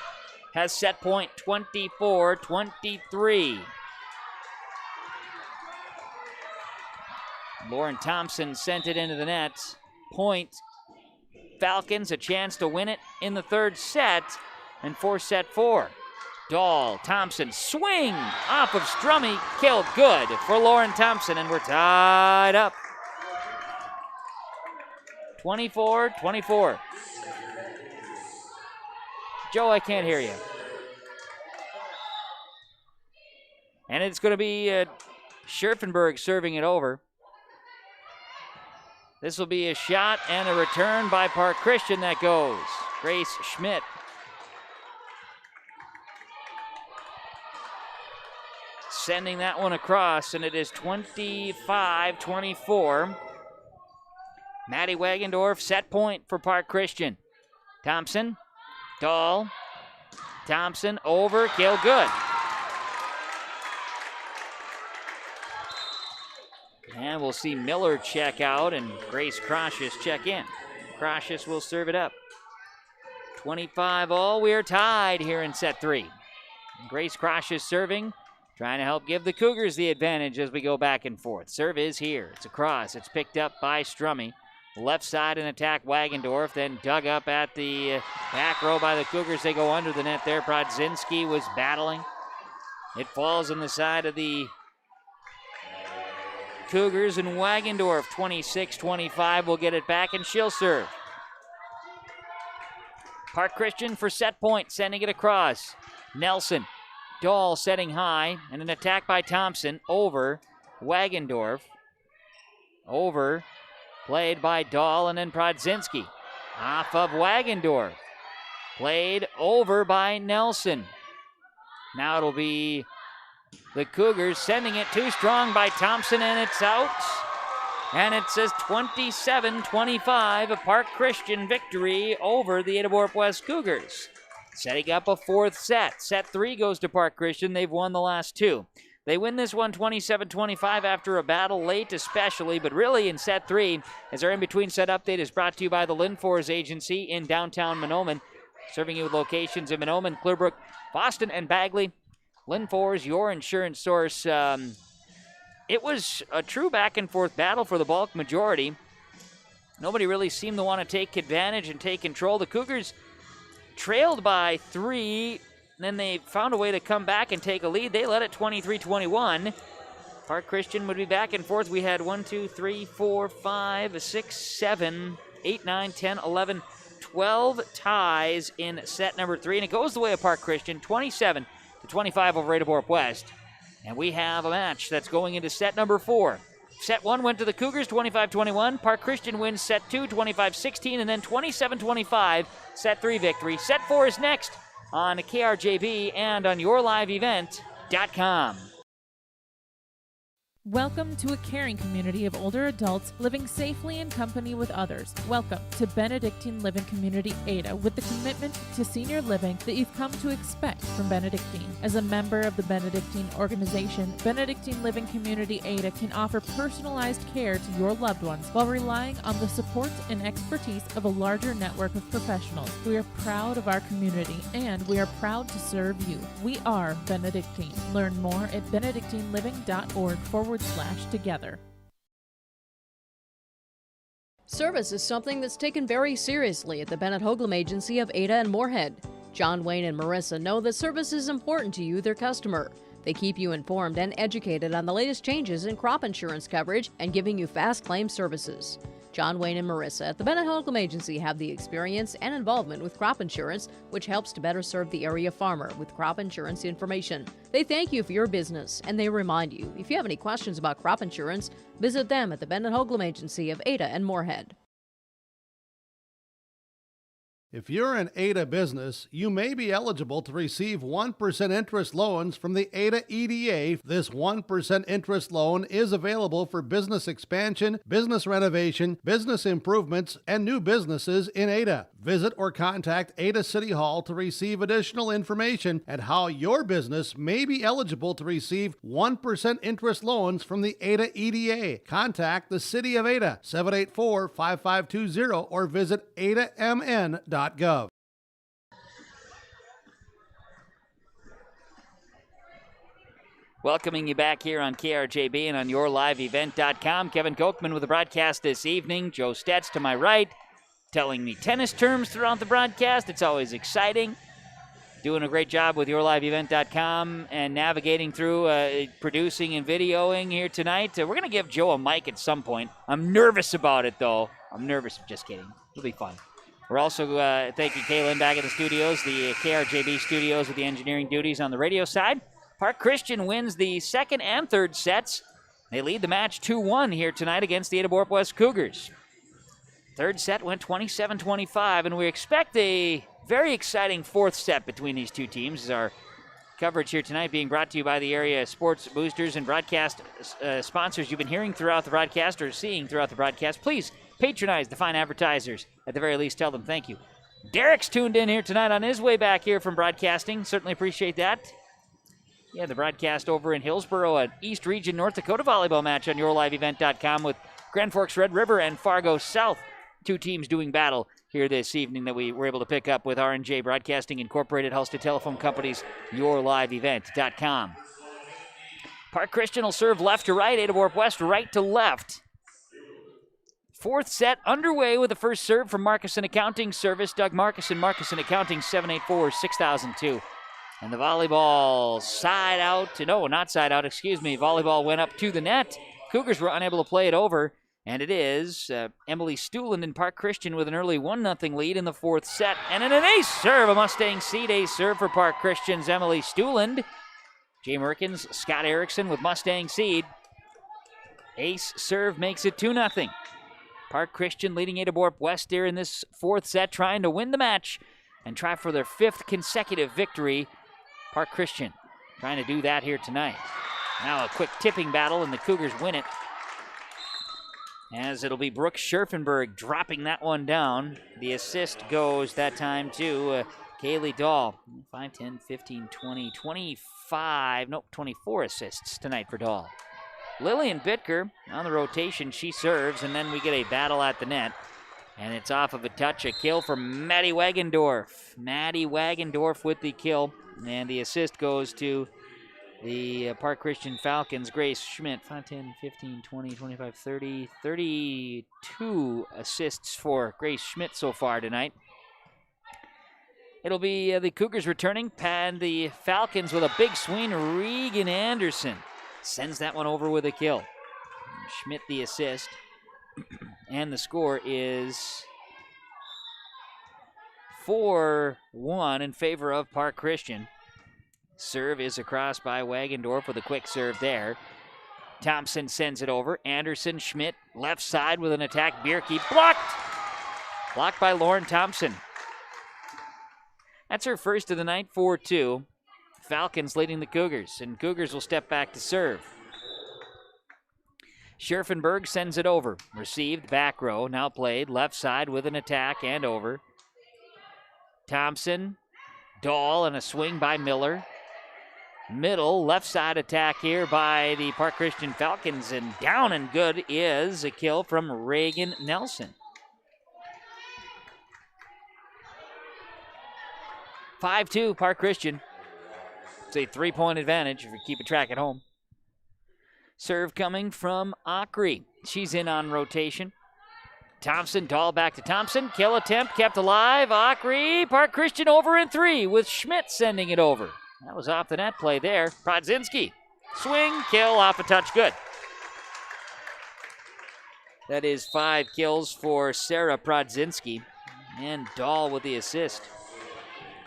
has set point 24-23. Lauren Thompson sent it into the net. Point. Falcons a chance to win it in the third set and force set 4. Dahl, Thompson, swing off of Strummy, killed good for Lauren Thompson, and we're tied up. 24-24. Joe, I can't hear you. And it's going to be Scherfenberg serving it over. This will be a shot and a return by Park Christian that goes. Grace Schmidt. Sending that one across, and it is 25-24. Maddie Wagendorf, set point for Park Christian. Thompson, Dahl, Thompson, over, kill, good. And we'll see Miller check out and Grace Crocious check in. Crocious will serve it up. 25-all, we are tied here in set 3. Grace Crocious serving. Trying to help give the Cougars the advantage as we go back and forth. Serve is here. It's across. It's picked up by Strummy. Left side and attack Wagendorf. Then dug up at the back row by the Cougars. They go under the net there. Brodzinski was battling. It falls on the side of the Cougars, and Wagendorf, 26-25, will get it back, and she'll serve. Park Christian for set point, sending it across. Nelson. Dahl setting high, and an attack by Thompson over Wagendorf. Over, played by Dahl, and then Brodzinski. Off of Wagendorf. Played over by Nelson. Now it'll be the Cougars sending it too strong by Thompson, and it's out. And it says 27-25, a Park Christian victory over the Ada-Borup-West Cougars. Setting up a fourth set. Set 3 goes to Park Christian. They've won the last 2. They win this one 27-25 after a battle late especially, but really in set 3, as our in-between set update is brought to you by the Linfors Agency in downtown Mahnomen, serving you with locations in Mahnomen, Clearbrook, Boston, and Bagley. Linfors, your insurance source. It was a true back-and-forth battle for the bulk majority. Nobody really seemed to want to take advantage and take control. The Cougars trailed by 3, then they found a way to come back and take a lead. They led it 23-21. Park Christian would be back and forth. We had 1, 2, 3, 4, 5, 6, 7, 8, 9, 10, 11, 12 ties in set number 3. And it goes the way of Park Christian, 27-25 over Ada-Borup-West. And we have a match that's going into set number 4. Set 1 went to the Cougars, 25-21. Park Christian wins set 2, 25-16, and then 27-25, set 3 victory. Set 4 is next on KRJB and on yourliveevent.com. Welcome to a caring community of older adults living safely in company with others. Welcome to Benedictine Living Community Ada, with the commitment to senior living that you've come to expect from Benedictine. As a member of the Benedictine organization, Benedictine Living Community Ada can offer personalized care to your loved ones while relying on the support and expertise of a larger network of professionals. We are proud of our community, and we are proud to serve you. We are Benedictine. Learn more at benedictineliving.org/together. Service is something that's taken very seriously at the Bennett Hoagland Agency of Ada and Moorhead. John Wayne and Marissa know that service is important to you, their customer. They keep you informed and educated on the latest changes in crop insurance coverage and giving you fast claim services. John Wayne and Marissa at the Bennett Hoagland Agency have the experience and involvement with crop insurance, which helps to better serve the area farmer with crop insurance information. They thank you for your business, and they remind you, if you have any questions about crop insurance, visit them at the Bennett Hoagland Agency of Ada and Moorhead. If you're an Ada business, you may be eligible to receive 1% interest loans from the Ada EDA. This 1% interest loan is available for business expansion, business renovation, business improvements, and new businesses in Ada. Visit or contact Ada City Hall to receive additional information and how your business may be eligible to receive 1% interest loans from the Ada EDA. Contact the City of Ada, 784-5520, or visit adamn.gov. Welcoming you back here on KRJB and on yourliveevent.com. Kevin Kochman with the broadcast this evening. Joe Stetz to my right, telling me tennis terms throughout the broadcast. It's always exciting. Doing a great job with yourliveevent.com and navigating through producing and videoing here tonight. We're going to give Joe a mic at some point. I'm nervous about it, though. I'm nervous. Just kidding. It'll be fun. We're also thanking Kaylin back at the studios, the KRJB studios with the engineering duties on the radio side. Park Christian wins the second and third sets. They lead the match 2-1 here tonight against the Ada-Borup-West Cougars. Third set went 27-25, and we expect a very exciting fourth set between these two teams. As our coverage here tonight being brought to you by the area sports boosters and broadcast sponsors you've been hearing throughout the broadcast or seeing throughout the broadcast. Please patronize the fine advertisers. At the very least, tell them thank you. Derek's tuned in here tonight on his way back here from broadcasting. Certainly appreciate that. Yeah, the broadcast over in Hillsboro, an East Region, North Dakota volleyball match on yourliveevent.com with Grand Forks Red River and Fargo South. Two teams doing battle here this evening that we were able to pick up with R&J Broadcasting Incorporated, Halstead Telephone Company's yourliveevent.com. Park Christian will serve left to right, Ada-Borup-West right to left. Fourth set underway with the first serve from Markuson Accounting Service. Doug Markuson, Markuson Accounting, 784-6002. And the volleyball side out. No, not side out, excuse me. Volleyball went up to the net. Cougars were unable to play it over. And it is Emily Stuland and Park Christian with an early 1-0 lead in the fourth set. And an ace serve, a Mustang Seed ace serve for Park Christian's Emily Stuland. Jay Merkins, Scott Erickson with Mustang Seed. Ace serve makes it 2-0. Park Christian leading Ada-Borup-West here in this fourth set, trying to win the match and try for their fifth consecutive victory. Park Christian trying to do that here tonight. Now a quick tipping battle, and the Cougars win it. as it'll be Brooke Scherfenberg dropping that one down. The assist goes that time to Kaylee Dahl. 5, 10, 15, 20, 24 assists tonight for Dahl. Lillian Bitker on the rotation. She serves, and then we get a battle at the net. And it's off of a touch, a kill from Maddie Wagendorf. Maddie Wagendorf with the kill. And the assist goes to the Park Christian Falcons. Grace Schmidt, 5, 10, 15, 20, 25, 30, 32 assists for Grace Schmidt so far tonight. It'll be the Cougars returning, and the Falcons with a big swing. Regan Anderson sends that one over with a kill. Schmidt the assist. And the score is 4-1 in favor of Park Christian. Serve is across by Wagendorf with a quick serve there. Thompson sends it over. Anderson, Schmidt, left side with an attack. Bierke blocked. Blocked by Lauren Thompson. That's her first of the night, 4-2. Falcons leading the Cougars, and Cougars will step back to serve. Scherfenberg sends it over. Received, back row, now played. Left side with an attack and over. Thompson, Dahl, and a swing by Miller. Middle, left side attack here by the Park Christian Falcons, and down and good is a kill from Reagan Nelson. 5-2 Park Christian. It's a 3-point advantage if you're keeping track at home. Serve coming from Akri. She's in on rotation. Thompson, Dahl back to Thompson. Kill attempt kept alive. Akri, Park Christian over in 3 with Schmidt sending it over. That was off the net play there. Prodzinski. Swing, kill, off a touch, good. That is 5 kills for Sarah Prodzinski. And Dahl with the assist.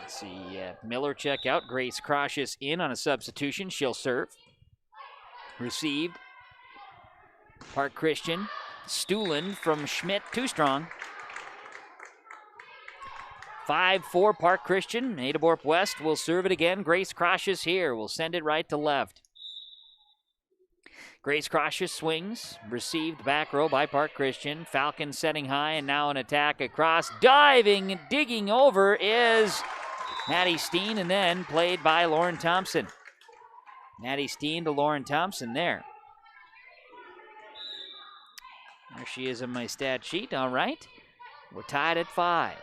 Let's see, Miller check out. Grace Croshes in on a substitution. She'll serve. Received. Park Christian. Stuland from Schmidt, too strong. 5-4 Park Christian. Ada-Borup-West will serve it again. Grace Croshes here. Will send it right to left. Grace Croshes swings. Received back row by Park Christian. Falcons setting high, and now an attack across. Diving and digging over is Maddie Steen, and then played by Lauren Thompson. Maddie Steen to Lauren Thompson there. There she is on my stat sheet. All right. We're tied at 5.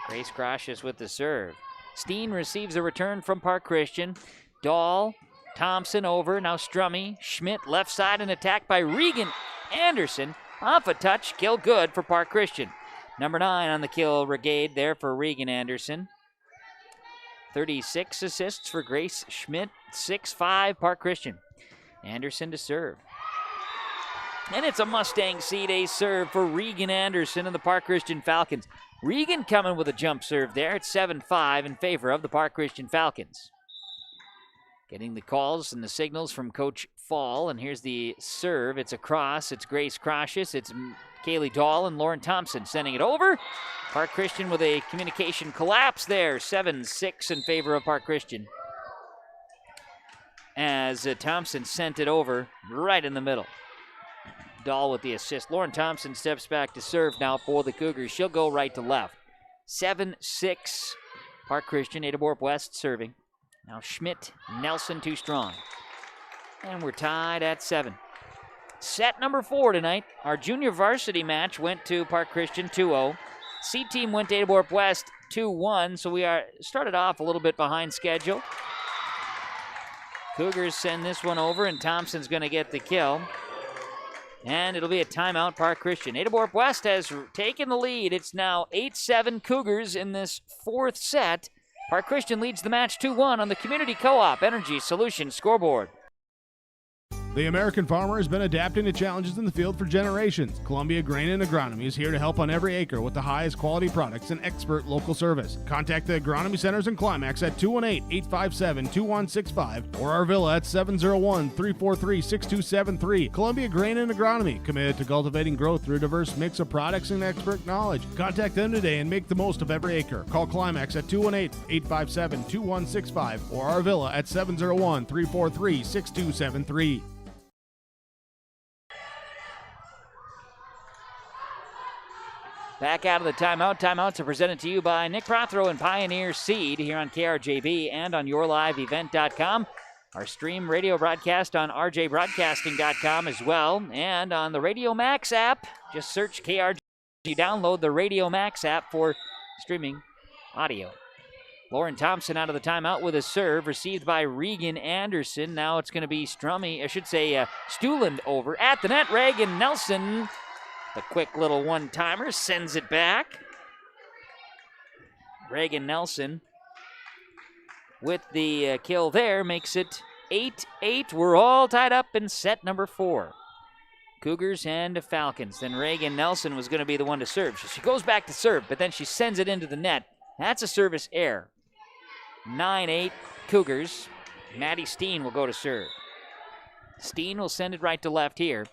Grace Croshes with the serve. Steen receives a return from Park Christian. Dahl, Thompson over. Now Strummy. Schmidt left side, and attack by Regan Anderson. Off a touch. Kill good for Park Christian. Number 9 on the kill brigade there for Regan Anderson. 36 assists for Grace Schmidt. 6-5 Park Christian. Anderson to serve. And it's a Mustang Seed Ace serve for Regan Anderson and the Park Christian Falcons. Regan coming with a jump serve there. It's 7-5 in favor of the Park Christian Falcons. Getting the calls and the signals from Coach Fall. And here's the serve. It's across. It's Grace Croshes. It's Kaylee Dahl and Lauren Thompson sending it over. Park Christian with a communication collapse there. 7-6 in favor of Park Christian. As Thompson sent it over right in the middle. Dahl with the assist. Lauren Thompson steps back to serve now for the Cougars. She'll go right to left. 7-6 Park Christian. Ada-Borup-West serving. Now Schmidt, Nelson too strong. And we're tied at 7. Set number 4 tonight. Our junior varsity match went to Park Christian 2-0. C team went to Ada-Borup-West 2-1, so we are started off a little bit behind schedule. Cougars send this one over, and Thompson's going to get the kill. And it'll be a timeout, Park Christian. Ada-Borup-West has taken the lead. It's now 8-7 Cougars in this 4th set. Park Christian leads the match 2-1 on the Community Co-op Energy Solutions scoreboard. The American farmer has been adapting to challenges in the field for generations. Columbia Grain and Agronomy is here to help on every acre with the highest quality products and expert local service. Contact the Agronomy Centers in Climax at 218-857-2165 or Arvilla at 701-343-6273. Columbia Grain and Agronomy, committed to cultivating growth through a diverse mix of products and expert knowledge. Contact them today and make the most of every acre. Call Climax at 218-857-2165 or Arvilla at 701-343-6273. Back out of the timeout. Timeouts are presented to you by Nick Prothero and Pioneer Seed here on KRJB and on yourliveevent.com. Our stream radio broadcast on rjbroadcasting.com as well. And on the Radio Max app, just search KRJB. Download the Radio Max app for streaming audio. Lauren Thompson out of the timeout with a serve received by Regan Anderson. Now it's going to be Stuland over at the net. Reagan Nelson, the quick little one-timer, sends it back. Reagan Nelson with the kill there makes it 8-8. We're all tied up in set number 4. Cougars and Falcons. Then Reagan Nelson was going to be the one to serve. She goes back to serve, but then she sends it into the net. That's a service error. 9-8 Cougars. Maddie Steen will go to serve. Steen will send it right to left here.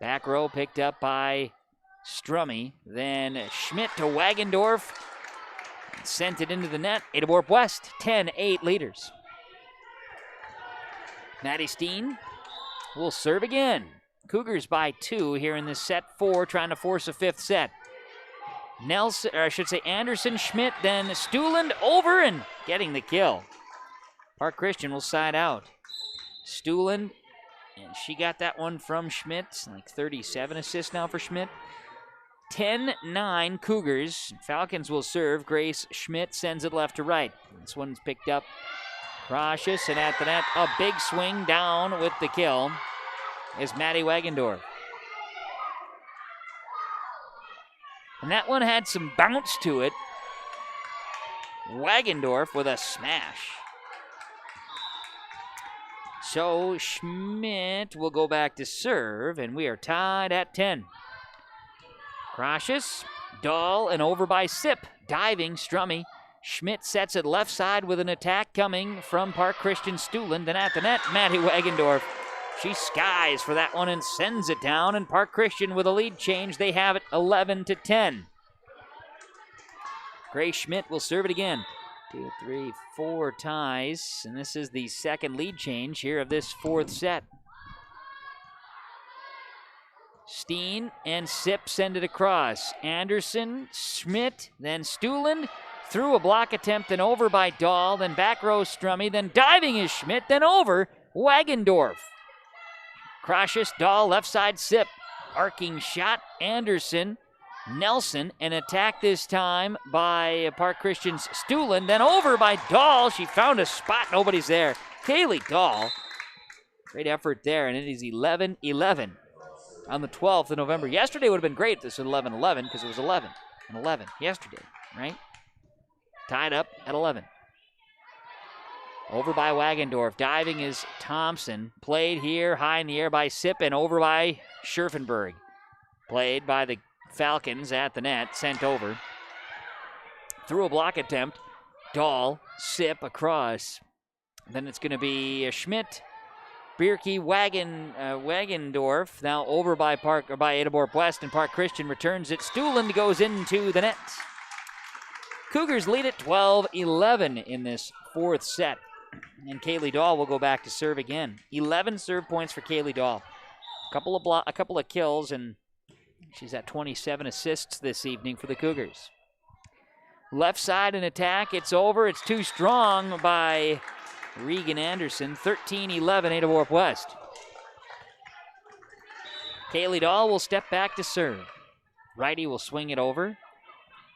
Back row picked up by Strummy. Then Schmidt to Wagendorf. Sent it into the net. Ada-Borup-West, 10-8 leaders. Maddie Steen will serve again. Cougars by 2 here in this set 4, trying to force a 5th set. Anderson, Schmidt, then Stuland over and getting the kill. Park Christian will side out. Stuland, and she got that one from Schmidt. Like 37 assists now for Schmidt. 10-9 Cougars. Falcons will serve. Grace Schmidt sends it left to right. This one's picked up cautious, and at the net, a big swing down with the kill is Maddie Wagendorf. And that one had some bounce to it. Wagendorf with a smash. So Schmidt will go back to serve, and we are tied at 10. Cautious, Dahl, and over by Sip. Diving, Strummy. Schmidt sets it left side with an attack coming from Park Christian Stuland, and at the net, Maddie Wagendorf. She skies for that one and sends it down, and Park Christian with a lead change. They have it 11-10. Grace Schmidt will serve it again. 2, 3, 4 ties, and this is the second lead change here of this 4th set. Steen and Sip send it across. Anderson, Schmidt, then Stuland. Through a block attempt, then over by Dahl, then back row Strummy, then diving is Schmidt, then over Wagendorf. Cautious, Dahl, left side Sip. Arcing shot, Anderson, Nelson, an attack this time by Park Christian's Stuland, then over by Dahl. She found a spot, nobody's there. Kaylee Dahl, great effort there, and it is 11-11 on the 12th of November. Yesterday would have been great if this was 11-11 because it was 11-11 yesterday, right? Tied up at 11. Over by Wagendorf. Diving is Thompson. Played here high in the air by Sip and over by Scherfenberg. Played by the Falcons at the net. Sent over. Through a block attempt. Dahl, Sip across. Then it's going to be Schmidt, Bierke, Wagendorf. Now over by Ada-Borup-West, and Park Christian returns it. Stuland goes into the net. Cougars lead at 12-11 in this 4th set. And Kaylee Dahl will go back to serve again. 11 serve points for Kaylee Dahl. A couple of kills, and she's at 27 assists this evening for the Cougars. Left side in attack. It's over. It's too strong by Regan Anderson. 13-11 Ada-Borup-West. Kaylee Dahl will step back to serve. Righty will swing it over.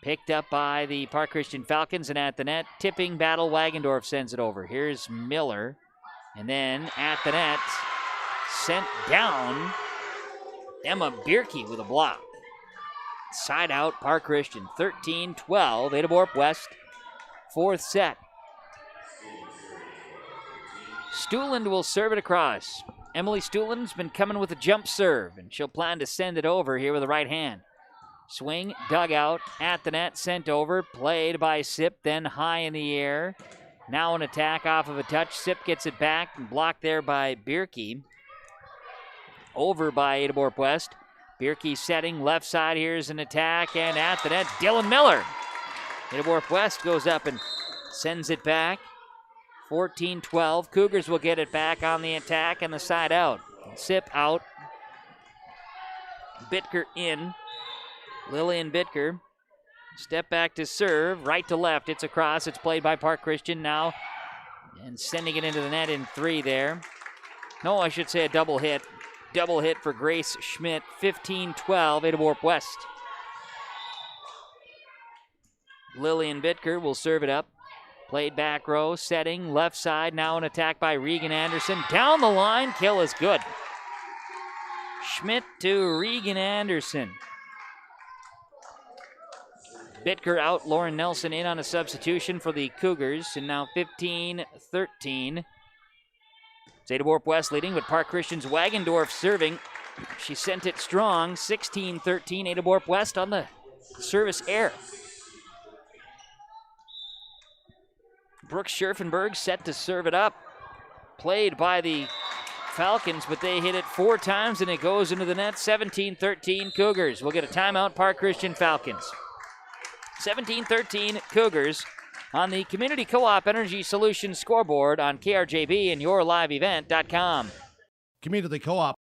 Picked up by the Park Christian Falcons, and at the net, tipping battle, Wagendorf sends it over. Here's Miller, and then at the net, sent down, Emma Bierke with a block. Side out, Park Christian, 13-12, Ada-Borup-West, 4th set. Stuland will serve it across. Emily Stuland's been coming with a jump serve, and she'll plan to send it over here with the right hand. Swing, dug out, at the net, sent over, played by Sip, then high in the air. Now an attack off of a touch. Sip gets it back, and blocked there by Bierke. Over by Ada-Borup-West. Bierke setting, left side, here's an attack, and at the net, Dylan Miller. Ada-Borup-West goes up and sends it back. 14-12, Cougars will get it back on the attack and the side out. Sip out. Bitker in. Lillian Bitker, step back to serve, right to left. It's across. It's played by Park Christian now. And sending it into the net in 3 there. No, I should say a double hit. Double hit for Grace Schmidt. 15-12, Ada-Borup-West. Lillian Bitker will serve it up. Played back row, setting, left side. Now an attack by Regan Anderson. Down the line, kill is good. Schmidt to Regan Anderson. Bitker out, Lauren Nelson in on a substitution for the Cougars, and now 15-13. It's Ada-Borup-West leading, but Park Christian's Wagendorf serving. She sent it strong, 16-13, Ada-Borup-West on the service error. Brooke Scherfenberg set to serve it up. Played by the Falcons, but they hit it 4 times, and it goes into the net, 17-13 Cougars. We'll get a timeout, Park Christian Falcons. 17-13 Cougars on the Community Co-op Energy Solutions scoreboard on KRJB and YourLiveEvent.com. Community Co-op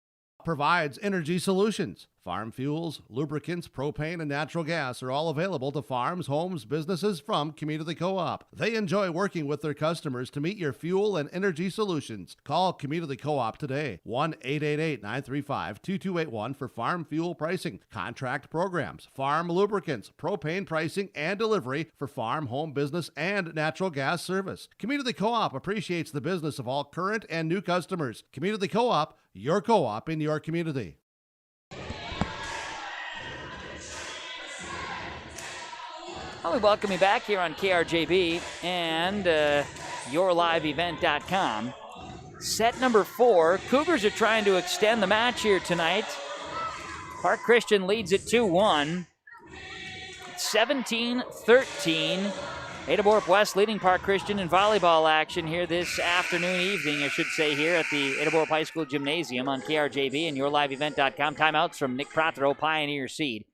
provides energy solutions. Farm fuels, lubricants, propane, and natural gas are all available to farms, homes, businesses from Community Co-op. They enjoy working with their customers to meet your fuel and energy solutions. Call Community Co-op today, 1-888-935-2281 for farm fuel pricing, contract programs, farm lubricants, propane pricing, and delivery for farm, home, business, and natural gas service. Community Co-op appreciates the business of all current and new customers. Community Co-op, your co-op in your community. Well, we welcome you back here on KRJB and YourLiveEvent.com. Set number 4. Cougars are trying to extend the match here tonight. Park Christian leads it 2-1. 17-13. Ada-Borup-West leading Park Christian in volleyball action here this evening, I should say, here at the Ada-Borup High School Gymnasium on KRJB and YourLiveEvent.com. Timeouts from Nick Prothero, Pioneer Seed.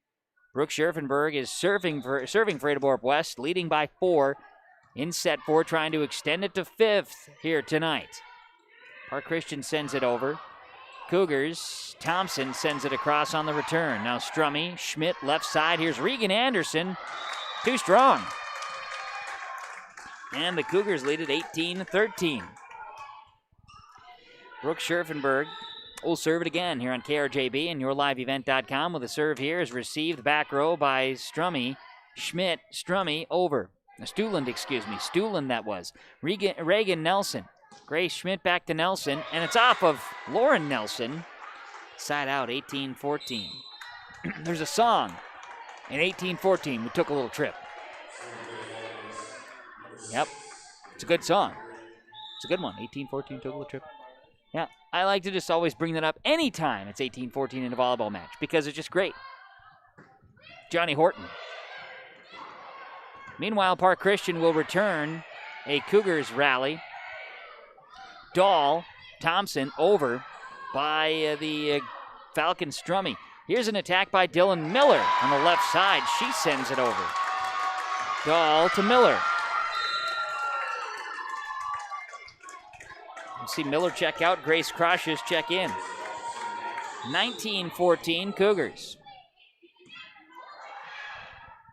Brooke Scherfenberg is serving for Ada-Borup-West, leading by 4 in set 4, trying to extend it to 5th here tonight. Park Christian sends it over. Cougars, Thompson sends it across on the return. Now Strummy, Schmidt, left side. Here's Regan Anderson. Too strong. And the Cougars lead at 18-13. Brooke Scherfenberg will serve it again here on KRJB and YourLiveEvent.com with a serve here is received back row by Strummy. Schmidt, Strummy, over. Stuland that was. Reagan Nelson. Grace Schmidt back to Nelson, and it's off of Lauren Nelson. Side out, 18-14. There's a song in 18-14. We took a little trip. Yep, it's a good song. It's a good one. 18-14, took a little trip. Yeah, I like to just always bring that up anytime it's 18-14 in a volleyball match because it's just great. Johnny Horton. Meanwhile, Park Christian will return a Cougars rally. Dahl, Thompson over by the Falcon Strummy. Here's an attack by Dylan Miller on the left side. She sends it over. Dahl to Miller. See Miller check out, Grace Croshes check in. 19-14 Cougars.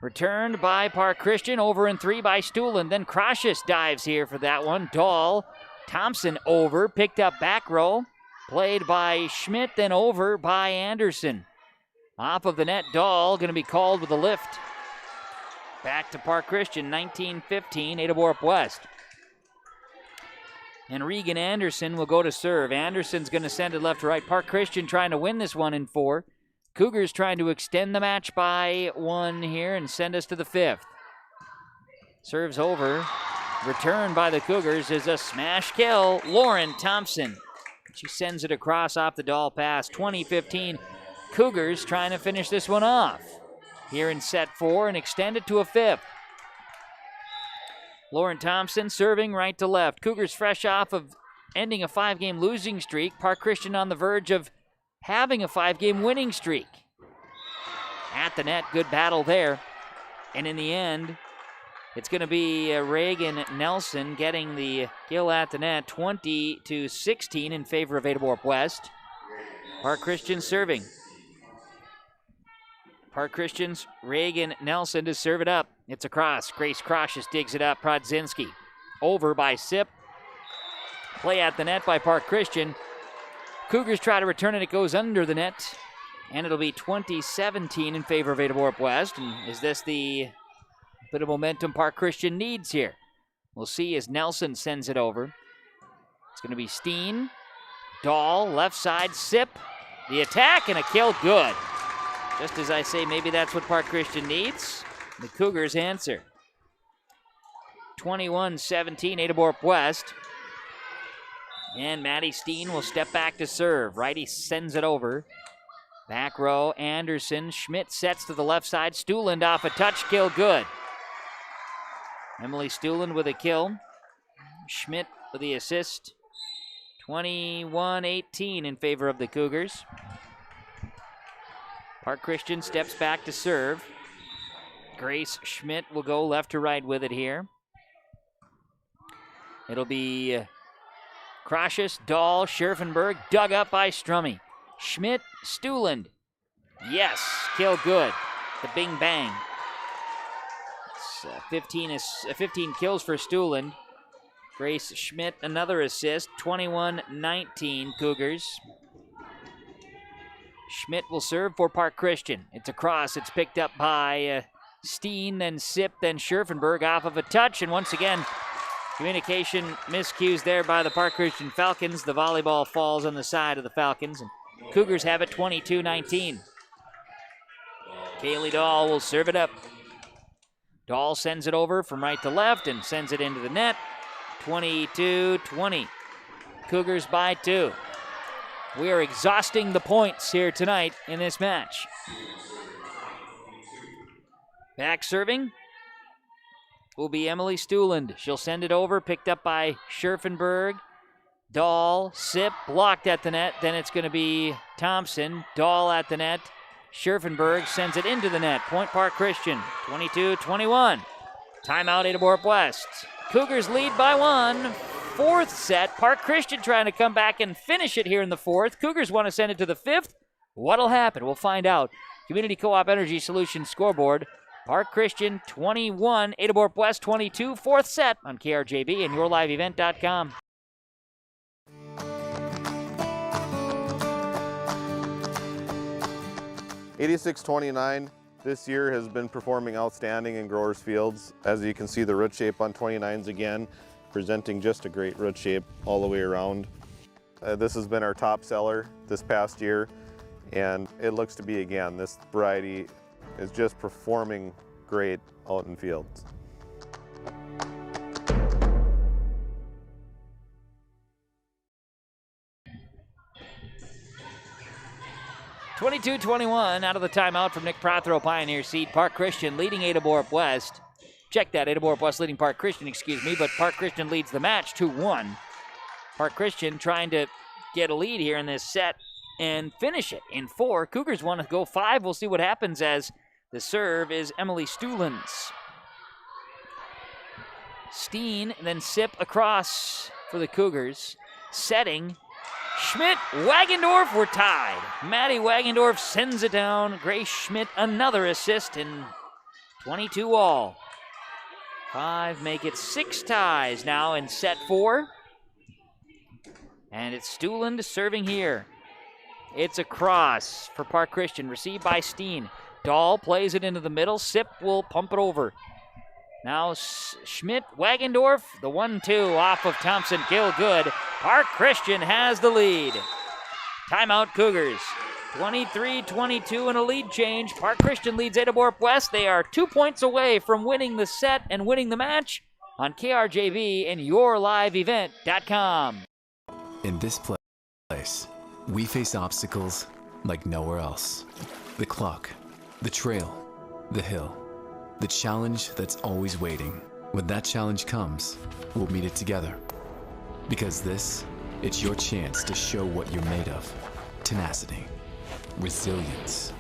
Returned by Park Christian, over in 3 by Stuland. Then Croshes dives here for that one. Dahl, Thompson over, picked up back row. Played by Schmidt, then over by Anderson. Off of the net, Dahl going to be called with a lift. Back to Park Christian, 19-15, Ada-Borup-West. And Regan Anderson will go to serve. Anderson's going to send it left to right. Park Christian trying to win this one in 4. Cougars trying to extend the match by 1 here and send us to the 5th. Serves over. Return by the Cougars is a smash kill. Lauren Thompson. She sends it across off the Dahl pass. 20-15. Cougars trying to finish this one off here in set 4 and extend it to a 5th. Lauren Thompson serving right to left. Cougars fresh off of ending a 5-game losing streak. Park Christian on the verge of having a 5-game winning streak. At the net, good battle there. And in the end, it's going to be Reagan Nelson getting the kill at the net, 20-16 in favor of Ada-Borup-West. Park Christian serving. Park Christian's Reagan Nelson to serve it up. It's a cross. Grace Crocious digs it up. Prodzinski over by Sip. Play at the net by Park Christian. Cougars try to return it. It goes under the net. And it'll be 20-17 in favor of Ada-Borup-West. And is this the bit of momentum Park Christian needs here? We'll see as Nelson sends it over. It's going to be Steen. Dahl, left side, Sip. The attack and a kill, good. Just as I say, maybe that's what Park Christian needs. The Cougars answer. 21-17, Ada-Borup-West. And Maddie Steen will step back to serve. Righty sends it over. Back row, Anderson. Schmidt sets to the left side. Stuland off a touch, kill, good. Emily Stuland with a kill. Schmidt with the assist. 21-18 in favor of the Cougars. Park Christian steps back to serve. Grace Schmidt will go left to right with it here. It'll be Crocious, Dahl, Scherfenberg, dug up by Strummy. Schmidt, Stuland. Yes, kill good. The bing bang. It's 15 kills for Stuland. Grace Schmidt, another assist. 21-19 Cougars. Schmidt will serve for Park Christian. It's a cross. It's picked up by Steen, then Sip, then Scherfenberg off of a touch. And once again, communication miscues there by the Park Christian Falcons. The volleyball falls on the side of the Falcons. And Cougars have it 22-19. Kaylee Dahl will serve it up. Dahl sends it over from right to left and sends it into the net. 22-20. Cougars by 2. We are exhausting the points here tonight in this match. Back serving will be Emily Stuland. She'll send it over, picked up by Scherfenberg. Dahl, Sip, blocked at the net. Then it's going to be Thompson. Dahl at the net. Scherfenberg sends it into the net. Point Park Christian, 22-21. Timeout, Ada-Borup-West. Cougars lead by 1. Fourth set. Park Christian trying to come back and finish it here in the fourth. Cougars want to send it to the fifth. What'll happen? We'll find out. Community Co-op Energy Solutions scoreboard. Park Christian 21, Ada-Borup-West 22. Fourth set on KRJB and YourLiveEvent.com. (86-29). This year has been performing outstanding in growers fields. As you can see, the root shape on 29s again, presenting just a great root shape all the way around. This has been our top seller this past year, and it looks to be again. This variety is just performing great out in fields. 22-21 out of the timeout from Nick Prothero, Pioneer Seed. Park Christian leading Ada-Borup-West. Check that, Ada-Borup-West leading Park Christian, but Park Christian leads the match 2-1. Park Christian trying to get a lead here in this set and finish it in 4. Cougars want to go 5. We'll see what happens as the serve is Emily Stuland's. Steen, then Sip across for the Cougars. Setting. Schmidt, Wagendorf, we're tied. Maddie Wagendorf sends it down. Grace Schmidt, another assist, and 22 all. 5 make it 6 ties now in set 4. And it's Stuland serving here. It's a cross for Park Christian, received by Steen. Dahl plays it into the middle. Sip will pump it over. Now Schmidt, Wagendorf, the 1-2 off of Thompson, kill good. Park Christian has the lead. Timeout Cougars. 23-22 and a lead change. Park Christian leads Ada-Borup-West. They are 2 points away from winning the set and winning the match on KRJB and YourLiveEvent.com. In this place, we face obstacles like nowhere else. The clock, the trail, the hill. The challenge that's always waiting. When that challenge comes, we'll meet it together. Because it's your chance to show what you're made of. Tenacity, resilience,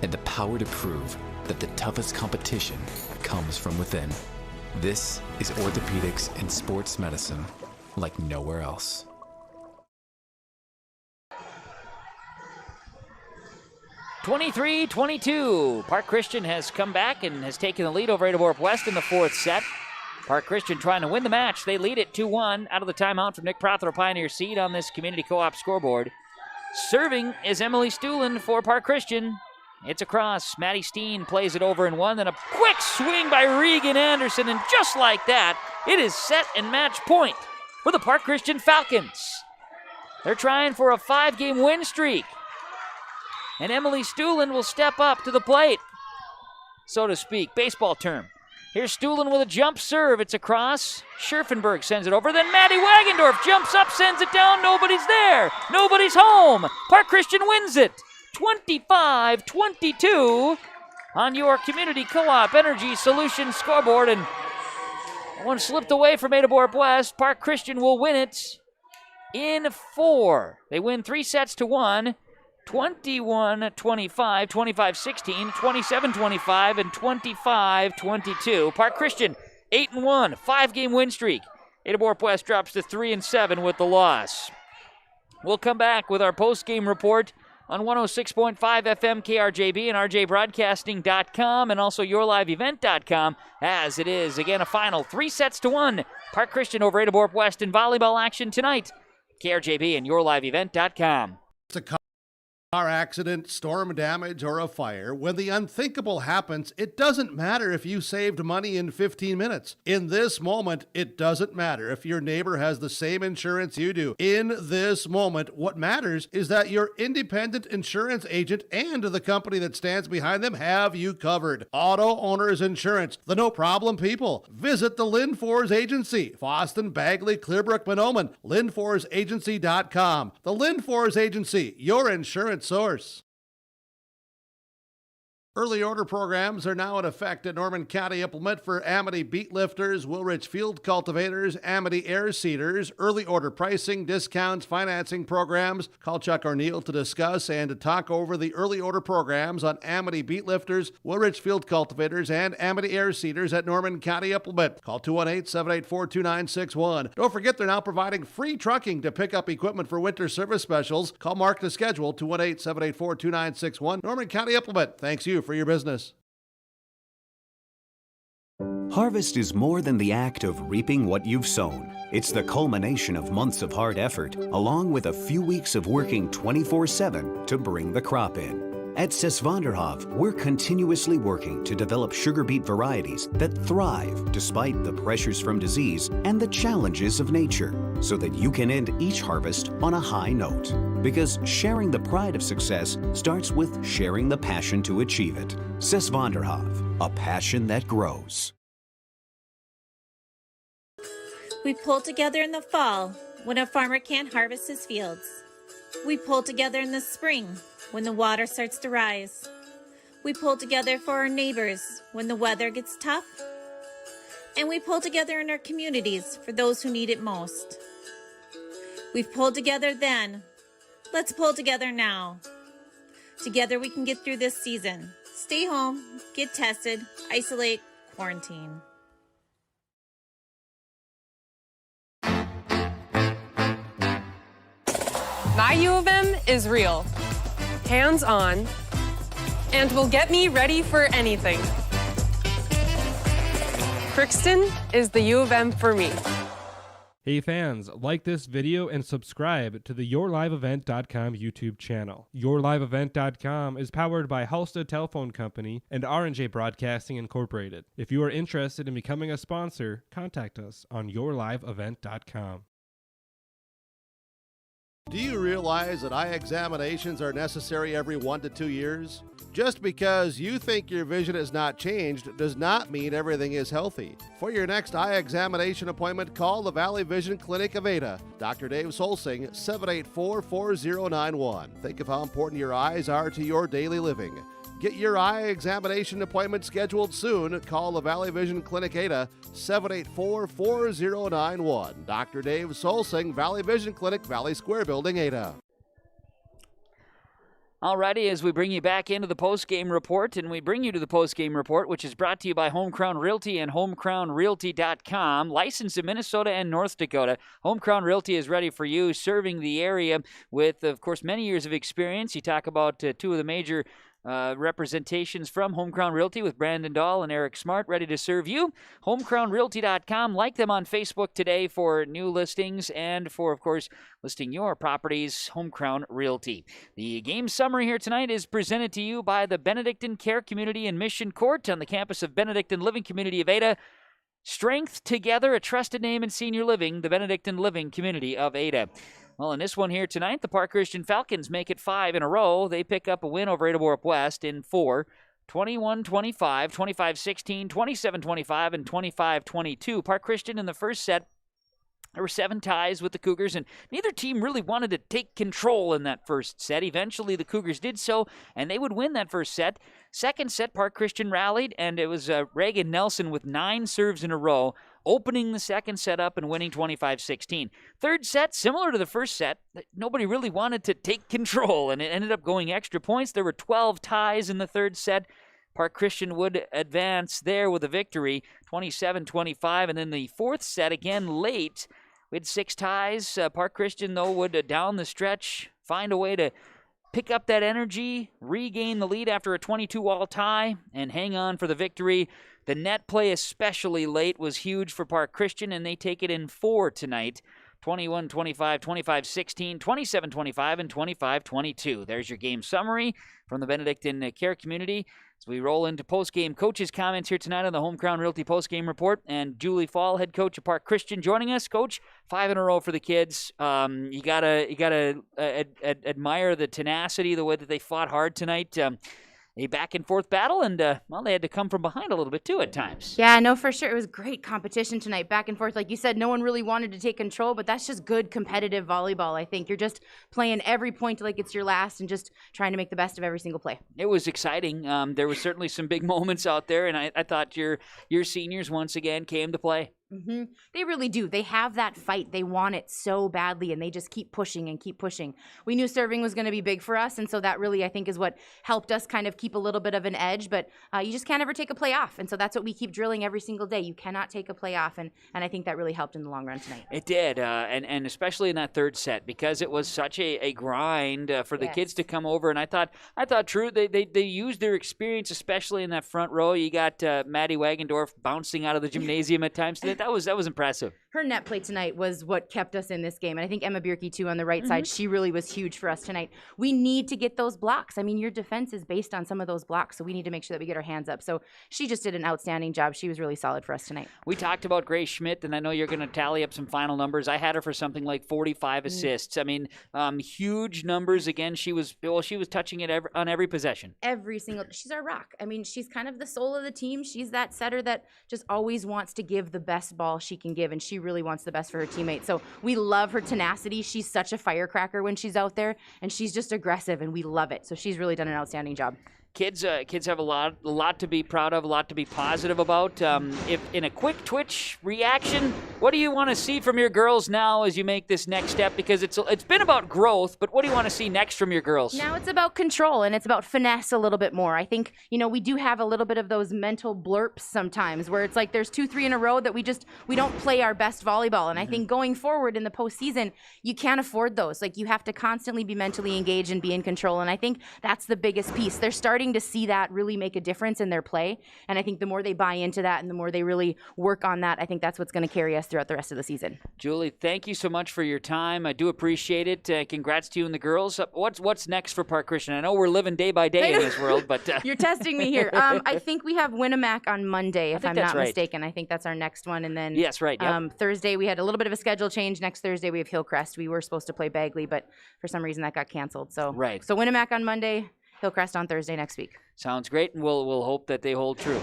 and the power to prove that the toughest competition comes from within. This is orthopedics and sports medicine like nowhere else. 23-22. Park Christian has come back and has taken the lead over Ada-Borup-West in the fourth set. Park Christian trying to win the match. They lead it 2-1 out of the timeout from Nick Prothero, Pioneer Seed on this Community Co-op scoreboard. Serving is Emily Stuhlen for Park Christian. It's across. Maddie Steen plays it over in one. Then a quick swing by Regan Anderson. And just like that, it is set and match point for the Park Christian Falcons. They're trying for a 5-game win streak. And Emily Stuhlen will step up to the plate, so to speak, baseball term. Here's Stuhlen with a jump serve. It's across. Scherfenberg sends it over. Then Maddie Wagendorf jumps up, sends it down. Nobody's there. Nobody's home. Park Christian wins it. 25-22 on your Community Co-op Energy Solutions scoreboard. And one slipped away from Ada-Borup-West. Park Christian will win it in 4. They win 3 sets to 1. 21-25, 25-16, 27-25, and 25-22. Park Christian, 8-1, 5-game win streak. Ada-Borup-West drops to 3-7 with the loss. We'll come back with our post-game report on 106.5 FM KRJB and rjbroadcasting.com and also yourliveevent.com as it is, again, a final 3 sets to 1. Park Christian over Ada-Borup-West in volleyball action tonight. KRJB and yourliveevent.com. It's a car accident, storm damage, or a fire. When the unthinkable happens, it doesn't matter if you saved money in 15 minutes. In this moment, it doesn't matter if your neighbor has the same insurance you do. In this moment, what matters is that your independent insurance agent and the company that stands behind them have you covered. Auto Owners Insurance, the no-problem people. Visit the Lynn Fours Agency, Boston, Bagley, Clearbrook, Monoman, LynnForsAgency.com. The Lynn Fours Agency, your insurance source. Early order programs are now in effect at Norman County Implement for Amity Beet Lifters, Woolrich Field Cultivators, Amity Air Seeders. Early order pricing, discounts, financing programs. Call Chuck O'Neill to discuss and to talk over the early order programs on Amity Beet Lifters, Woolrich Field Cultivators, and Amity Air Seeders at Norman County Implement. Call 218-784-2961. Don't forget they're now providing free trucking to pick up equipment for winter service specials. Call Mark to schedule 218-784-2961. Norman County Implement. Thanks you for your business. Harvest is more than the act of reaping what you've sown. It's the culmination of months of hard effort, along with a few weeks of working 24/7 to bring the crop in. At Sesvanderhof, we're continuously working to develop sugar beet varieties that thrive despite the pressures from disease and the challenges of nature, so that you can end each harvest on a high note. Because sharing the pride of success starts with sharing the passion to achieve it. Sesvanderhof, a passion that grows. We pull together in the fall when a farmer can't harvest his fields. We pull together in the spring when the water starts to rise. We pull together for our neighbors when the weather gets tough. And we pull together in our communities for those who need it most. We've pulled together then. Let's pull together now. Together we can get through this season. Stay home, get tested, isolate, quarantine. My U of M is real, hands-on, and will get me ready for anything. Crookston is the U of M for me. Hey fans, like this video and subscribe to the YourLiveEvent.com YouTube channel. YourLiveEvent.com is powered by Halstead Telephone Company and R&J Broadcasting Incorporated. If you are interested in becoming a sponsor, contact us on YourLiveEvent.com. Do you realize that eye examinations are necessary every 1 to 2 years? Just because you think your vision has not changed does not mean everything is healthy. For your next eye examination appointment, call the Valley Vision Clinic of Ada. Dr. Dave Solsing, 784-4091. Think of how important your eyes are to your daily living. Get your eye examination appointment scheduled soon. Call the Valley Vision Clinic Ada, 784-4091. Dr. Dave Solsing, Valley Vision Clinic, Valley Square Building, Ada. Alrighty, as we bring you back into the post-game report, and we bring you to the post-game report, which is brought to you by Home Crown Realty and HomeCrownRealty.com, licensed in Minnesota and North Dakota. Home Crown Realty is ready for you, serving the area with, of course, many years of experience. You talk about two of the major representations from Home Crown Realty with Brandon Dahl and Eric Smart ready to serve you. HomeCrownRealty.com. Like them on Facebook today for new listings and for, of course, listing your properties. Home Crown Realty. The game summary here tonight is presented to you by the Benedictine Care Community in Mission Court on the campus of Benedictine Living Community of Ada. Strength together, a trusted name in senior living, the Benedictine Living Community of Ada. Well, in this one here tonight, the Park Christian Falcons make it 5 in a row. They pick up a win over Ada-Borup-West in 4, 21-25, 25-16, 27-25, and 25-22. Park Christian in the first set, there were 7 ties with the Cougars, and neither team really wanted to take control in that first set. Eventually, the Cougars did so, and they would win that first set. Second set, Park Christian rallied, and it was Reagan Nelson with 9 serves in a row, opening the second set up and winning 25-16. Third set, similar to the first set, nobody really wanted to take control, and it ended up going extra points. There were 12 ties in the third set. Park Christian would advance there with a victory, 27-25. And then the fourth set, again late, we had 6 ties. Park Christian, though, would down the stretch find a way to pick up that energy, regain the lead after a 22-all tie, and hang on for the victory. The net play, especially late, was huge for Park Christian, and they take it in 4 tonight. 21-25, 25-16, 27-25, and 25-22. There's your game summary from the Benedictine Care Community. As we roll into postgame coaches' comments here tonight on the Home Crown Realty postgame report, and Julie Fall, head coach of Park Christian, joining us. Coach, 5 in a row for the kids. You gotta admire the tenacity, the way that they fought hard tonight. A back-and-forth battle, and, well, they had to come from behind a little bit, too, at times. Yeah, no, for sure. It was great competition tonight, back and forth. Like you said, no one really wanted to take control, but that's just good competitive volleyball, I think. You're just playing every point like it's your last and just trying to make the best of every single play. It was exciting. There was certainly some big moments out there, and I thought your seniors once again came to play. Mm-hmm. They really do. They have that fight. They want it so badly, and they just keep pushing and keep pushing. We knew serving was going to be big for us, and so that really, I think, is what helped us kind of keep a little bit of an edge, but you just can't ever take a play off, and so that's what we keep drilling every single day. You cannot take a play off, and I think that really helped in the long run tonight. It did, and especially in that third set, because it was such a grind for the kids to come over, and I thought, true, they used their experience, especially in that front row. You got Maddie Wagendorf bouncing out of the gymnasium at times. That was impressive. Her net play tonight was what kept us in this game. And I think Emma Bierke, too, on the right side, she really was huge for us tonight. We need to get those blocks. I mean, your defense is based on some of those blocks, so we need to make sure that we get our hands up. So she just did an outstanding job. She was really solid for us tonight. We talked about Grace Schmidt, and I know you're going to tally up some final numbers. I had her for something like 45 assists. I mean, huge numbers. Again, she was touching it on every possession. She's our rock. I mean, she's kind of the soul of the team. She's that setter that just always wants to give the best ball she can give, and she really wants the best for her teammates. So we love her tenacity. She's such a firecracker when she's out there, and she's just aggressive, and we love it. So she's really done an outstanding job. Kids have a lot to be proud of, a lot to be positive about. If in a quick twitch reaction, what do you want to see from your girls now as you make this next step? Because it's been about growth, but what do you want to see next from your girls? Now it's about control, and it's about finesse a little bit more. I think, we do have a little bit of those mental blurps sometimes where it's like there's 2-3 in a row that we don't play our best volleyball. And I think going forward in the postseason, you can't afford those. Like, you have to constantly be mentally engaged and be in control. And I think that's the biggest piece. They're starting to see that really make a difference in their play, and I think the more they buy into that and the more they really work on that, I think that's what's going to carry us throughout the rest of the season. Julie, thank you so much for your time. I do appreciate it. Congrats to you and the girls. What's next for Park Christian? I know we're living day by day in this world, but you're testing me here. I think we have Winnemac on Monday, if I'm not mistaken. I think that's our next one, and then yes, right. Yep. Thursday we had a little bit of a schedule change. Next Thursday we have Hillcrest. We were supposed to play Bagley, but for some reason that got canceled. So Winnemac on Monday, Hillcrest on Thursday next week. Sounds great, and we'll hope that they hold true.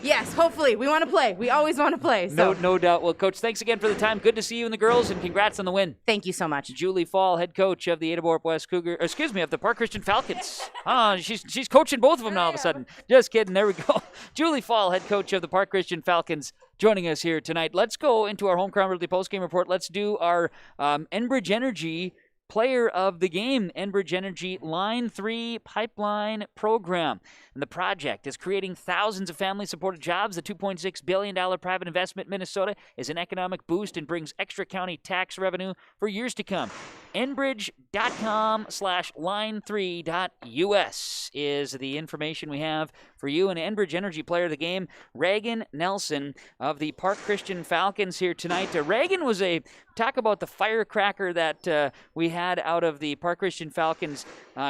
Yes, hopefully. We want to play. We always want to play. So. No doubt. Well, Coach, thanks again for the time. Good to see you and the girls, and congrats on the win. Thank you so much. Julie Fall, head coach of the Ada-Borup-West of the Park Christian Falcons. She's coaching both of them now all of a sudden. Just kidding. There we go. Julie Fall, head coach of the Park Christian Falcons, joining us here tonight. Let's go into our Home Crown Realty postgame report. Let's do our Enbridge Energy Player of the Game, Enbridge Energy Line 3 Pipeline Program. And the project is creating thousands of family-supported jobs. The $2.6 billion private investment in Minnesota is an economic boost and brings extra county tax revenue for years to come. Enbridge.com/line3.us is the information we have for you. An Enbridge Energy Player of the Game, Reagan Nelson of the Park Christian Falcons here tonight. Reagan was talk about the firecracker that we had out of the Park Christian Falcons,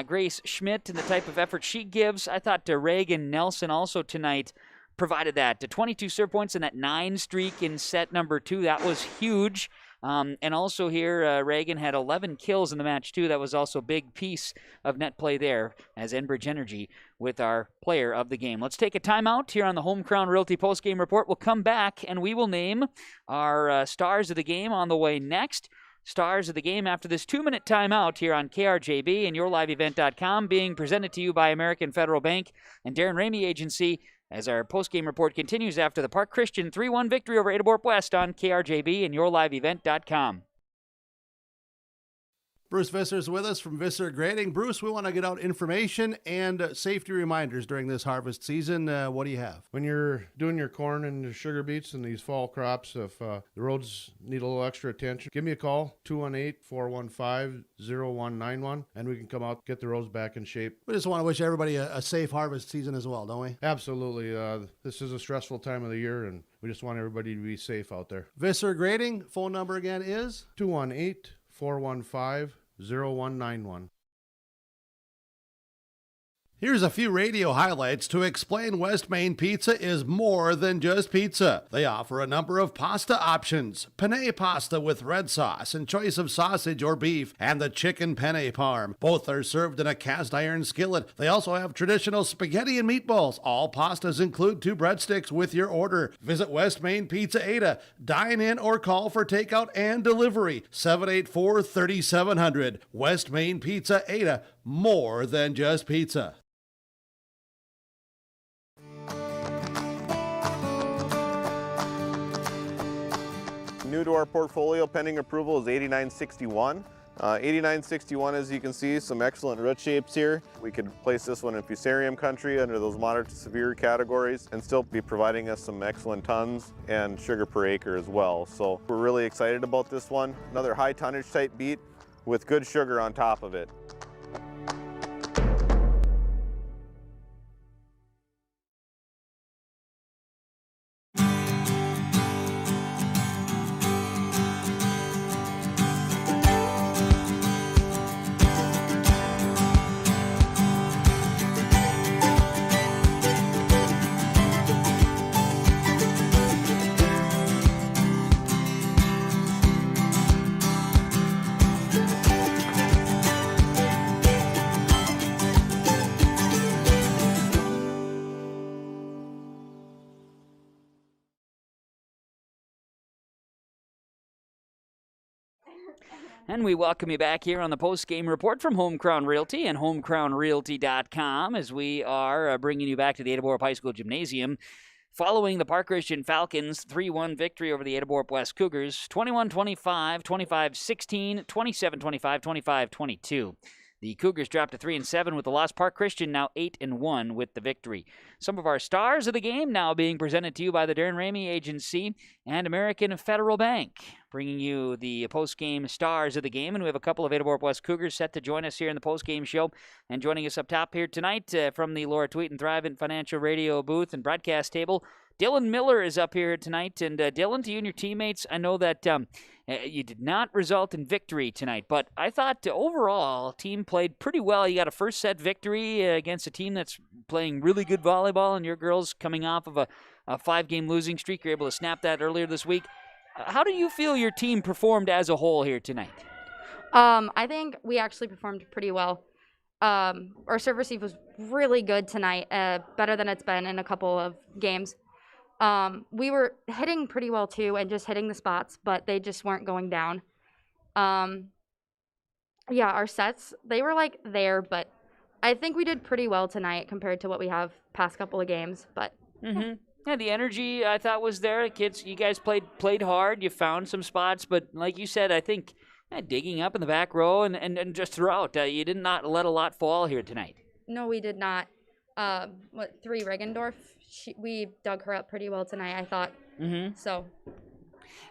Grace Schmidt, and the type of effort she gives. I thought Reagan Nelson also tonight provided that. 22 serve points in that 9 streak in set number 2. That was huge. And also here, Reagan had 11 kills in the match, too. That was also a big piece of net play there as Enbridge Energy with our player of the game. Let's take a timeout here on the Home Crown Realty postgame report. We'll come back, and we will name our stars of the game on the way next. Stars of the game after this 2-minute timeout here on KRJB and YourLiveEvent.com, being presented to you by American Federal Bank and Darren Ramey Agency, as our postgame report continues after the Park Christian 3-1 victory over Ada-Borup-West on KRJB and YourLiveEvent.com. Bruce Visser is with us from Visser Grading. Bruce, we want to get out information and safety reminders during this harvest season. What do you have? When you're doing your corn and your sugar beets and these fall crops, if the roads need a little extra attention, give me a call, 218-415-0191, and we can come out, get the roads back in shape. We just want to wish everybody a safe harvest season as well, don't we? Absolutely. This is a stressful time of the year, and we just want everybody to be safe out there. Visser Grading, phone number again is? 218-415-0191. Here's a few radio highlights to explain West Main Pizza is more than just pizza. They offer a number of pasta options. Penne pasta with red sauce and choice of sausage or beef, and the chicken penne parm. Both are served in a cast iron skillet. They also have traditional spaghetti and meatballs. All pastas include 2 breadsticks with your order. Visit West Main Pizza Ada. Dine in or call for takeout and delivery. 784-3700. West Main Pizza Ada. More than just pizza. New to our portfolio, pending approval, is 8961. 8961, as you can see, some excellent root shapes here. We could place this one in fusarium country under those moderate to severe categories and still be providing us some excellent tons and sugar per acre as well. So we're really excited about this one. Another high tonnage type beet with good sugar on top of it. And we welcome you back here on the post-game report from Home Crown Realty and HomeCrownRealty.com as we are bringing you back to the Ada-Borup High School Gymnasium following the Park Christian Falcons' 3-1 victory over the Ada-Borup-West Cougars, 21-25, 25-16, 27-25, 25-22. The Cougars dropped to 3-7 with the loss. Park Christian now 8-1 with the victory. Some of our stars of the game now being presented to you by the Darren Ramey Agency and American Federal Bank, bringing you the post-game stars of the game. And we have a couple of Ada-Borup-West Cougars set to join us here in the post-game show. And joining us up top here tonight from the Laura Tweet and Thrivent Financial Radio booth and broadcast table, Dylan Miller is up here tonight. And Dylan, to you and your teammates, I know that you did not result in victory tonight, but I thought overall team played pretty well. You got a first set victory against a team that's playing really good volleyball, and your girls coming off of a 5-game losing streak. You're able to snap that earlier this week. How do you feel your team performed as a whole here tonight? I think we actually performed pretty well. Our serve receive was really good tonight, better than it's been in a couple of games. We were hitting pretty well too and just hitting the spots, but they just weren't going down. Yeah, our sets, they were like there, but I think we did pretty well tonight compared to what we have past couple of games. But yeah, the energy I thought was there. Kids, you guys played hard. You found some spots, but like you said, I think digging up in the back row and just throughout, you did not let a lot fall here tonight. No, we did not. 3 Regendorf, we dug her up pretty well tonight, I thought. So.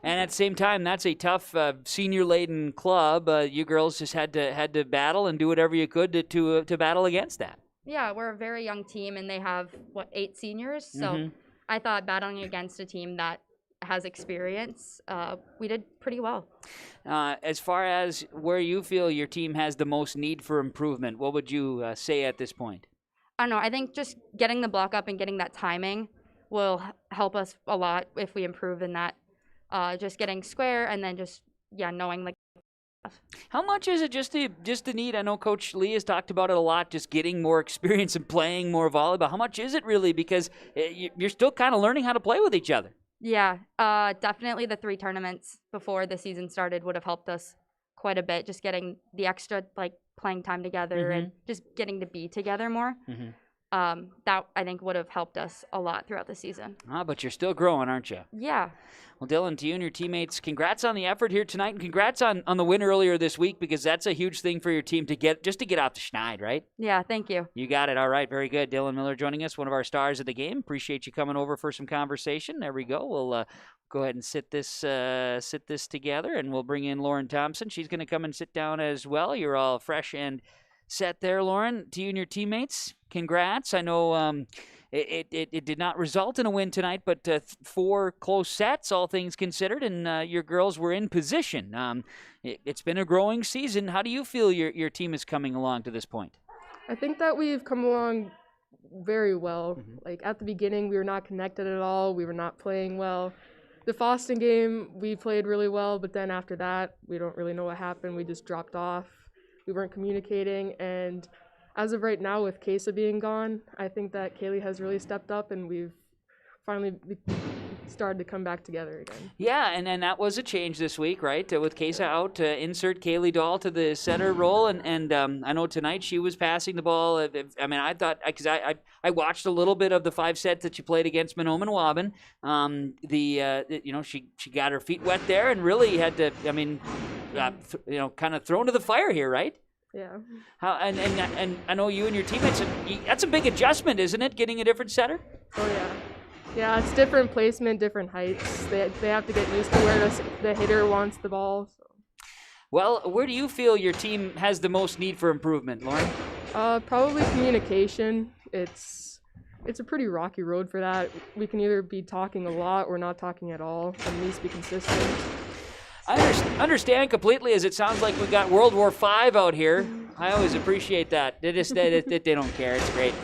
And at the same time, that's a tough senior-laden club. You girls just had to battle and do whatever you could to battle against that. Yeah, we're a very young team, and they have, 8 seniors? So I thought battling against a team that has experience, we did pretty well. As far as where you feel your team has the most need for improvement, what would you say at this point? I don't know. I think just getting the block up and getting that timing will help us a lot if we improve in that. Just getting square and then just, knowing like. How much is it just the need? I know Coach Lee has talked about it a lot, just getting more experience and playing more volleyball. How much is it really? Because you're still kind of learning how to play with each other. Yeah, definitely the 3 tournaments before the season started would have helped us quite a bit. Just getting the extra playing time together and just getting to be together more. That I think would have helped us a lot throughout the season. But you're still growing, aren't you? Yeah. Well, Dylan, to you and your teammates, congrats on the effort here tonight, and congrats on the win earlier this week, because that's a huge thing for your team to get off the schneid, right? Yeah, thank you. You got it. All right, very good. Dylan Miller joining us, one of our stars of the game. Appreciate you coming over for some conversation. There we go. We'll go ahead and sit this together, and we'll bring in Lauren Thompson. She's going to come and sit down as well. You're all fresh and set there, Lauren. To you and your teammates, congrats. I know it did not result in a win tonight, but 4 close sets, all things considered, and your girls were in position. It's been a growing season. How do you feel your team is coming along to this point? I think that we've come along very well. Like at the beginning, we were not connected at all. We were not playing well. The Boston game, we played really well, but then after that, we don't really know what happened. We just dropped off. We weren't communicating, and as of right now, with Kesa being gone, I think that Kaylee has really stepped up, and we've finally started to come back together again. Yeah, and that was a change this week, right? With Kesa out, insert Kaylee Dahl to the center role, and I know tonight she was passing the ball. I mean, I thought, because I watched a little bit of the 5 sets that she played against Mahnomen Waban. She got her feet wet there and really had to, kind of thrown to the fire here, right? Yeah. And I know you and your teammates, that's a big adjustment, isn't it, getting a different setter? Oh, yeah. Yeah, it's different placement, different heights. They have to get used to where the hitter wants the ball. So. Well, where do you feel your team has the most need for improvement, Lauren? Probably communication. It's a pretty rocky road for that. We can either be talking a lot or not talking at all, and needs to be consistent. I understand completely, as it sounds like we got World War V out here. I always appreciate that. They don't care. It's great.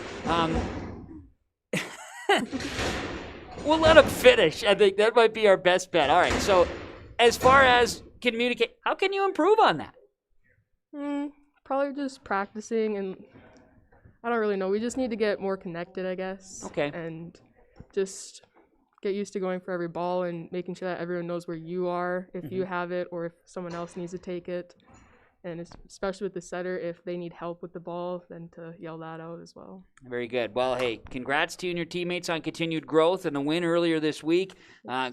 We'll let them finish. I think that might be our best bet. All right. So, as far as communicate, how can you improve on that? Probably just practicing, and I don't really know. We just need to get more connected, I guess. Okay. And just get used to going for every ball and making sure that everyone knows where you are, if you have it or if someone else needs to take it. And especially with the setter, if they need help with the ball, then to yell that out as well. Very good. Well, hey, congrats to you and your teammates on continued growth and the win earlier this week.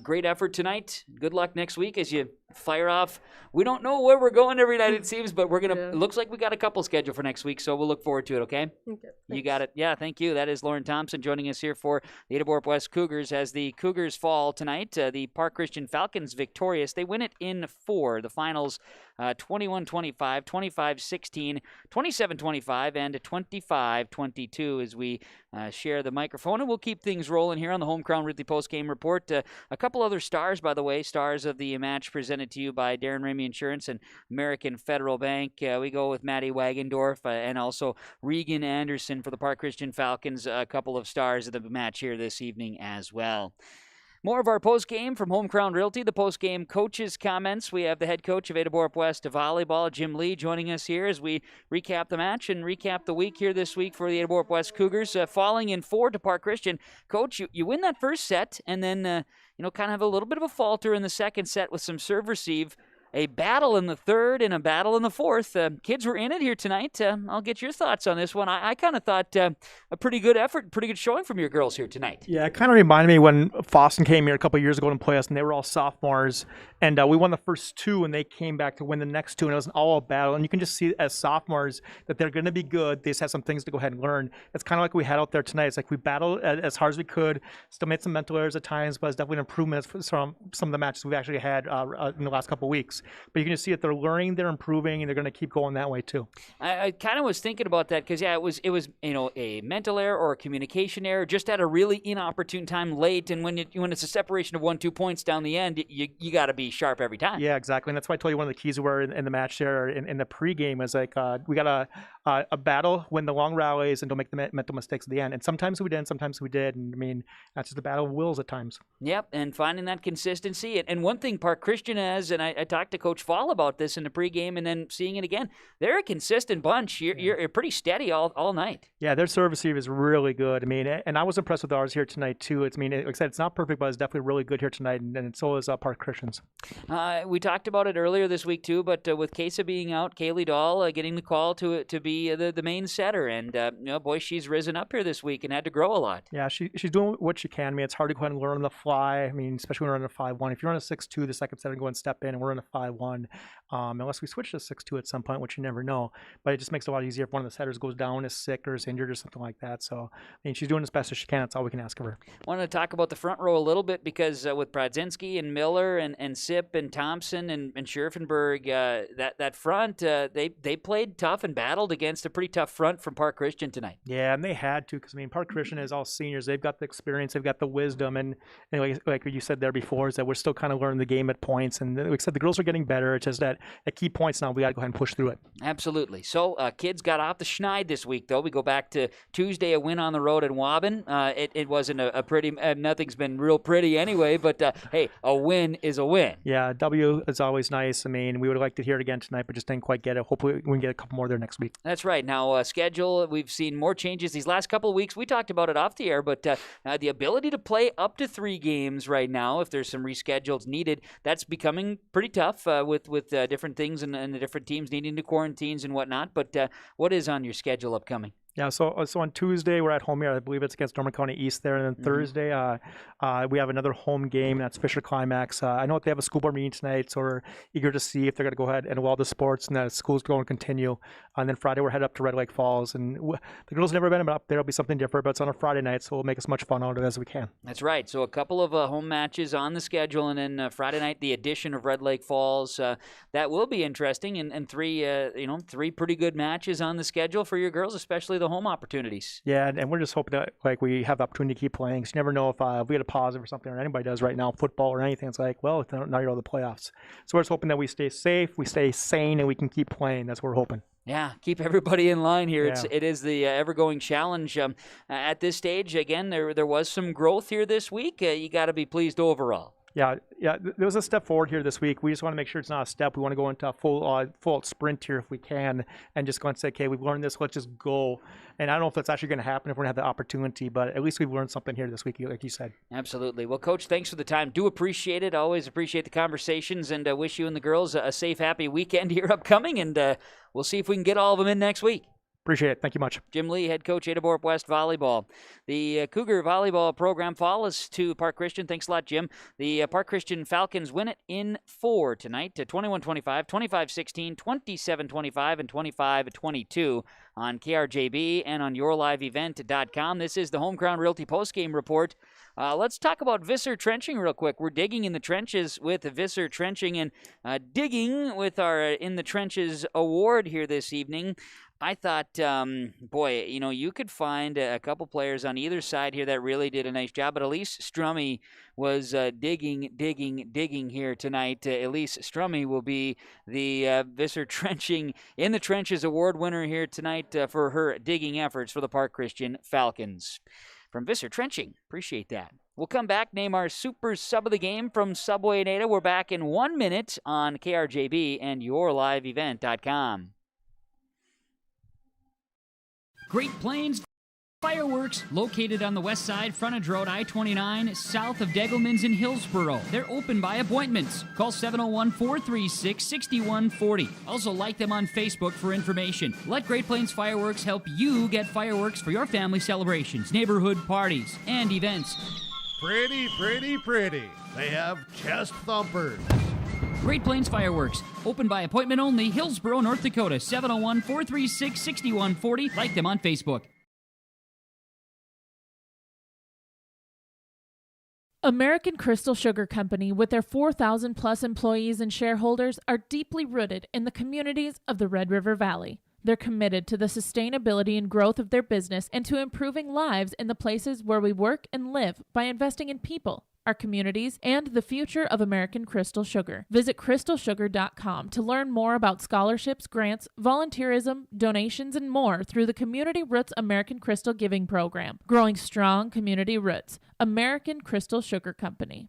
Great effort tonight. Good luck next week as you fire off. We don't know where we're going every night, it seems, but we're going to. It looks like we got a couple scheduled for next week, so we'll look forward to it, okay? Okay. You got it. Yeah, thank you. That is Lauren Thompson joining us here for the Ada-Borup-West Cougars as the Cougars fall tonight. The Park Christian Falcons victorious. They win it in 4. The finals 21-25, 25-16, 27-25, and 25-22 as we share the microphone. And we'll keep things rolling here on the Home Crown Ridley Postgame Report. A couple other stars, by the way, stars of the match presented to you by Darren Ramey Insurance and American Federal Bank. We go with Maddie Wagendorf and also Regan Anderson for the Park Christian Falcons, a couple of stars of the match here this evening as well. More of our postgame from Home Crown Realty, the postgame coaches' comments. We have the head coach of Ada-Borup-West Volleyball, Jim Lee, joining us here as we recap the match and recap the week here this week for the Ada-Borup-West Cougars, falling in 4 to Park Christian. Coach, you win that first set and then, kind of have a little bit of a falter in the second set with some serve receive. a battle in the third and a battle in the fourth. Kids were in it here tonight. I'll get your thoughts on this one. I kind of thought a pretty good effort, pretty good showing from your girls here tonight. Yeah, it kind of reminded me when Boston came here a couple of years ago to play us, and they were all sophomores, and we won the first two, and they came back to win the next two, and it was all a battle. And you can just see as sophomores that they're going to be good. They just have some things to go ahead and learn. It's kind of like we had out there tonight. It's like we battled as hard as we could, still made some mental errors at times, but it's definitely an improvement from some of the matches we've actually had in the last couple of weeks. But you can just see that they're learning, they're improving, and they're going to keep going that way too. I kind of was thinking about that because it was a mental error or a communication error just at a really inopportune time late, and when it's a separation of 1-2 points down the end, you got to be sharp every time. Yeah, exactly, and that's why I told you one of the keys were in the match there in the pregame is like we got a battle, win the long rallies, and don't make the mental mistakes at the end. And sometimes we didn't, sometimes we did, and I mean that's just a battle of wills at times. Yep, and finding that consistency. And one thing Park Christian has, and I talked to Coach Fall about this in the pregame, and then seeing it again, they're a consistent bunch. You're pretty steady all night. Yeah, their service receive is really good. I mean, and I was impressed with ours here tonight too. Like I said, it's not perfect, but it's definitely really good here tonight, and so is Park Christian's. We talked about it earlier this week too, but with Kesa being out, Kaylee Dahl getting the call to be the main setter, and boy, she's risen up here this week and had to grow a lot. Yeah, she's doing what she can. I mean, it's hard to go ahead and learn on the fly. I mean, especially when we're in a 5-1. If you're on a 6-2, the second setter, go and step in, and we're in a 5-1. Unless we switch to 6-2 at some point, which you never know. But it just makes it a lot easier if one of the setters goes down, is sick, or is injured, or something like that. So, I mean, she's doing as best as she can. That's all we can ask of her. I wanted to talk about the front row a little bit because with Brodzinski and Miller and Sip and Thompson and Scherfenberg, that front, they played tough and battled against a pretty tough front from Park Christian tonight. Yeah, and they had to, because I mean, Park Christian is all seniors. They've got the experience, they've got the wisdom, and like you said there before, is that we're still kind of learning the game at points. And like I said, the girls are getting better. It's just that at key points now, we got to go ahead and push through it. Absolutely. So kids got off the schneid this week, though. We go back to Tuesday, a win on the road in Waban. It wasn't a pretty, nothing's been real pretty anyway, but hey, a win is a win. Yeah, W is always nice. I mean, we would like to hear it again tonight, but just didn't quite get it. Hopefully we can get a couple more there next week. That's right. Now, schedule, we've seen more changes these last couple of weeks. We talked about it off the air, but the ability to play up to 3 games right now, if there's some reschedules needed, that's becoming pretty tough with different things and the different teams needing to quarantines and whatnot. But what is on your schedule upcoming? Yeah, so on Tuesday, we're at home here. I believe it's against Norman County East there. And then Thursday, we have another home game. That's Fisher Climax. I know that they have a school board meeting tonight, so we're eager to see if they're going to go ahead and Wild the Sports and the school's going to continue. And then Friday, we're headed up to Red Lake Falls. And the girls have never been up there. It'll be something different, but it's on a Friday night, so we'll make as much fun out of it as we can. That's right. So a couple of home matches on the schedule, and then Friday night, the addition of Red Lake Falls. That will be interesting, and 3 pretty good matches on the schedule for your girls, especially the home opportunities. Yeah, and we're just hoping that we have the opportunity to keep playing. So you never know if we get a positive or something, or anybody does right now, football or anything. It's like, well, now you're out of the playoffs. So we're just hoping that we stay safe, we stay sane, and we can keep playing. That's what we're hoping. Yeah, keep everybody in line here. Yeah. It is the ever-going challenge. At this stage, again, there was some growth here this week. You got to be pleased overall. Yeah, there was a step forward here this week. We just want to make sure it's not a step. We want to go into a full sprint here if we can, and just go and say, okay, we've learned this, let's just go. And I don't know if that's actually going to happen if we're going to have the opportunity, but at least we've learned something here this week, like you said. Absolutely. Well, Coach, thanks for the time. Do appreciate it. Always appreciate the conversations, and wish you and the girls a safe, happy weekend here upcoming, and we'll see if we can get all of them in next week. Appreciate it. Thank you much. Jim Lee, head coach, Ada-Borup-West Volleyball. The Cougar Volleyball program follows to Park Christian. Thanks a lot, Jim. The Park Christian Falcons win it in 4 tonight to 21-25, 25-16, 27-25, and 25-22 on KRJB and on YourLiveEvent.com. This is the Home Crown Realty postgame report. Let's talk about Visser Trenching real quick. We're digging in the trenches with Visser Trenching, and digging with our In the Trenches award here this evening. I thought, boy, you could find a couple players on either side here that really did a nice job, but Elise Strummy was digging here tonight. Elise Strummy will be the Visser Trenching In the Trenches award winner here tonight for her digging efforts for the Park Christian Falcons. From Visser Trenching, appreciate that. We'll come back, name our super sub of the game from Subway and Ada. We're back in 1 minute on KRJB and YourLiveEvent.com. Great Plains Fireworks, located on the west side, frontage road I-29, south of Degelman's in Hillsboro. They're open by appointments. Call 701-436-6140. Also like them on Facebook for information. Let Great Plains Fireworks help you get fireworks for your family celebrations, neighborhood parties, and events. Pretty, pretty, pretty. They have chest thumpers. Great Plains Fireworks, open by appointment only, Hillsboro, North Dakota, 701-436-6140. Like them on Facebook. American Crystal Sugar Company, with their 4,000 plus employees and shareholders, are deeply rooted in the communities of the Red River Valley. They're committed to the sustainability and growth of their business and to improving lives in the places where we work and live by investing in people, our communities, and the future of American Crystal Sugar. Visit crystalsugar.com to learn more about scholarships, grants, volunteerism, donations, and more through the Community Roots American Crystal Giving Program. Growing strong community roots. American Crystal Sugar Company.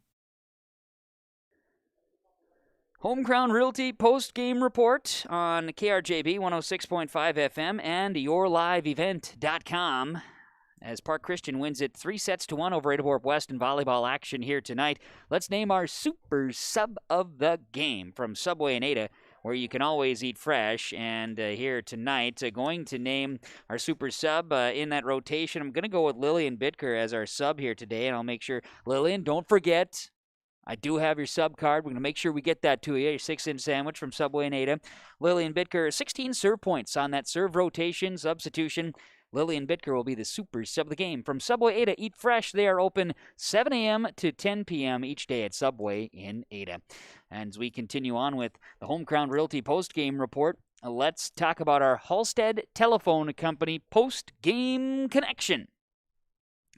Home Crown Realty post-game report on KRJB 106.5 FM and yourliveevent.com. As Park Christian wins it 3-1 over Ada-Borup-West in volleyball action here tonight. Let's name our super sub of the game from Subway and Ada, where you can always eat fresh. And here tonight, going to name our super sub in that rotation. I'm going to go with Lillian Bitker as our sub here today, and I'll make sure, Lillian, don't forget, I do have your sub card. We're going to make sure we get that to you, your 6-inch sandwich from Subway and Ada. Lillian Bitker, 16 serve points on that serve rotation, substitution. Lillian Bitker will be the super sub of the game. From Subway Ada, eat fresh. They are open 7 a.m. to 10 p.m. each day at Subway in Ada. And as we continue on with the Home Crown Realty post-game report, let's talk about our Halstead Telephone Company post-game connection.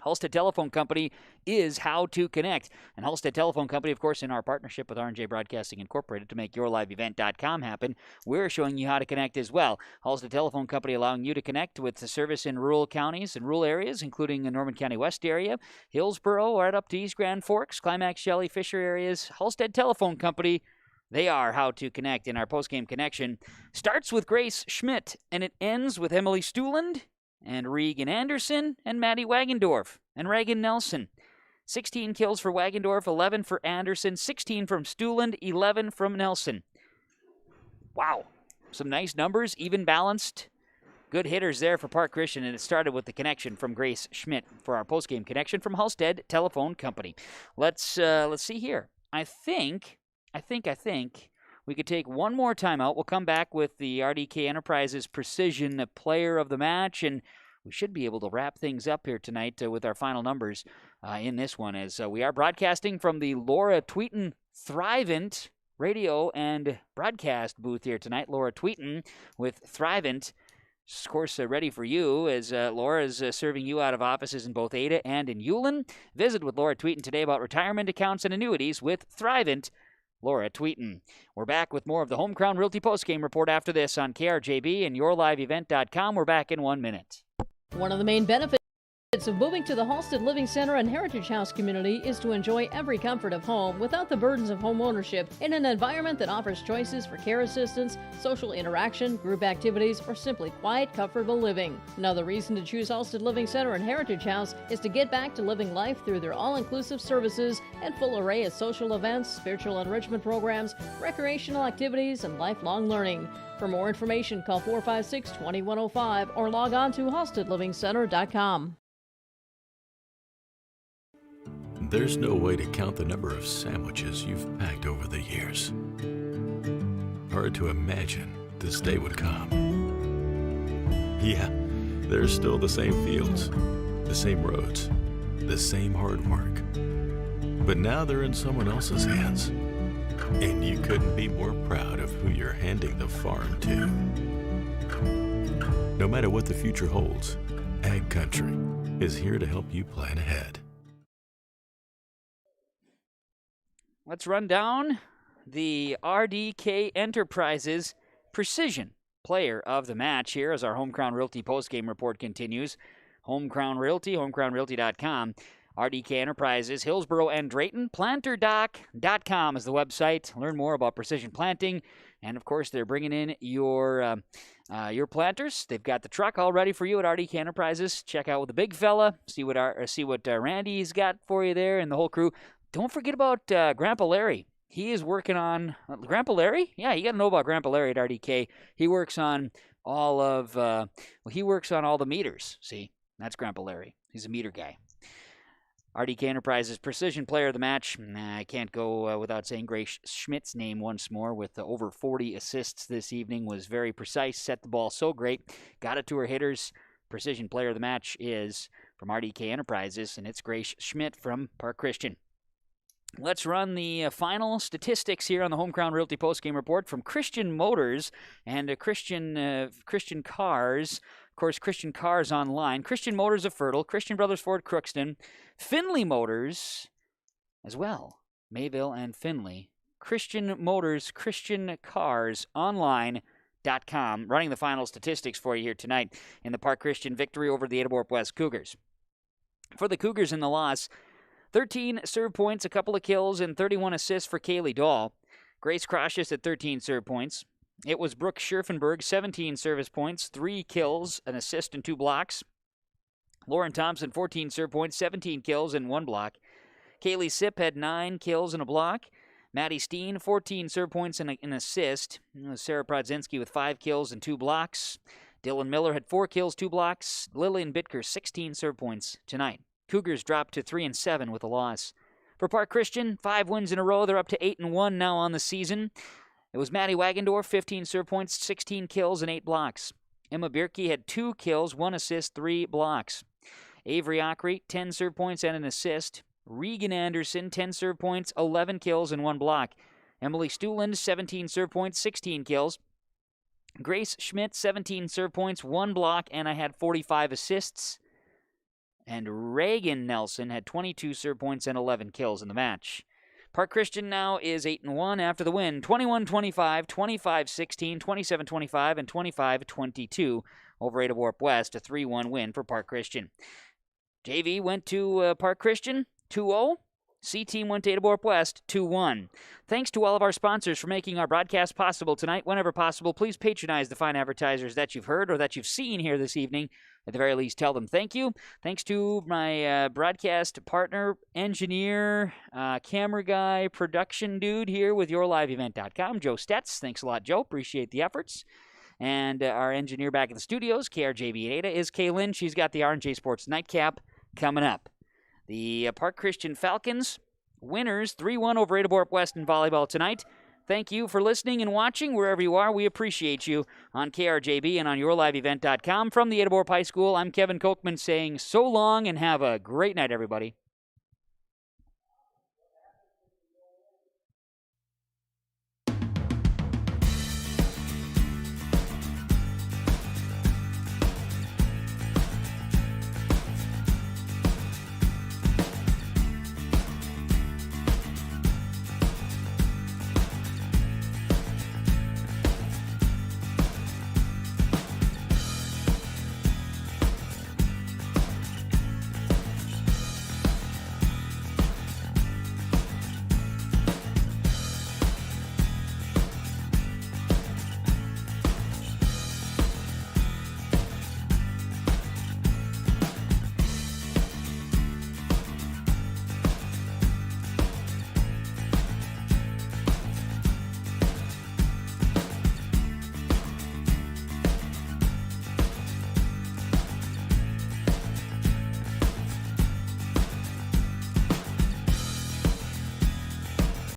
Halstead Telephone Company is how to connect. And Halstead Telephone Company, of course, in our partnership with R&J Broadcasting Incorporated to make yourliveevent.com happen, we're showing you how to connect as well. Halstead Telephone Company allowing you to connect with the service in rural counties and rural areas, including the Norman County West area, Hillsboro, right up to East Grand Forks, Climax, Shelley, Fisher areas. Halstead Telephone Company, they are how to connect. In our postgame connection, starts with Grace Schmidt, and it ends with Emily Stuland and Regan Anderson and Maddie Wagendorf and Reagan Nelson. 16 kills for Wagendorf, 11 for Anderson, 16 from Stuland, 11 from Nelson. Wow. Some nice numbers, even balanced. Good hitters there for Park Christian, and it started with the connection from Grace Schmidt for our postgame connection from Halstead Telephone Company. Let's see here. I think we could take one more timeout. We'll come back with the RDK Enterprises Precision Player of the Match, and we should be able to wrap things up here tonight with our final numbers in this one, as we are broadcasting from the Laura Tweeten Thrivent radio and broadcast booth here tonight. Laura Tweeten with Thrivent, of course, ready for you, as Laura is serving you out of offices in both Ada and in Hewlin. Visit with Laura Tweeten today about retirement accounts and annuities with Thrivent. Laura Tweeten. We're back with more of the Home Crown Realty postgame report after this on KRJB and yourliveevent.com. We're back in 1 minute. One of the main benefits of moving to the Halstead Living Center and Heritage House community is to enjoy every comfort of home without the burdens of home ownership in an environment that offers choices for care assistance, social interaction, group activities, or simply quiet, comfortable living. Another reason to choose Halstead Living Center and Heritage House is to get back to living life through their all-inclusive services and full array of social events, spiritual enrichment programs, recreational activities, and lifelong learning. For more information, call 456-2105 or log on to halsteadlivingcenter.com. There's no way to count the number of sandwiches you've packed over the years. Hard to imagine this day would come. Yeah, there's still the same fields, the same roads, the same hard work. But now they're in someone else's hands. And you couldn't be more proud of who you're handing the farm to. No matter what the future holds, Ag Country is here to help you plan ahead. Let's run down the RDK Enterprises Precision Player of the Match here as our Home Crown Realty postgame report continues. Home Crown Realty, homecrownrealty.com. RDK Enterprises, Hillsboro and Drayton. PlanterDoc.com is the website. Learn more about precision planting, And, of course, they're bringing in your planters. They've got the truck all ready for you at RDK Enterprises. Check out with the big fella. See what Randy's got for you there and the whole crew. Don't forget about Grandpa Larry. He is working on Grandpa Larry? Yeah, you got to know about Grandpa Larry at RDK. He works on all of he works on all the meters. See, that's Grandpa Larry. He's a meter guy. RDK Enterprises Precision Player of the Match. I can't go without saying Grace Schmidt's name once more with over 40 assists this evening. Was very precise, set the ball so great, got it to her hitters. Precision Player of the Match is from RDK Enterprises, and it's Grace Schmidt from Park Christian. Let's run the final statistics here on the Home Crown Realty Postgame Report from Christian Motors and Christian Cars. Of course, Christian Cars online. Christian Motors of Fertile, Christian Brothers Ford Crookston, Finley Motors as well. Mayville and Finley. Christian Motors, Christian Cars online.com. Running the final statistics for you here tonight in the Park Christian victory over the Ada-Borup-West Cougars. For the Cougars in the loss, 13 serve points, a couple of kills, and 31 assists for Kaylee Dahl. Grace Crocious at 13 serve points. It was Brooke Scherfenberg, 17 service points, 3 kills, an assist, and 2 blocks. Lauren Thompson, 14 serve points, 17 kills, and 1 block. Kaylee Sipp had 9 kills and a block. Maddie Steen, 14 serve points and an assist. Sarah Prodzinski with 5 kills and 2 blocks. Dylan Miller had 4 kills, 2 blocks. Lillian Bitker, 16 serve points tonight. Cougars dropped to 3-7 with a loss. For Park Christian, 5 wins in a row. They're up to 8-1 now on the season. It was Maddie Wagendorf, 15 serve points, 16 kills, and 8 blocks. Emma Bierke had 2 kills, 1 assist, 3 blocks. Avery Ockery, 10 serve points and an assist. Regan Anderson, 10 serve points, 11 kills, and 1 block. Emily Stuland, 17 serve points, 16 kills. Grace Schmidt, 17 serve points, 1 block, and I had 45 assists. And Reagan Nelson had 22 serve points and 11 kills in the match. Park Christian now is 8-1 after the win, 21-25, 25-16, 27-25, and 25-22 over Ada-Borup-West, a 3-1 win for Park Christian. JV went to Park Christian 2-0. C-Team went to Ada-Borup-West 2-1. Thanks to all of our sponsors for making our broadcast possible tonight. Whenever possible, please patronize the fine advertisers that you've heard or that you've seen here this evening. At the very least, tell them thank you. Thanks to my broadcast partner, engineer, camera guy, production dude here with YourLiveEvent.com, Joe Stetz. Thanks a lot, Joe. Appreciate the efforts. And our engineer back in the studios, KRJB and Ada, is Kaylin. She's got the R&J Sports Nightcap coming up. The Park Christian Falcons, winners 3-1 over Ada-Borup-West in volleyball tonight. Thank you for listening and watching wherever you are. We appreciate you on KRJB and on YourLiveEvent.com. From the Ada-Borup High School, I'm Kevin Kochman saying so long and have a great night, everybody.